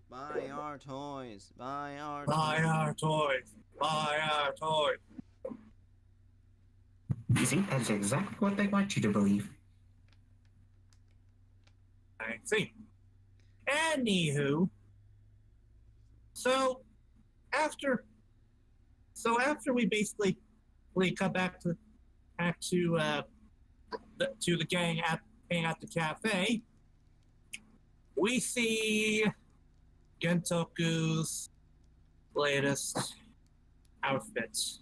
Buy our toys. Buy our toys. Buy our toys. Buy our toys. You see, that's exactly what they want you to believe. I see. Anywho, so after we basically come back to the gang at the cafe, we see Gentoku's latest outfits.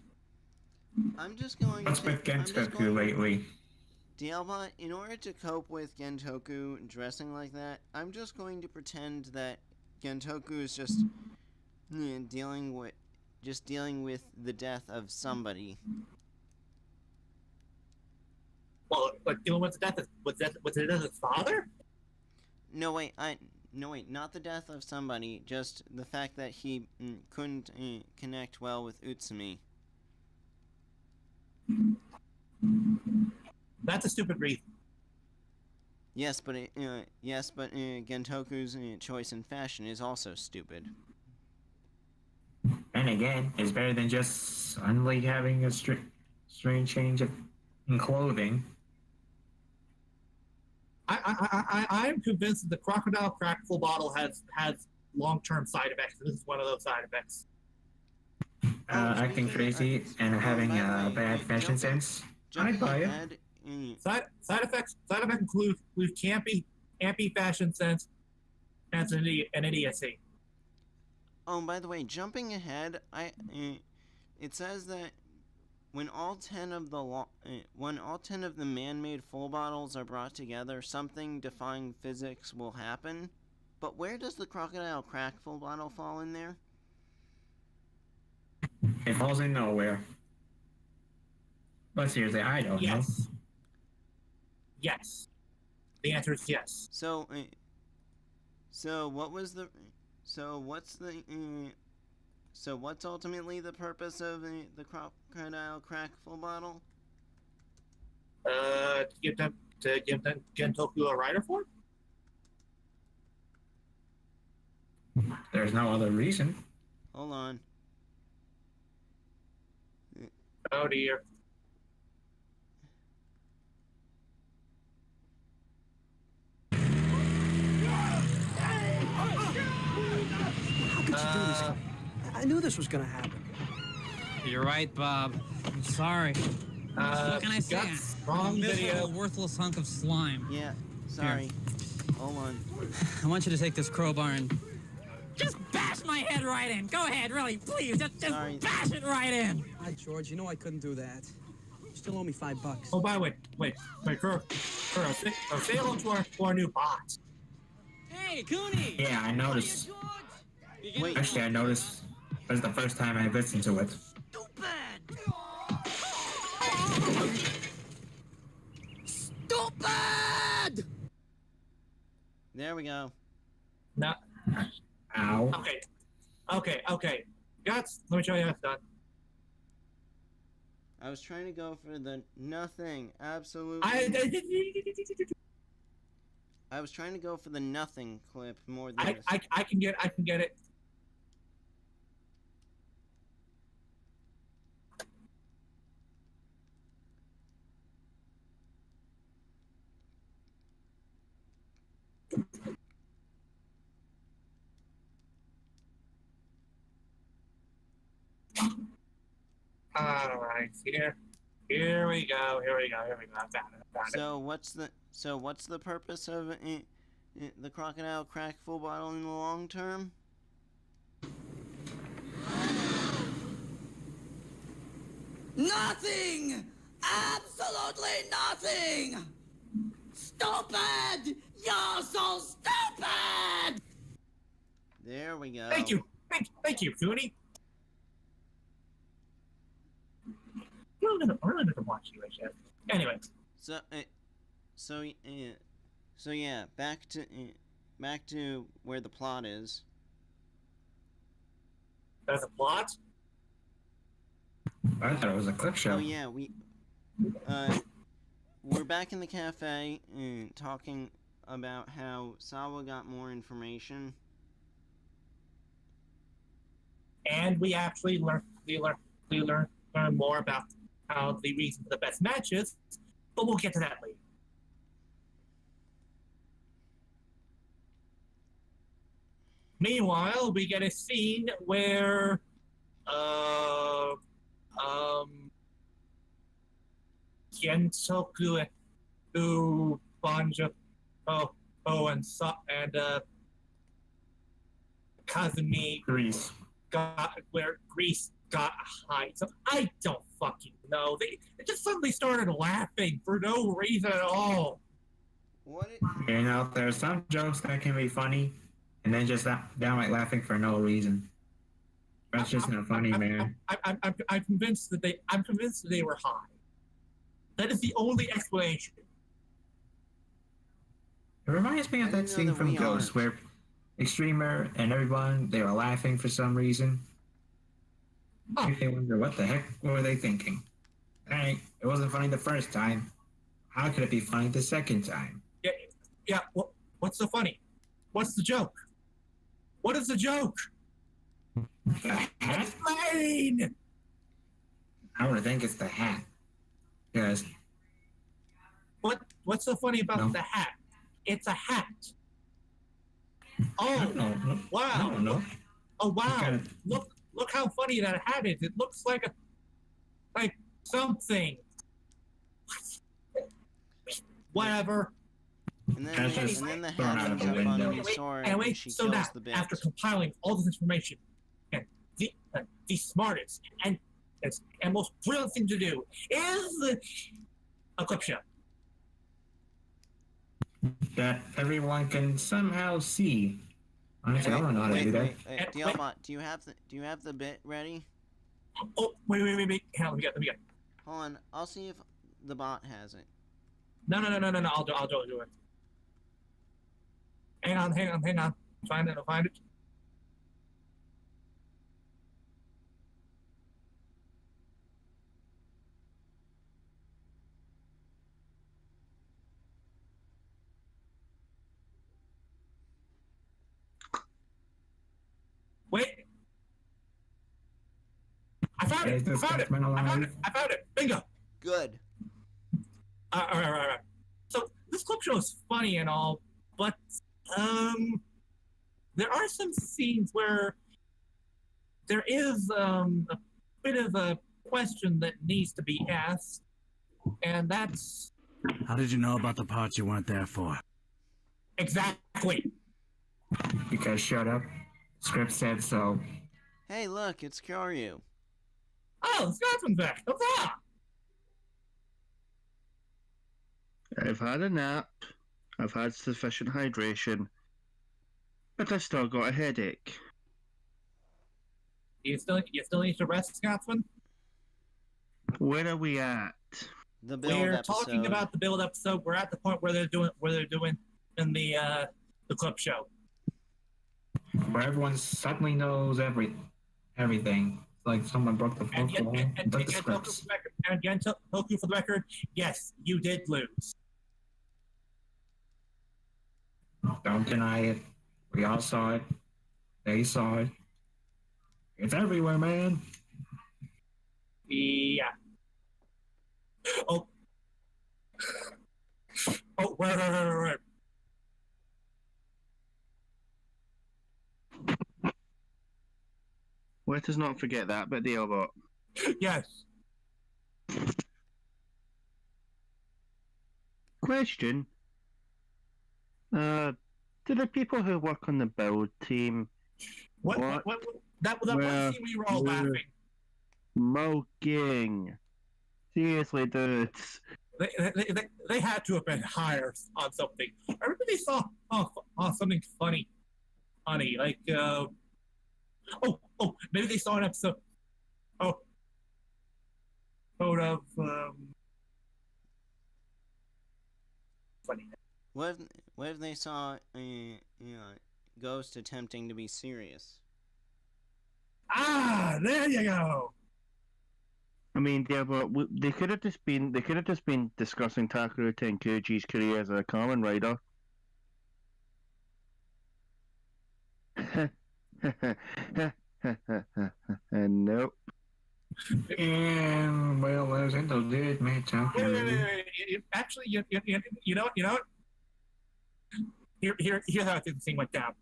I'm just going What's to. with Gentoku lately? DLBot, in order to cope with Gentoku dressing like that, I'm just going to pretend that Gentoku is just dealing with the death of somebody. Well, like dealing with the death of his father? No wait, not the death of somebody, just the fact that he couldn't connect well with Utsumi. That's a stupid reason. Yes, but Gentoku's choice in fashion is also stupid. And again, it's better than just suddenly having a strange change in clothing. I'm convinced that the crocodile crack full bottle has long-term side effects. This is one of those side effects. Acting crazy and having a bad fashion sense. I'd buy it. Side effects include campy fashion sense and an idiocy. Oh, by the way, jumping ahead, it says that when all 10 of the man-made full bottles are brought together, something defying physics will happen. But where does the crocodile crack full bottle fall in there? It falls in nowhere. But seriously, I don't know. Yes. The answer is yes. So what's ultimately the purpose of the crocodile crack full bottle? To give Gentoku a rider for? There's no other reason. Hold on. Oh dear. How could you do this? I knew this was gonna happen. You're right, Bob. I'm sorry. What can I say? Wrong Miserable, worthless hunk of slime. Yeah, sorry. Here. Hold on. I want you to take this crowbar and just bash my head right in. Go ahead, really, please. Just bash it right in. Hi, George. You know I couldn't do that. You still owe me $5. Oh, by the way, wait, Kuro, say hello to our new bot. Hey, Cooney. Yeah, I noticed. Wait. Actually, I noticed. It was the first time I listened to it. Stupid! There we go. No. Ow. Okay. Guts, let me show you how it's done. I was trying to go for the nothing. Absolutely. I was trying to go for the nothing clip more than I can get it. All right, here we go. I found it. So what's the purpose of the crocodile crack full bottle in the long term? Nothing! Absolutely nothing! Stupid! You're so stupid! There we go. Thank you, Cooney. We're gonna watch you, I guess. Anyway. So yeah, back to where the plot is. There's a plot? I thought it was a clip show. Oh yeah, we're back in the cafe talking about how Sawa got more information. And we actually learn more about the reason for the best matches, but we'll get to that later. Meanwhile, we get a scene where Toku and Banjo, and Kazumi where Grease got high. So I don't fucking know. They just suddenly started laughing for no reason at all. What? You know, there's some jokes that can be funny, and then just downright laughing for no reason. That's just not funny, man. I'm convinced that they were high. That is the only explanation. It reminds me of that scene from Ghost where Extremer and everyone, they were laughing for some reason. They wonder what the heck were they thinking. Hey, it wasn't funny the first time. How could it be funny the second time? Yeah. What's so funny? What's the joke? What is the joke? Explain! I would think it's the hat. Yes. What's so funny about the hat? It's a hat. Oh, wow. I don't know. Oh, wow. Look how funny that hat is. It looks like something. Whatever. And then the hat ends up on the sword and she kills the bitch. After compiling all this information, and the smartest and most brilliant thing to do is a clip show. That everyone can somehow see. Honestly, I don't know how to do that. DLBot, do you have the bit ready? Oh, wait. Hang on, let me get. Hold on, I'll see if the bot has it. No. I'll do it. Hang on. I'll find it. Wait. I found it. Bingo. Good. All right. So this clip show is funny and all, but there are some scenes where there is a bit of a question that needs to be asked, and that's... How did you know about the parts you weren't there for? Exactly. Because shut up. Script said so. Hey, look, it's Kyoryu. Oh, Scotsman's back. Huzzah! I've had a nap. I've had sufficient hydration. But I still got a headache. You still need to rest, Scotsman? Where are we at? The build We're episode. talking about the build episode. We're at the point where they're doing in the clip show. Where everyone suddenly knows everything. Like someone broke the fourth wall. And again, Toku, for the record, yes, you did lose. Don't deny it. We all saw it. They saw it. It's everywhere, man. Yeah. Oh, right. Let us not forget that, but DLBot. Yes. Question. Do the people who work on the build team... What that one scene we were all laughing. Smoking. Seriously, dudes. They had to have been hired on something. I remember they saw something funny, like maybe they saw an episode of funny. What if they saw Ghost attempting to be serious? Ah, there you go. I mean, yeah, but they could have just been discussing Takuru Tenkuchi's career as a Kamen Rider. Nope. And well, Sento did match up. Wait. Actually, you know what? Here's how I think the scene went down.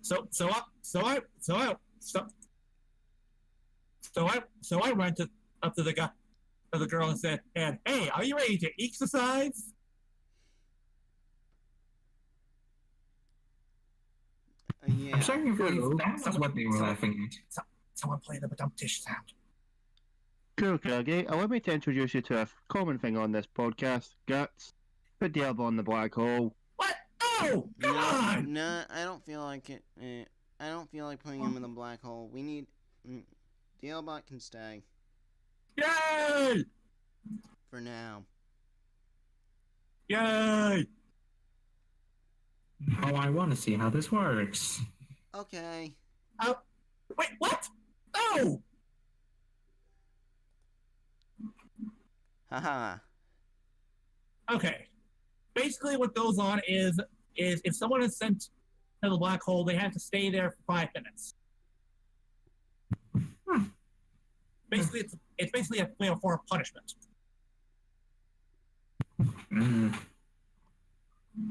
So I went up to the girl and said, "And hey, are you ready to exercise?" Yeah. I'm sorry for you. That's what they were laughing at. Someone play the dump dish sound. Cool, Kirgy. Allow me to introduce you to a common thing on this podcast. Guts. Put DLBot on the black hole. What? Oh, come on! No, I don't feel like it. I don't feel like putting him in the black hole. We need... DLBot can stay. Yay! For now. Yay! Oh, I want to see how this works. Okay. Oh, wait, what? Oh! Haha. Okay. Basically, what goes on is if someone is sent to the black hole, they have to stay there for 5 minutes. Basically, it's basically a form of punishment.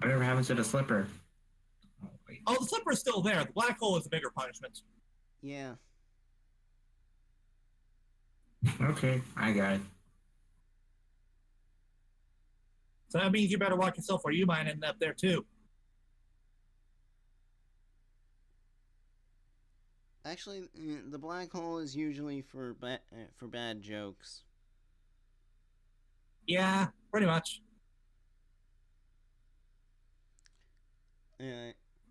Whatever happens to the slipper? Oh, the slipper is still there. The black hole is a bigger punishment. Yeah. Okay, I got it. So that means you better watch yourself, or you might end up there too. Actually, the black hole is usually for bad jokes. Yeah, pretty much.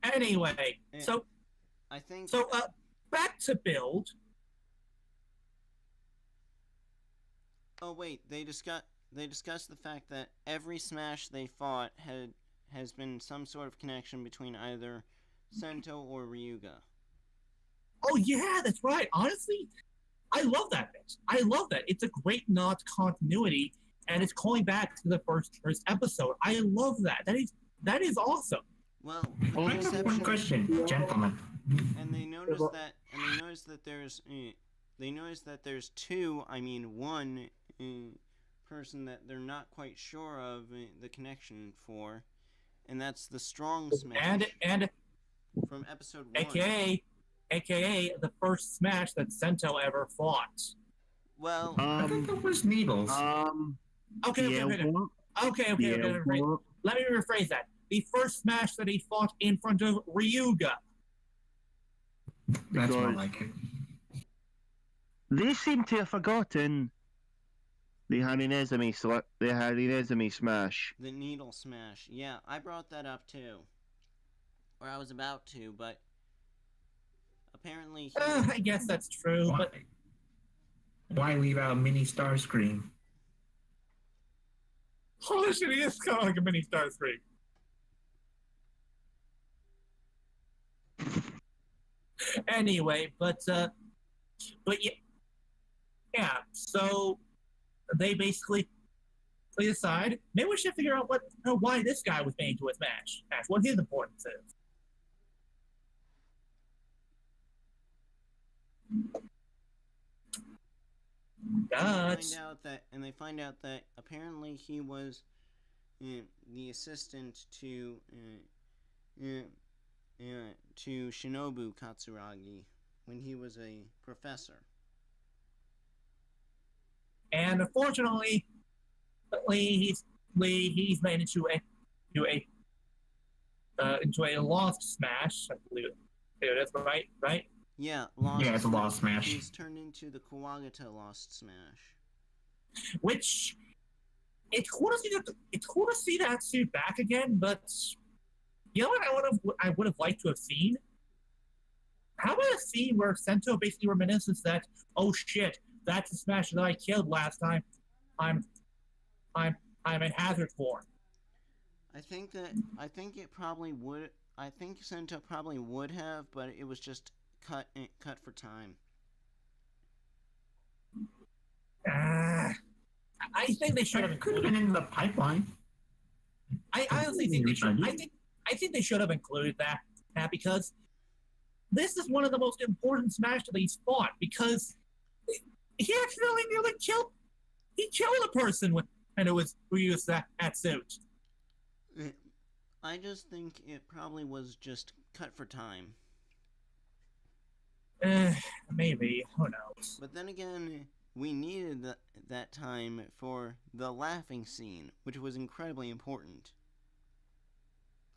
Anyway, so I think back to build. Oh wait, they discussed the fact that every Smash they fought has been some sort of connection between either Sento or Ryuga. Oh yeah, that's right. Honestly, I love that bit. I love that. It's a great nod to continuity, and it's calling back to the first episode. I love that. That is awesome. Well, one question, gentlemen. And they noticed that there's two. I mean, one person that they're not quite sure of the connection for, and that's the Strong Smash. And from episode 1. AKA the first Smash that Sento ever fought. Well, I think that was Needles. Okay. Let me rephrase that. The first Smash that he fought in front of Ryuga. That's more like it. They seem to have forgotten the Harinezumi Smash. The Needle Smash. Yeah, I brought that up too. Or I was about to, but apparently I guess that's true, but why leave out Mini Starscream? Holy shit, he is kind of like a Mini Starscream. Anyway, but yeah, so they basically decide maybe we should figure out why this guy was made into a Smash, what his importance is. They find out that apparently he was the assistant to Shinobu Katsuragi when he was a professor. And unfortunately, he's made into a lost Smash. I believe that's right. Yeah, it's a lost Smash. He's turned into the Kuwagata Lost Smash. Which it's cool to see that suit back again, but you know what I would have liked to have seen? How about a scene where Sento basically reminisces that, oh shit, that's the Smash that I killed last time. I'm in hazard form. I think it probably would. I think Sento probably would have, but it was just cut for time. I think they should have. Could have been in the pipeline. I honestly think they should. I think they should have included that because this is one of the most important Smash that he's fought because he accidentally nearly killed a person when it was we used that suit. I just think it probably was just cut for time. Maybe. Who knows? But then again, we needed that time for the laughing scene, which was incredibly important.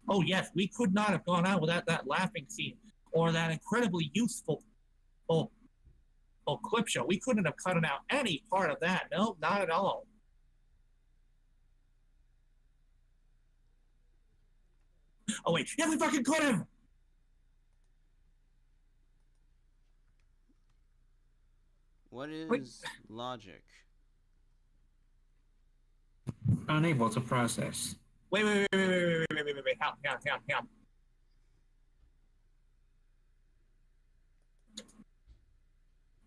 Oh yes, we could not have gone out without that laughing scene or that incredibly useful clip show. We couldn't have cut out any part of that. No, not at all. Oh wait, yeah, we fucking could have. What is logic? Unable to process. Wait. Help.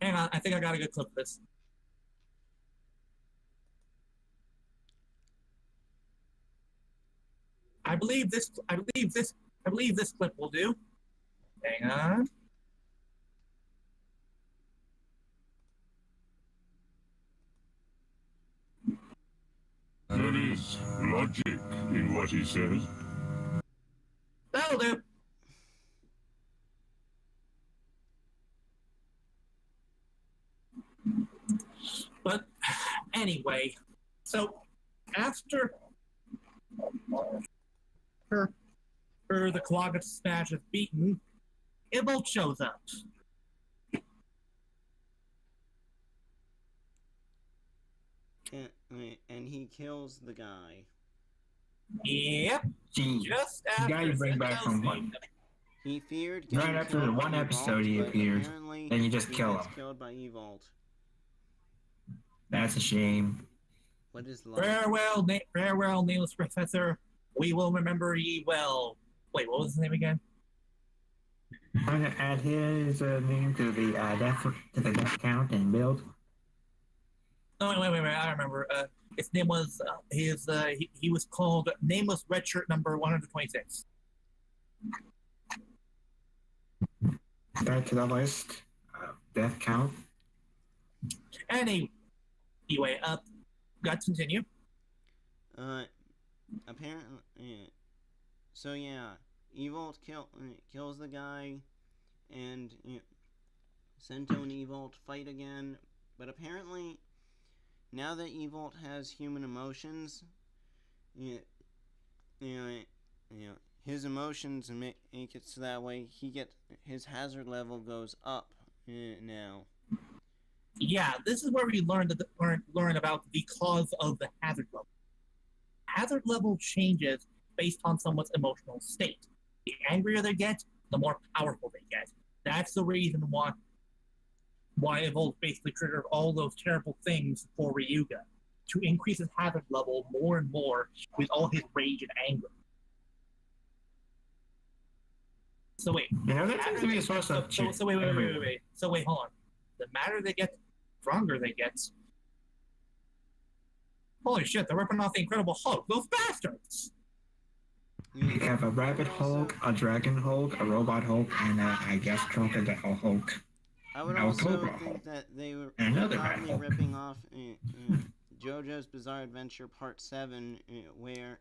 Hang on, I think I got a good clip of this. I believe this clip will do. Hang on. There is logic in what he says. That'll do. But anyway, so after the Quagga Smash is beaten, DLBot shows up. And he kills the guy. Yep. Just after guy you bring back from one. He feared right after the one episode he appeared, then you just kill him. Killed by DLBot. That's a shame. What is love? Farewell, nameless professor. We will remember ye well. Wait, what was his name again? I'm gonna add his name to the death count and build. Oh wait! I remember. His name was he was called Nameless Redshirt number 126. Back to the list. Death count. Anyway, let's continue. Apparently, so yeah, DLBot kills the guy, and Sento and DLBot fight again. But apparently, now that DLBot has human emotions, his emotions make it so that way his hazard level goes up now. Yeah, this is where we learn about the cause of the hazard level. Hazard level changes based on someone's emotional state. The angrier they get, the more powerful they get. That's the reason why Evolve basically triggered all those terrible things for Ryuga, to increase his hazard level more and more with all his rage and anger. So wait, that seems to be a source of so wait. So wait, hold on. The madder they get, the stronger they get. Holy shit, they're ripping off the Incredible Hulk. Those bastards! You have a Rabbit Hulk, a Dragon Hulk, a Robot Hulk, and I guess Crocodile Hulk. I would also think that they were probably ripping off JoJo's Bizarre Adventure Part 7, where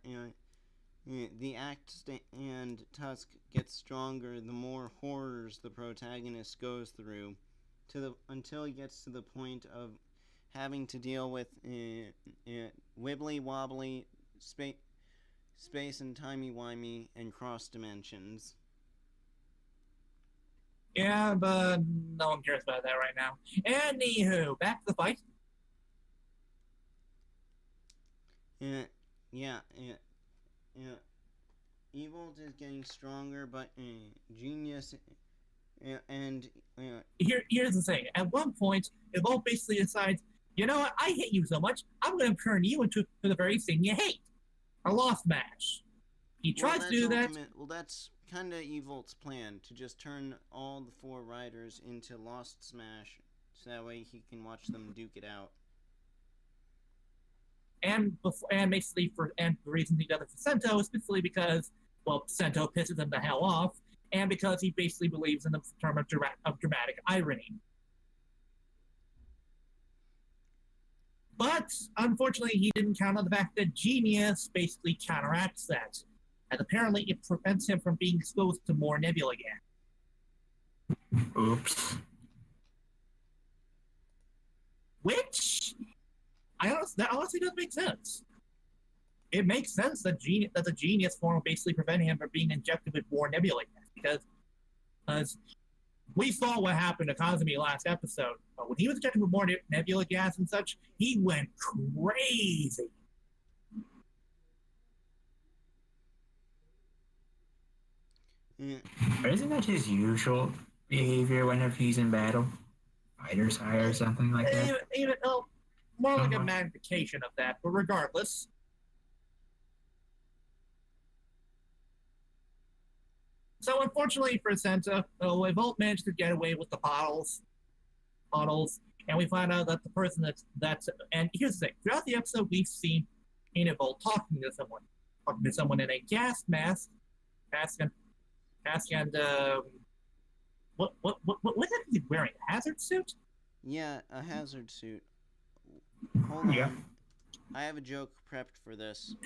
the act and Tusk gets stronger the more horrors the protagonist goes through, until he gets to the point of having to deal with wibbly wobbly space and timey-wimey and cross dimensions. Yeah, but no one cares about that right now. Anywho, back to the fight. Yeah. DLBot is getting stronger, but Genius and here's the thing. At one point, Evolve basically decides, you know what? I hate you so much, I'm going to turn you into the very thing you hate. A Lost Smash. He tries to do that. Well, that's kind of DLBot's plan, to just turn all the 4 riders into Lost Smash, so that way he can watch them duke it out. And the reason he does it for Sento is specifically because, well, Sento pisses him the hell off, and because he basically believes in the term of dramatic irony. But unfortunately, he didn't count on the fact that genius basically counteracts that, and apparently it prevents him from being exposed to more nebula gas. Oops. Which, that honestly doesn't make sense. It makes sense that the genius form will basically prevent him from being injected with more nebula gas, because we saw what happened to Kazumi last episode. When he was injected with more nebula gas and such, he went crazy. But isn't that his usual behavior whenever he's in battle? Fighter's high or something like that? Even more like a magnification of that, but regardless. So unfortunately for Senta, Volt managed to get away with the bottles, and we find out that the person that's and here's the thing: throughout the episode, we've seen Volt talking to someone in a gas mask, and what is he wearing? A hazard suit? Yeah, a hazard suit. Hold on. I have a joke prepped for this.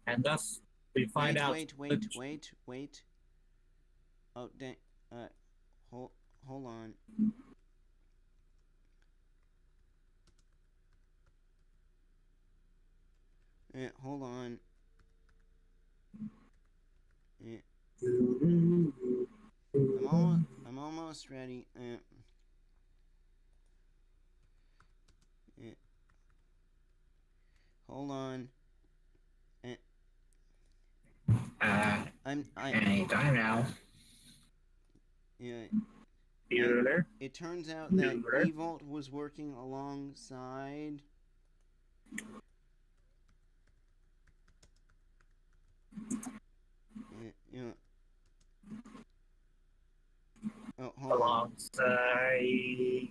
And thus, we find out. Wait. Oh, dang. Hold on. Hold on. I'm almost ready. Hold on. I got it now. Yeah. Bueller. It turns out that DLBot was working alongside. Oh, hold alongside.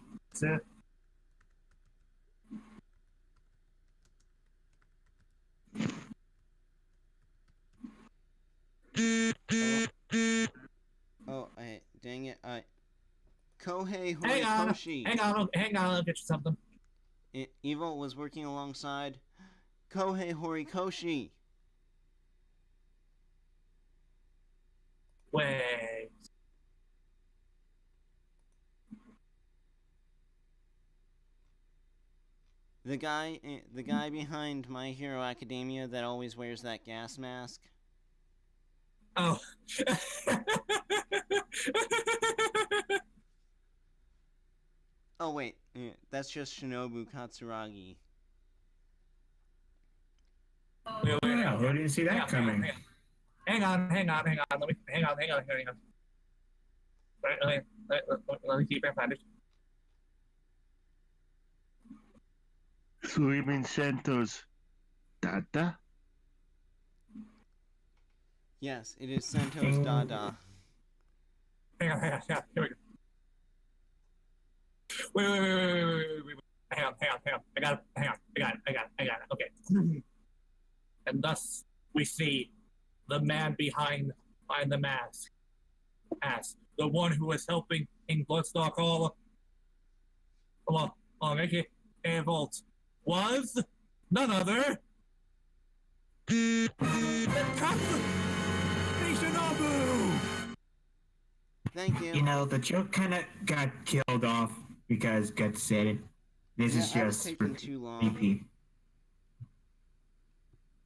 Oh, dang it! Kohei Horikoshi. Hang on, I'll get you something. DLBot was working alongside Kohei Horikoshi. Wait. The guy behind My Hero Academia that always wears that gas mask. Oh. Oh wait, that's just Shinobu Katsuragi. Who didn't see that coming? Hang on. Let me keep it finished. So you mean Sento's Dada? Yes, it is Sento's Dada. Hang on. Here we go. Wait. Hang on. I got it. Okay. And thus, we see the man behind the mask, as the one who was helping in Bloodstock all along, aka Volt, was none other than Shinobu. Thank you. You know, the joke kind of got killed off because Guts said it. This is just taking too long. repeat.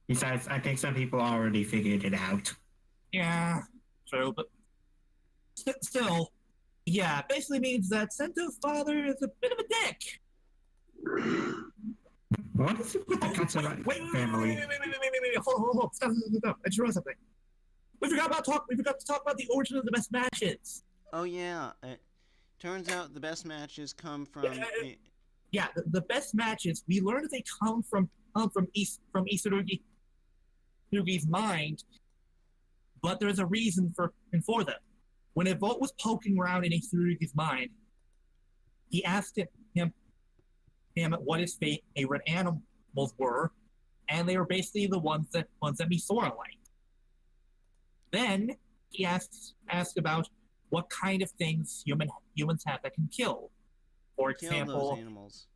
Besides, I think some people already figured it out. Yeah, true, but still, yeah, basically means that Sento's father is a bit of a dick. What is it with the Katsuragi family? Wait, hold on, stop, I just realized something. We forgot to talk about the origin of the best matches. Oh yeah, turns out the best matches come from. Yeah, the best matches, we learned that they come from Isurugi's mind, but there's a reason for them. When Volt was poking around in Isurugi's mind, he asked him what his favorite animals were, and they were basically the ones that Misora liked. Then he asks about what kind of things humans have that can kill. For Kill example, those animals.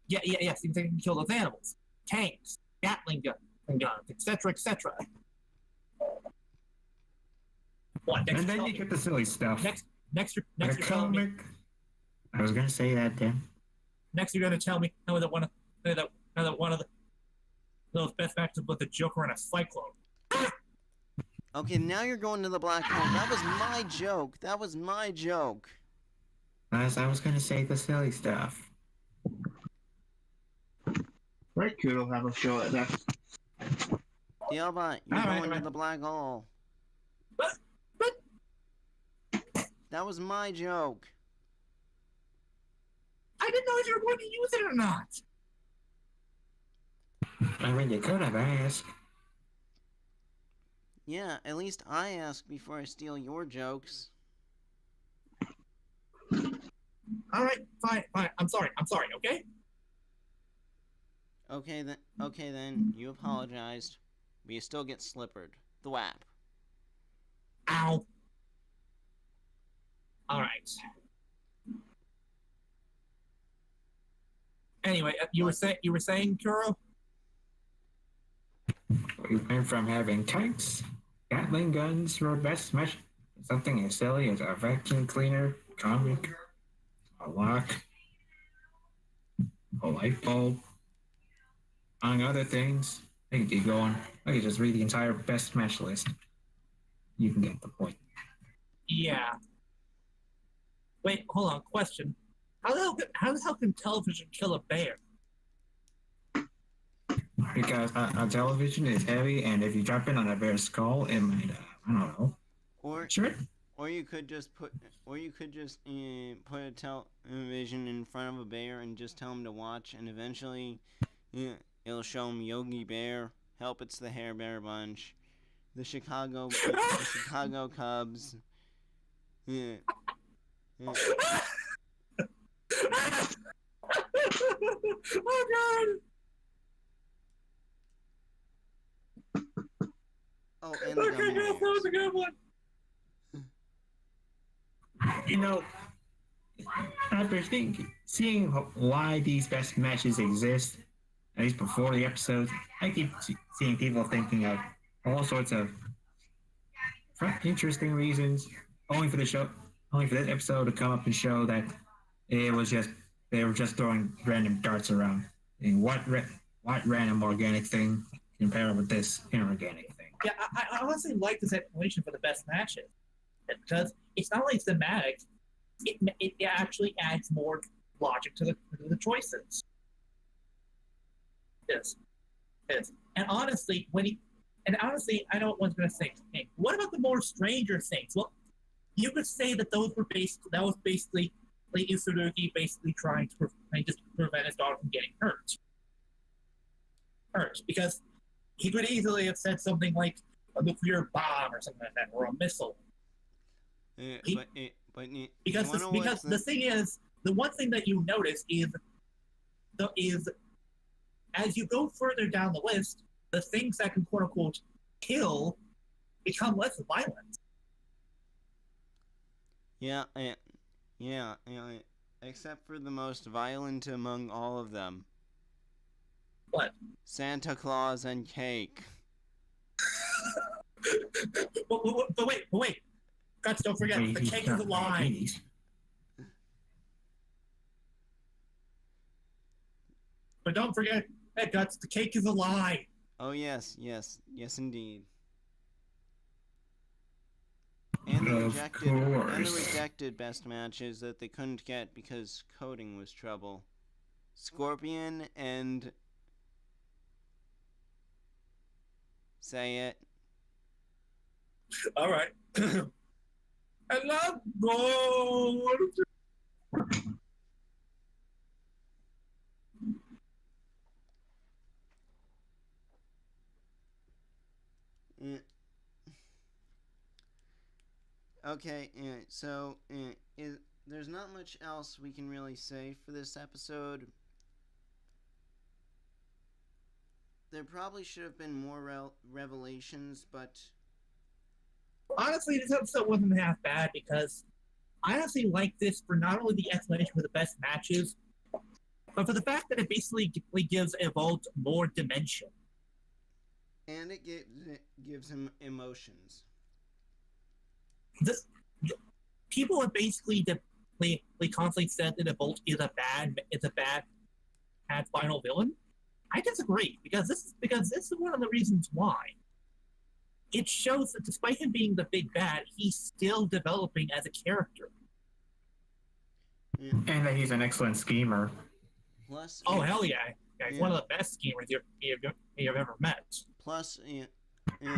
Yes, things that can kill those animals. Tanks, Gatling guns, etc., etc. What? And then you get the silly stuff. Next, The you're telling me. comic. I was gonna say that then. Next, you're gonna tell me that one of those best matches with the Joker and a Cyclone. Okay, now you're going to the black hole. That was my joke. That was my joke. As I was gonna say the silly stuff. Right, cool. Have a show at that. DLBot, you're going to the black hole. That was my joke. I didn't know if you were going to use it or not. I mean, you could have asked. Yeah, at least I ask before I steal your jokes. All right, fine. I'm sorry, okay? Okay then, you apologized, but you still get slippered. The WAP. Ow. All right. Anyway, you were saying, Kuro? We went from having tanks, Gatling guns for best match, something as silly as a vacuum cleaner, comic, a lock, a light bulb, among other things. I can keep going. I can just read the entire best match list. You can get the point. Yeah. Wait, hold on. Question: how the hell can television kill a bear? Because a television is heavy, and if you drop it on a bear's skull, it might, I don't know. Or you could just put a television in front of a bear and just tell him to watch, and eventually, it'll show him Yogi Bear. Help! It's the Hair Bear Bunch, the Chicago Cubs. Yeah. Oh God! Oh, and the okay, guys, that was a good one. You know, after seeing why these best matches exist, at least before the episode, I keep seeing people thinking of all sorts of interesting reasons, only for this episode to come up and show that they were just throwing random darts around. And what random organic thing compare with this inorganic thing? Yeah, I honestly like this explanation for the best matches because it's not only thematic, it actually adds more logic to the choices. Yes. And honestly, I know what one's going to say. Hey, what about the more Stranger Things? Well, you could say that that was basically like Isurugi basically trying to prevent his daughter from getting hurt. Because he could easily have said something like a nuclear bomb or something like that, or a missile. Because the thing is, the one thing that you notice is as you go further down the list, the things that can quote unquote kill become less violent. Yeah, except for the most violent among all of them. What? Santa Claus and cake. But wait. Guts, don't forget, the cake is a lie. But don't forget, hey, Guts, the cake is a lie. Oh, yes, indeed. And the rejected best matches that they couldn't get because coding was trouble. Scorpion and... Say it. All right. I love gold. Okay, so there's not much else we can really say for this episode. There probably should have been more revelations, but honestly, this episode wasn't half bad because I honestly like this for not only the explanation for the best matches, but for the fact that it basically gives Evolved more dimension. And it gives him emotions. People have basically constantly said that Evolved is a bad final villain. I disagree because this is one of the reasons why. It shows that despite him being the big bad, he's still developing as a character. Yeah. And that he's an excellent schemer. Plus, hell yeah. He's one of the best schemers you've ever met. Plus,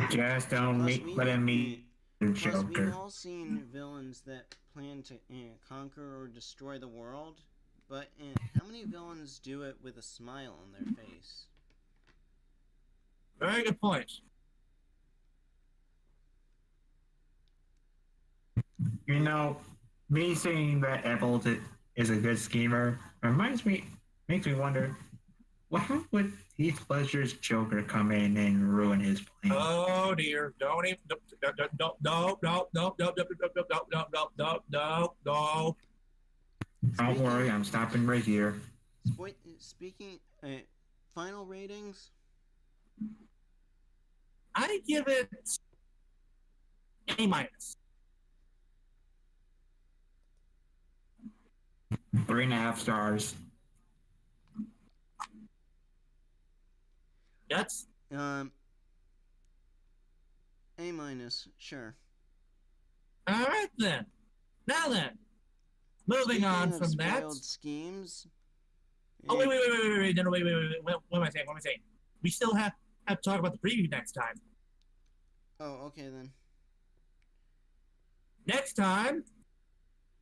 just don't let him meet the Plus, we've Joker. all seen villains that plan to conquer or destroy the world, but how many villains do it with a smile on their face? Very good point. You know, me saying that Evolved is a good schemer makes me wonder, why would Heath Ledger's Joker come in and ruin his plan? Oh dear! Don't even no. Don't worry, I'm stopping right here. Speaking, final ratings. I give it A-. 3.5 stars. That's A-, sure. All right then. Now then, moving on from that. Spoiled schemes. Oh wait! No, wait! What am I saying? We still have to talk about the preview next time. Oh, okay then. Next time,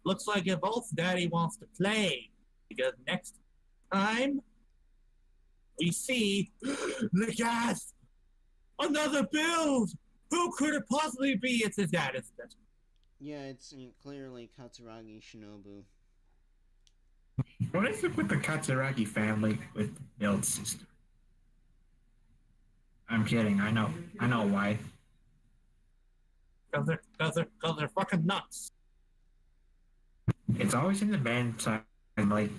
looks like Evolved's daddy wants to play because next time we see the gas. Another build. Who could it possibly be? It's his dad, isn't it? Yeah, it's clearly Katsuragi Shinobu. What is it with the Katsuragi family with the build system? I'm kidding. I know why. Because they're fucking nuts. It's always in the band side, like.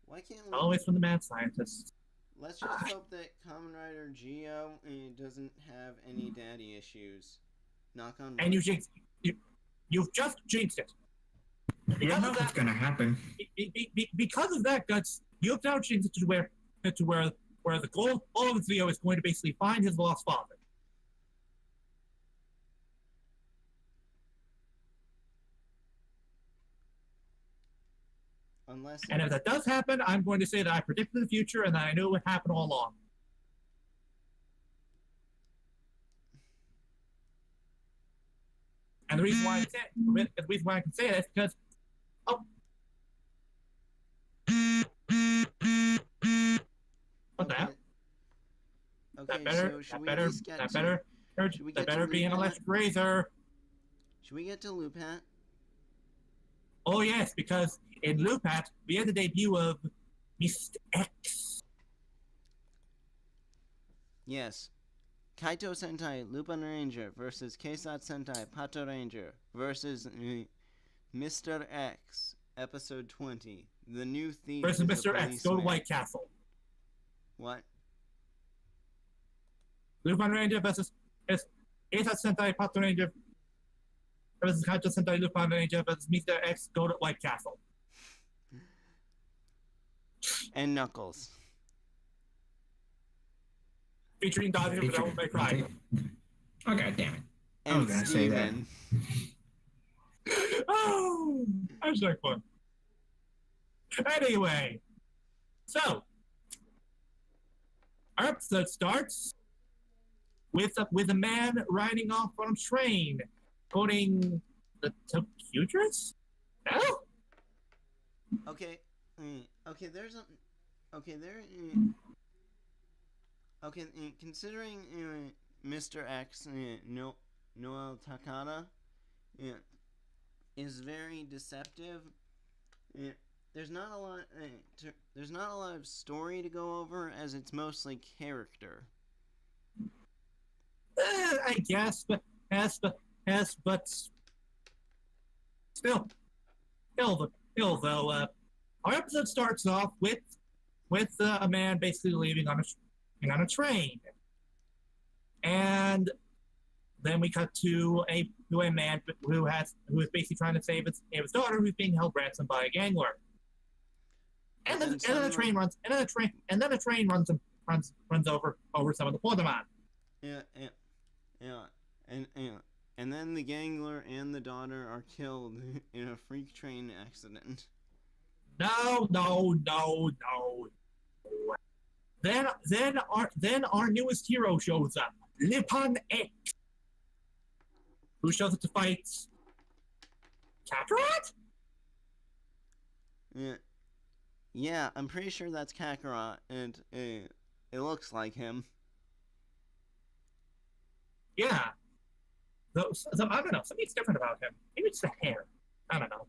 Why can't we? Always from the mad scientists. Let's just hope that Kamen Rider Geo doesn't have any daddy issues. Knock on wood. And you've just jinxed it. You know what's gonna happen. Because of that, Guts, you've now changed it to where the goal of this video is going to basically find his lost father. And if that does happen, I'm going to say that I predicted the future and that I knew it would happen all along. And the reason why I can say that is because what the hell? Okay, that better be an electric razor. Should we get to Lupat? Oh yes, because in Lupat we had the debut of Mr. X. Yes. Kaito Sentai Lupin Ranger versus Keisat Sentai Pato Ranger versus Mr. X, episode 20. The new thief versus Mr. X, go to White Castle. What? Lupin Ranger versus Keisat Sentai Pato Ranger versus Kaito Sentai Lupin Ranger versus Mr. X, go to White Castle. And Knuckles. Featuring Dodger for Devil May Cry. Oh, god damn it. I was gonna say that. Oh, that's like fun. Anyway, so our episode starts with a man riding off on a train, quoting the Tokudras? No? Okay. Okay, there's a... Okay, there... Okay, considering Mr. X, Noel Takada, is very deceptive, there's not a lot. There's not a lot of story to go over, as it's mostly character. I guess, but still, ill though. Our episode starts off with a man basically leaving on a train, and then we cut to a man who is basically trying to save his daughter, who's being held ransom by a gangler. And then the train runs over some of the Portamon. Yeah, and then the gangler and the daughter are killed in a freak train accident. No. Then our newest hero shows up, Lupin X, who shows up to fight Kakarot? Yeah, I'm pretty sure that's Kakarot, and it looks like him. Yeah. So, I don't know. Something's different about him. Maybe it's the hair. I don't know.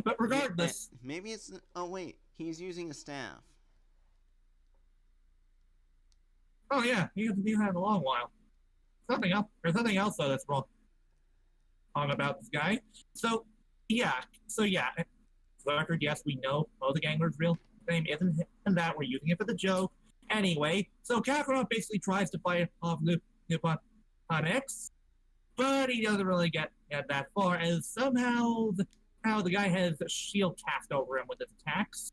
But regardless... Maybe it's... Oh, wait. He's using a staff. Oh, yeah. He's been had a long while. There's something else, though, that's wrong about this guy. So, yeah. For the record, yes, we know the gangler's real name isn't him, and that we're using it for the joke. Anyway, so Kakarot basically tries to fight off Lupin X, but he doesn't really get that far, as somehow the guy has a shield cast over him with his attacks.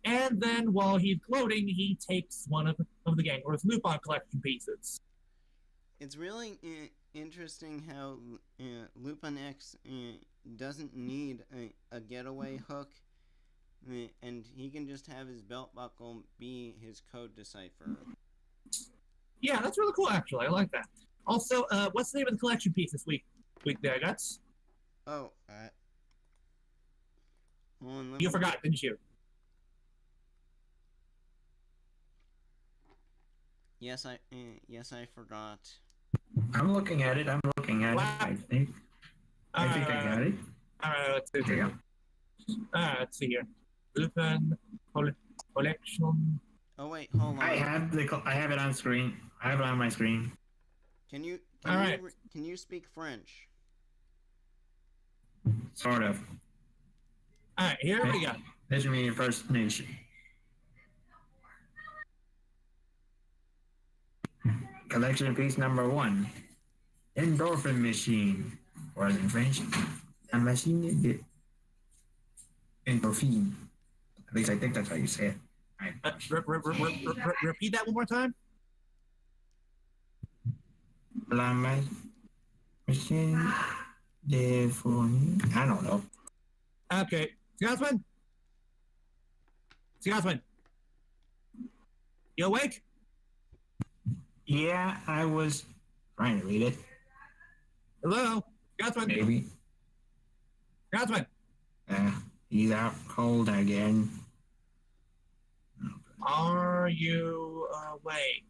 And then while he's gloating, he takes one of the gangler's Lupin collection pieces. It's really interesting how Lupin X doesn't need a getaway hook, and he can just have his belt buckle be his code decipher. Yeah, that's really cool, actually. I like that. Also, what's the name of the collection piece this week there, Guts? Oh, you forgot, didn't you? Yes, I forgot. I'm looking at it. I think I got it. Alright, let's see here. Let's see here. Lupin collection. Oh wait, hold on. I have it on screen. I have it on my screen. Can you speak French? Sort of. Alright, here we go. This is me First Nation. Collection piece number 1. Endorphin machine. Or in French, a machine de endorphine. At least I think that's how you say it. Right. Repeat that one more time. La machine de phone. I don't know. Okay. Scotsman? You awake? Yeah, I was trying to read it. Hello? Scotsman? Maybe. Scotsman? He's out cold again. Are you awake?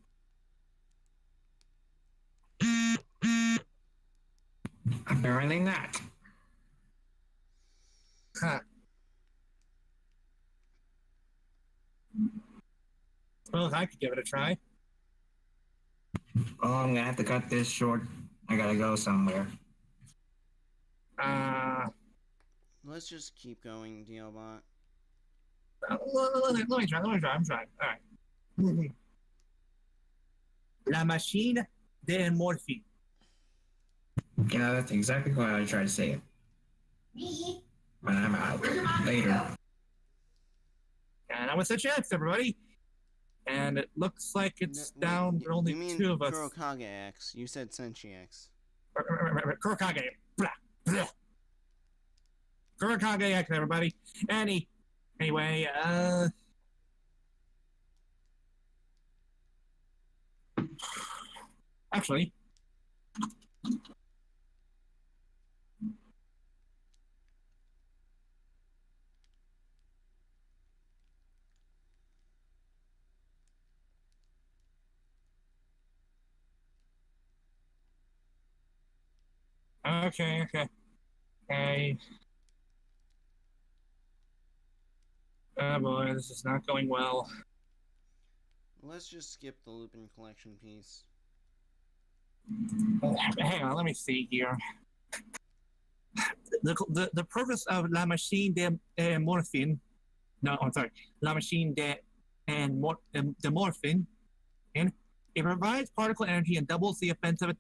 Apparently not. Huh. Suppose I could give it a try. Oh, I'm gonna have to cut this short. I gotta go somewhere. Let's just keep going, DLBot. Let me try. I'm trying. All right. La machine de morphine. Yeah, that's exactly what I tried to say it. When I'm out later. And I was a chance, everybody. And it looks like it's down to only two of us. Kurokage X. You said Senshi X. Kurokage. Blah, blah. Kurokage X, everybody. Anyway, actually, okay. Oh boy, this is not going well. Let's just skip the Lupin collection piece. Hang on, let me see here. The purpose of La Machine de Morphine, no, I'm sorry, La Machine de Morphine, and it provides particle energy and doubles the offensive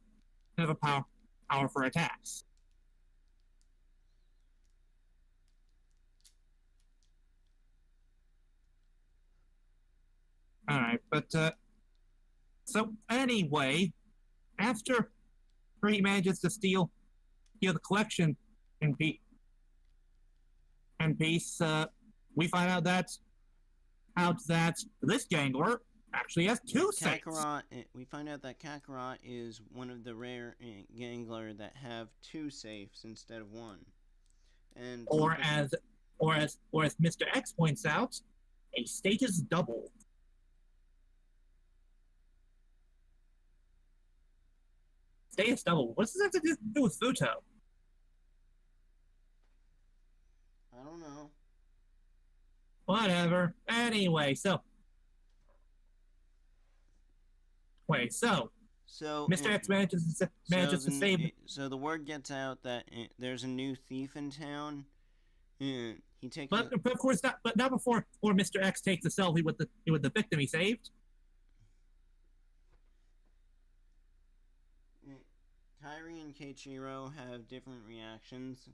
power for attacks. All right, but so anyway, after he manages to steal the collection in peace, we find out that this gangler actually has two safes. We find out that Kakarot is one of the rare gangler that have two safes instead of one. And or as Mr. X points out, a status double. Status double. What's that to do with Futo? I don't know. Whatever. Anyway, so Mr. X manages to save. So the word gets out that there's a new thief in town. He takes. But of course not. But not before Mr. X takes a selfie with the victim he saved. Kairi and Keiichiro have different reactions.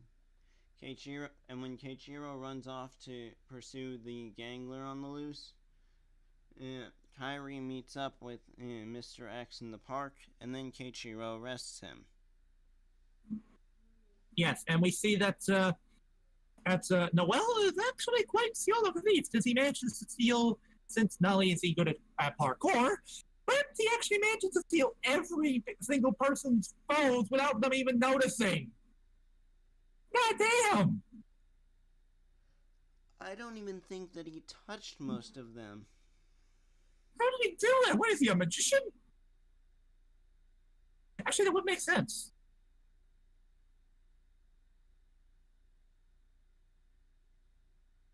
When Keiichiro runs off to pursue the gangler on the loose, Kairi meets up with Mr. X in the park, and then Keiichiro arrests him. Yes, and we see that Noel is actually quite skilled of thieves, because he manages to steal, since not only is he good at parkour, but he actually manages to steal every single person's phones without them even noticing. God damn! I don't even think that he touched most of them. How did he do it? What is he, a magician? Actually, that would make sense.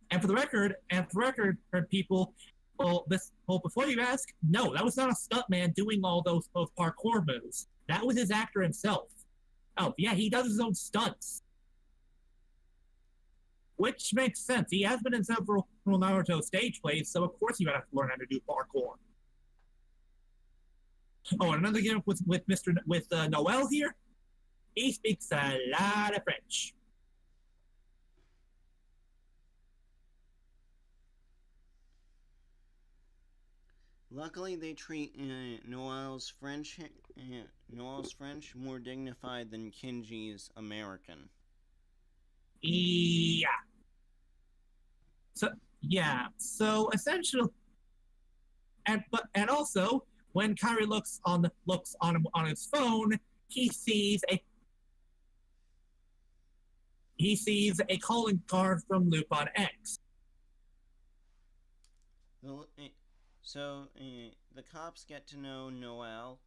And for the record, people, before you ask, no, that was not a stuntman doing all those parkour moves. That was his actor himself. Oh, yeah, he does his own stunts. Which makes sense. He has been in several Naruto stage plays, so of course you have to learn how to do parkour. Oh, and another game with Noel here. He speaks a lot of French. Luckily, they treat Noel's French more dignified than Kinji's American. Yeah. So essentially, and also when Kairi looks on his phone, he sees a calling card from Lupin X. So the cops get to know Noel,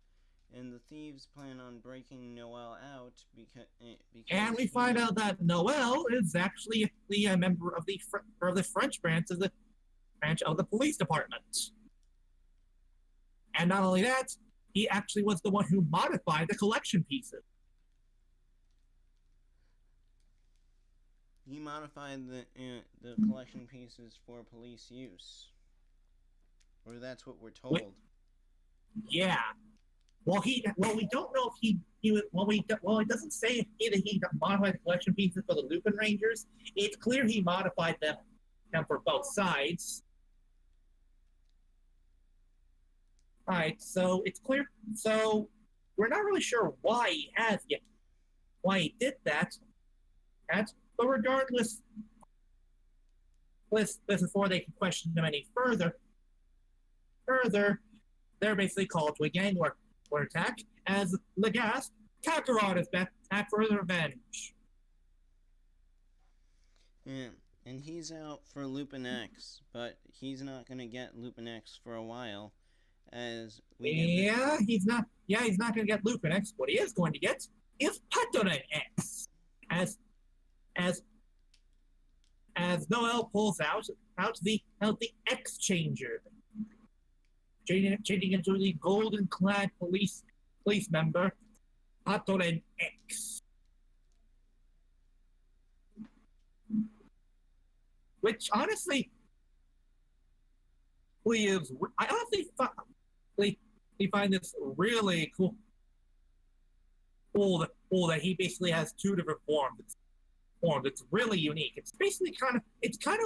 and the thieves plan on breaking Noel out because and we find out that Noel is actually a member of the French branch of the police department. And not only that, he actually was the one who modified the collection pieces. He modified the collection pieces for police use. Or that's what we're told. Yeah. Well, we don't know if it doesn't say either he modified the collection pieces for the Lupin Rangers. It's clear he modified them for both sides. Alright, so it's clear. So we're not really sure why he did that. But regardless, before they can question him any further, they're basically called to a gangler attack as Legas Kakarot is back for revenge. Yeah, and he's out for Lupin X, but he's not gonna get Lupin X for a while, as he's not gonna get Lupin X. What he is going to get is Patoran X, as Noel pulls out the X changer. Changing into the golden-clad police police member, Patoren X. Which honestly, I honestly find this really cool. Cool that he basically has two different forms. It's really unique. It's basically kind of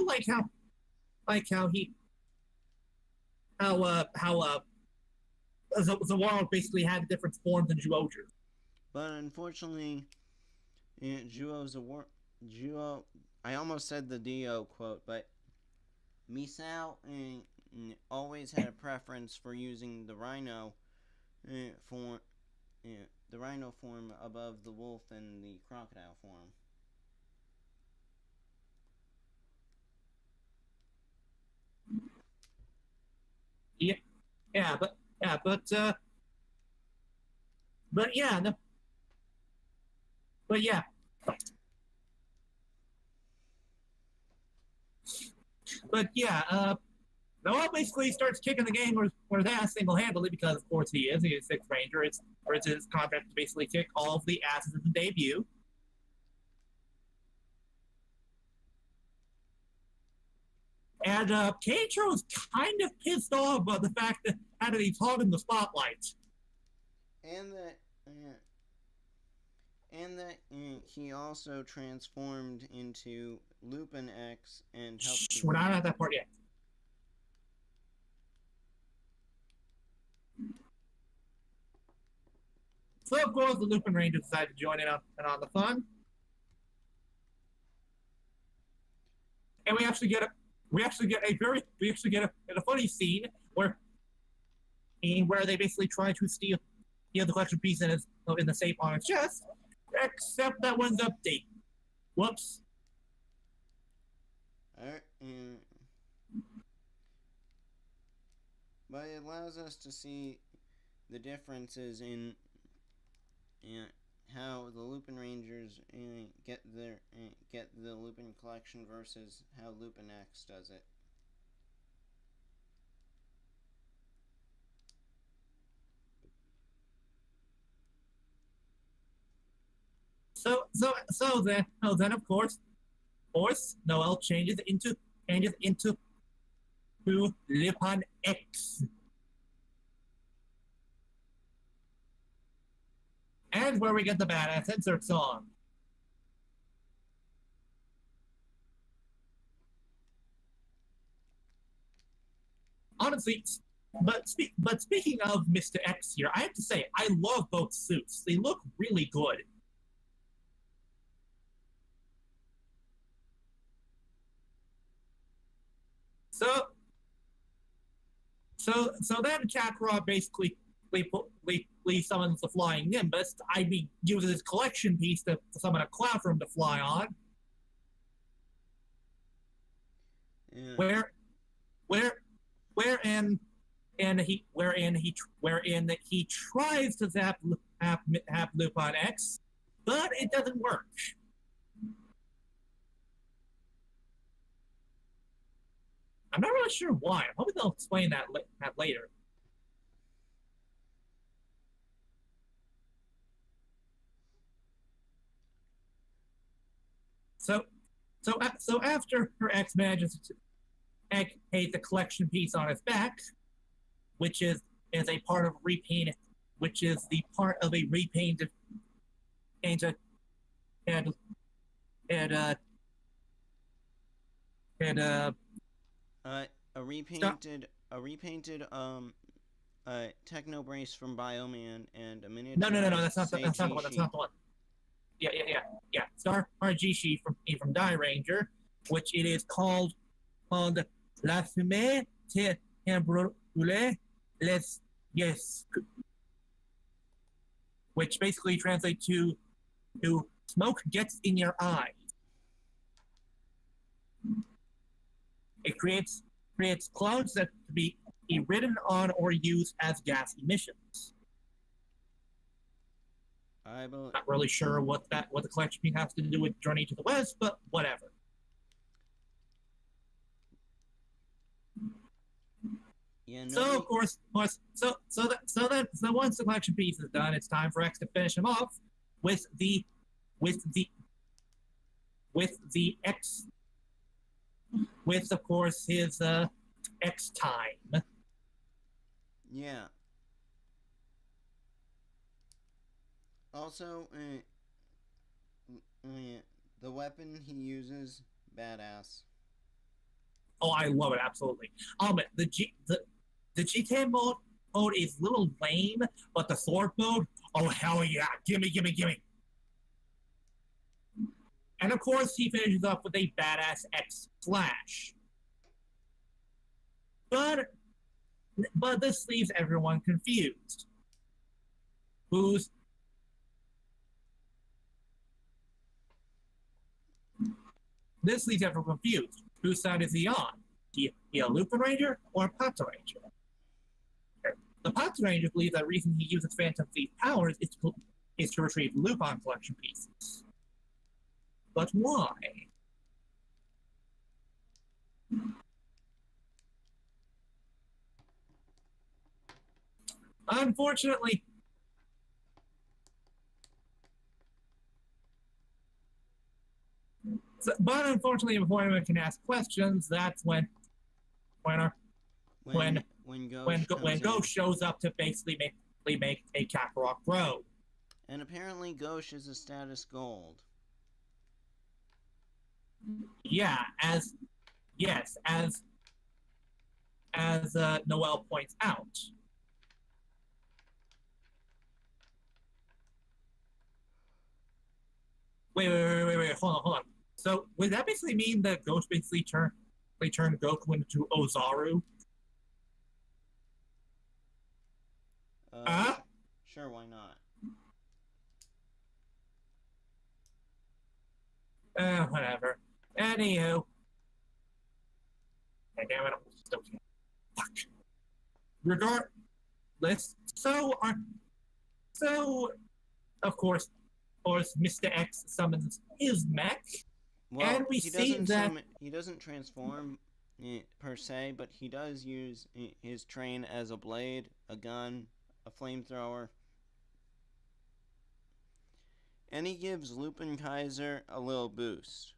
like how Zawaro basically had different forms in Juoju. But unfortunately, Juo, I almost said the Dio quote, but Misao always had a preference for using the Rhino form above the wolf and the crocodile form. Noah basically starts kicking the game or his ass single-handedly because, of course, he's a Sixth Ranger. It's his contract to basically kick all of the asses in the debut. And Keiichiro's kind of pissed off about the fact that he's hogging the spotlight. And that he also transformed into Lupin X and helped. We're not at that part yet. So of course the Lupin Rangers decide to join in on the fun, and we actually get a funny scene where they basically try to steal the collection piece in the safe on his chest, except that one's update. Whoops. But it allows us to see the differences in how the Lupin Rangers get the Lupin collection versus how Lupin X does it. So then of course Noel changes into Lupin X. And where we get the badass insert song. Honestly, but speaking of Mr. X here, I have to say I love both suits. They look really good. So then Kakarot basically summons the flying Nimbus. Uses his collection piece to summon a cloud for him to fly on. Yeah. Wherein he tries to zap Lupin X, but it doesn't work. I'm not really sure why. I'm hoping they'll explain that later. So after her ex manages to hate the collection piece on his back, which is a part of repainted, which is the part of a repainted and a repainted techno brace from Bioman and a miniature. No, that's not the one. That's not the one. Yeah. Star Jishi from Die Ranger, which it is called La Fumée Brûlée Les Yes, which basically translates to smoke gets in your eyes. It creates clouds that to be ridden on or used as gas emissions. Not really sure what the collection piece has to do with Journey to the West, but whatever. Yeah. So of course, so once the collection piece is done, it's time for X to finish him off with the X, with of course his X time. Yeah. Also, the weapon he uses, badass. Oh, I love it absolutely. The G10 mode is a little lame, but the sword mode, oh hell yeah, gimme. And of course, he finishes up with a badass X Slash. But this leaves everyone confused. This leaves everyone confused. Whose side is he on? He a Lupin Ranger or a Pata Ranger? The Pata Ranger believes that the reason he uses Phantom Thief powers is to retrieve Lupin collection pieces. But why? Unfortunately, before anyone can ask questions, that's when Ghost shows up to basically make a Kakarot grow. And apparently Ghosh is a status gold. Yeah, as Noel points out. Wait, hold on. So would that basically mean that Ghost basically turned Goku into Ozaru? Sure, why not? Whatever. Anywho. Damn it, I'm still can't. Fuck. Regardless, so of course, Mr. X summons his mech, well, and we see that he doesn't transform per se, but he does use his train as a blade, a gun, a flamethrower, and he gives Lupin Kaiser a little boost.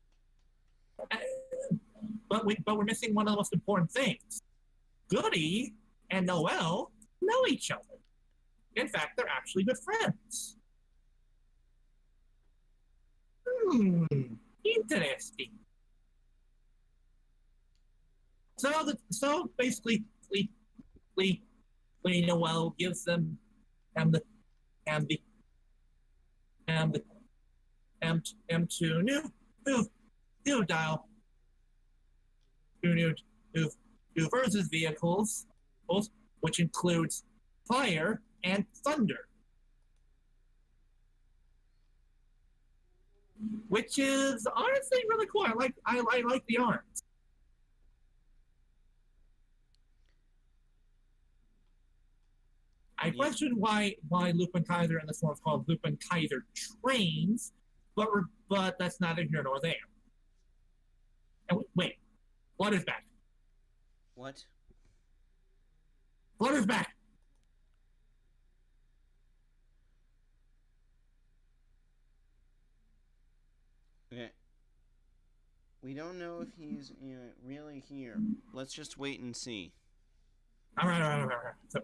But we're missing one of the most important things. Goody and Noel know each other. In fact, they're actually good friends. Interesting. So basically, Noel gives them M2 new dial new versus vehicles, which includes fire and thunder, which is honestly really cool. I like the arms. I question why Lupin Kaiser in this one is called Lupin Kaiser Trains, but that's neither here nor there. And wait, Blood is back. What? Blood is back. Okay. We don't know if he's really here. Let's just wait and see. All right.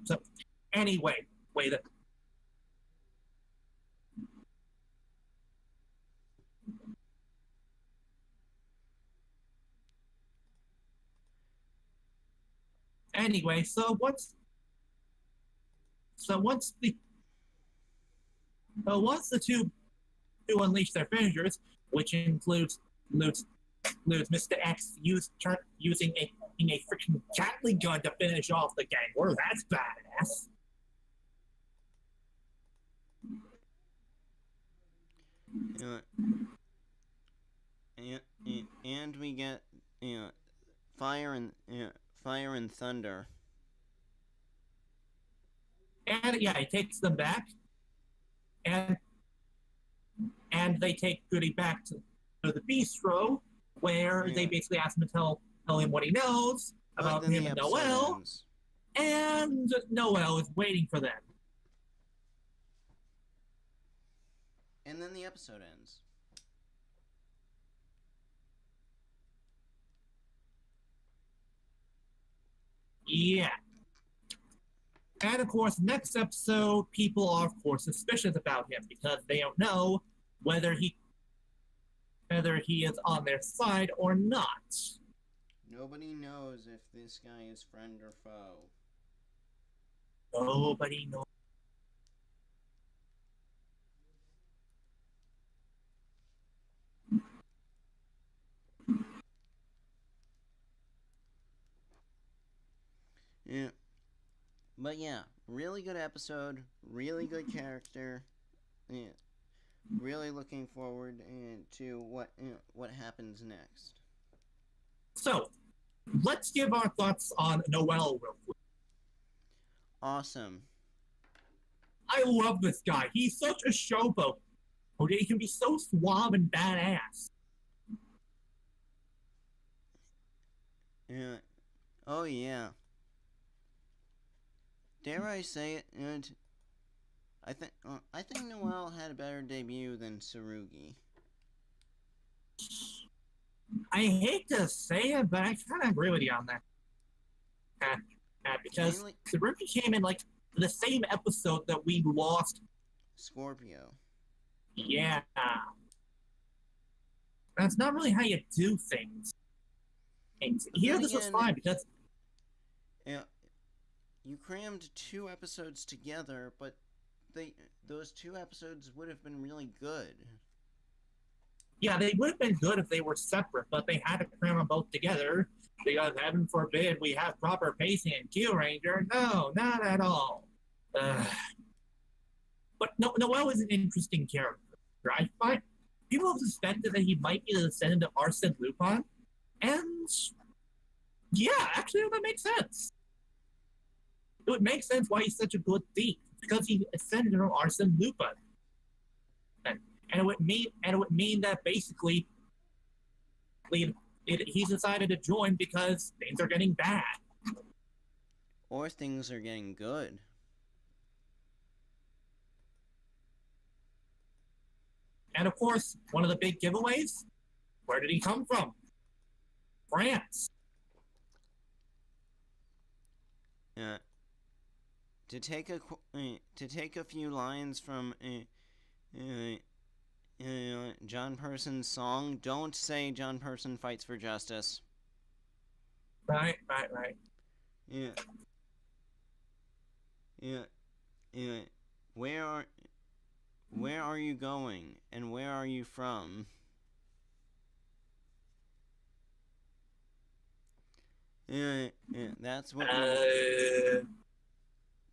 So anyway, wait. Anyway, so once the two unleash their finishers, which includes Mr. X using a freaking Gatling gun to finish off the gang. Well, that's badass. And we get fire and thunder. And yeah, he takes them back, and they take Goody back to the bistro, where they basically ask him to tell him what he knows about him and Noel. and Noel is waiting for them. And then the episode ends. Yeah. And of course, next episode, people are of course suspicious about him because they don't know whether he is on their side or not. Nobody knows if this guy is friend or foe. Nobody knows. Yeah. But yeah, really good episode, really good character. Yeah. Really looking forward to what happens next. So, let's give our thoughts on Noel real quick. Awesome. I love this guy. He's such a showboat. Okay, he can be so suave and badass. Yeah. Oh yeah. Dare I say it? And I think Noel had a better debut than Tsurugi. I hate to say it, but I kind of agree with you on that. Because Tsurugi came in like the same episode that we lost Scorpio. Yeah. That's not really how you do things. Here, this was fine because. Yeah. You crammed 2 episodes together, but those 2 episodes would have been really good. Yeah, they would have been good if they were separate, but they had to cram them both together because, heaven forbid, we have proper pacing in Q Ranger. No, not at all. But Noel is an interesting character. I find people have suspected that he might be the descendant of Arsène Lupin, and yeah, actually, that makes sense. It would make sense why he's such a good thief because he ascended from Arsène Lupin, and it would mean that basically he's decided to join because things are getting bad, or things are getting good. And of course, one of the big giveaways: where did he come from? France. To take a few lines from John Person's song, don't say John Person fights for justice. Right. Yeah. Where are you going, and where are you from? Yeah, that's what.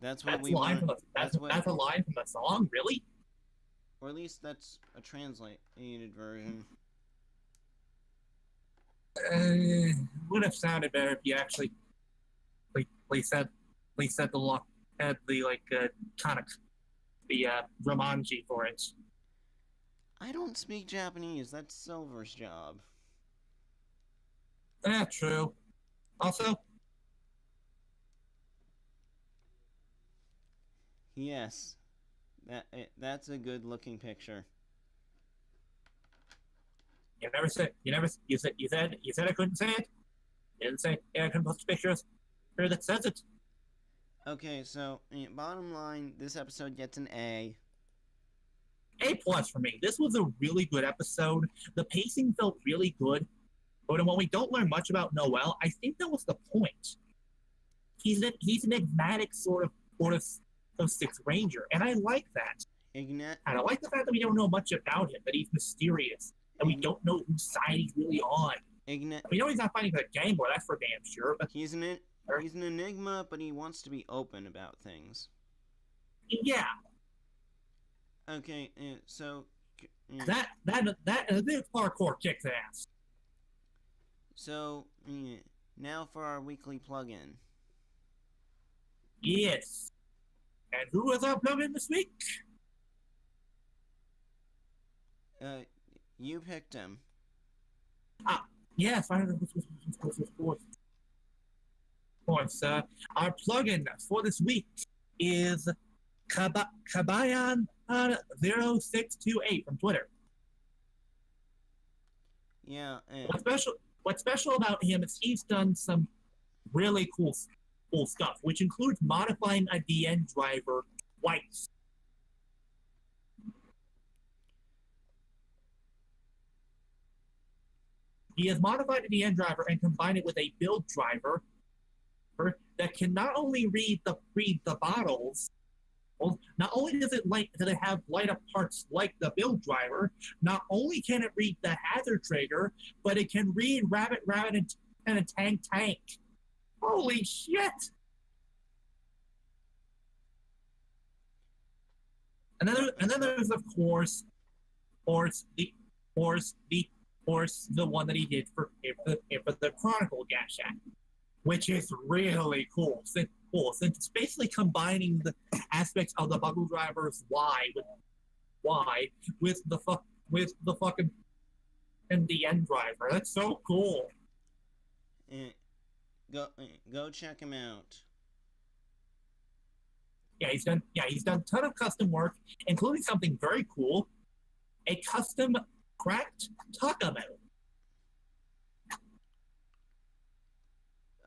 That's what we want. That's a line from the song, really? Or at least that's a translated version. Would have sounded better if you actually, said the had the tonic, the Romanji for it. I don't speak Japanese. That's Silver's job. That's true. Also. Yes, that's a good-looking picture. You said I couldn't say it. You didn't say I couldn't post pictures here that says it. Okay, so bottom line, this episode gets an A. A+ for me. This was a really good episode. The pacing felt really good, but when we don't learn much about Noel, I think that was the point. He's an enigmatic sort of Sixth Ranger, and I like that. And I like the fact that we don't know much about him, that he's mysterious, and we don't know whose side he's really on. We know he's not fighting for the gang, boy, that's for damn sure. But he's an enigma, but he wants to be open about things. Yeah. Okay, so that big parkour kicks ass. So now for our weekly plug-in. Yes. And who was our plug-in this week? You picked him. Yes, I don't know. Hold course. Our plugin for this week is Kabayan0628 from Twitter. Yeah. What's special about him is he's done some really cool stuff, which includes modifying a DN driver twice. He has modified the DN driver and combined it with a build driver that can not only read the bottles. Well, not only does it have light up parts like the build driver, not only can it read the hazard trigger, but it can read rabbit, and a tank. Holy shit! And then there's of course the one that he did for the Chronicle gas shack, which is really cool. Since it's basically combining the aspects of the buckle driver's Y with the fucking and the end driver. That's so cool. Go check him out. Yeah, he's done a ton of custom work, including something very cool, a custom cracked taco metal.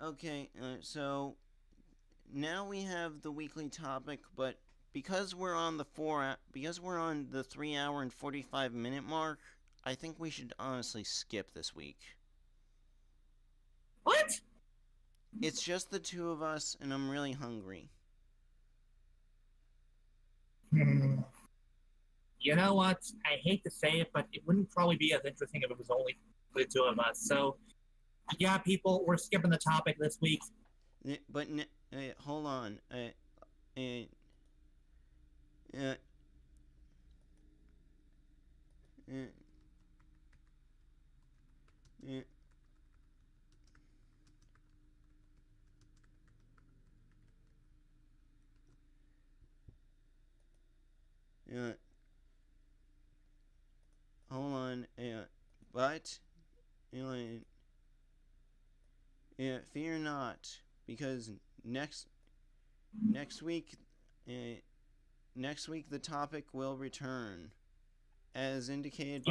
Okay, so now we have the weekly topic, but because we're on the 3 hour and 45 minute mark, I think we should honestly skip this week. What? It's just the two of us, and I'm really hungry. You know what? I hate to say it, but it wouldn't probably be as interesting if it was only the two of us. So, yeah, people, we're skipping the topic this week. But hold on. Hold on. But fear not, because next week the topic will return, as indicated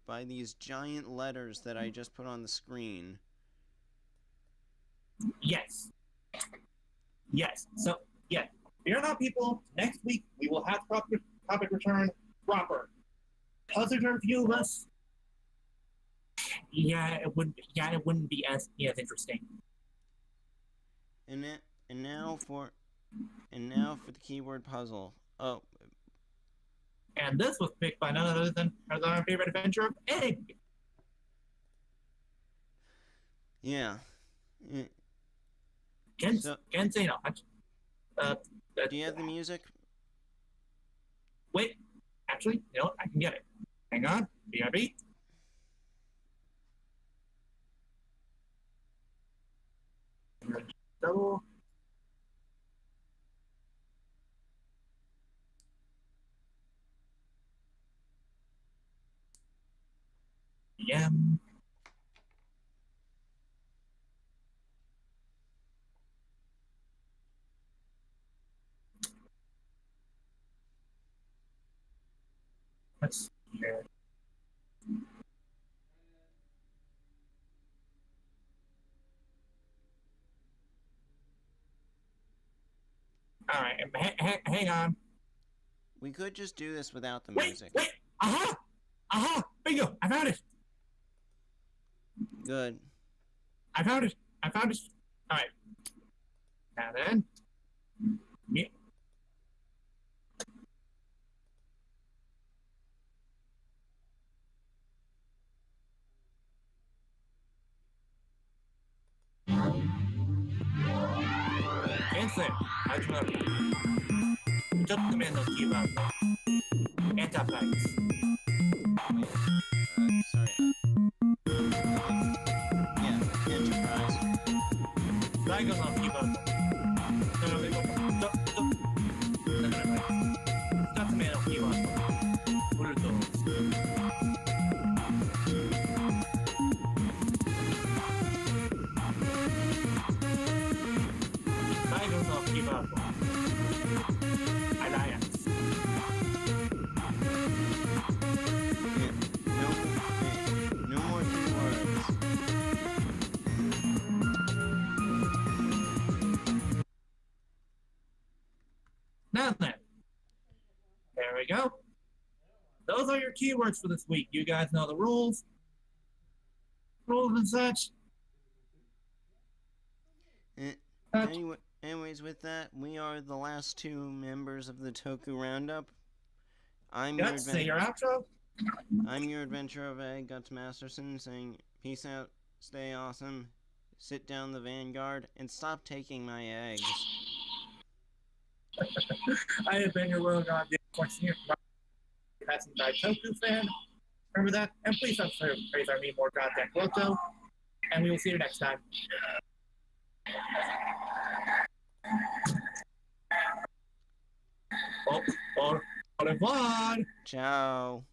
by these giant letters that I just put on the screen. Yes. So, yeah, fear not, people. Next week we will have topic return proper. Positive review of us. It wouldn't be as interesting. And now for the keyword puzzle. Oh. And this was picked by none other than our favorite adventure of Egg. Yeah. Can't say no. Do you have the music? Wait, actually, you know what? I can get it. Hang on, BRB. Double. PM. Let's see here. All right, hang on. We could just do this without the music. Wait! Aha! Bingo! I found it. Good. I found it. All right. Now then. Yeah. Answer. I do not. Just the man of give up. Enterprise. Sorry. Yeah, Enterprise. Dragons of give up. Stop the man of give up. down then. There we go. Those are your keywords for this week. You guys know the rules. Rules and such. Anyways, with that, we are the last two members of the Toku Roundup. I'm say your outro. I'm your adventurer of Egg, Guts Masterson, saying peace out, stay awesome, sit down the Vanguard, and stop taking my eggs. I have been your Royal God, here. Passing by Toku fan. Remember that? And please don't praise our me more goddamn Roto. And we will see you next time. Au revoir. Ciao.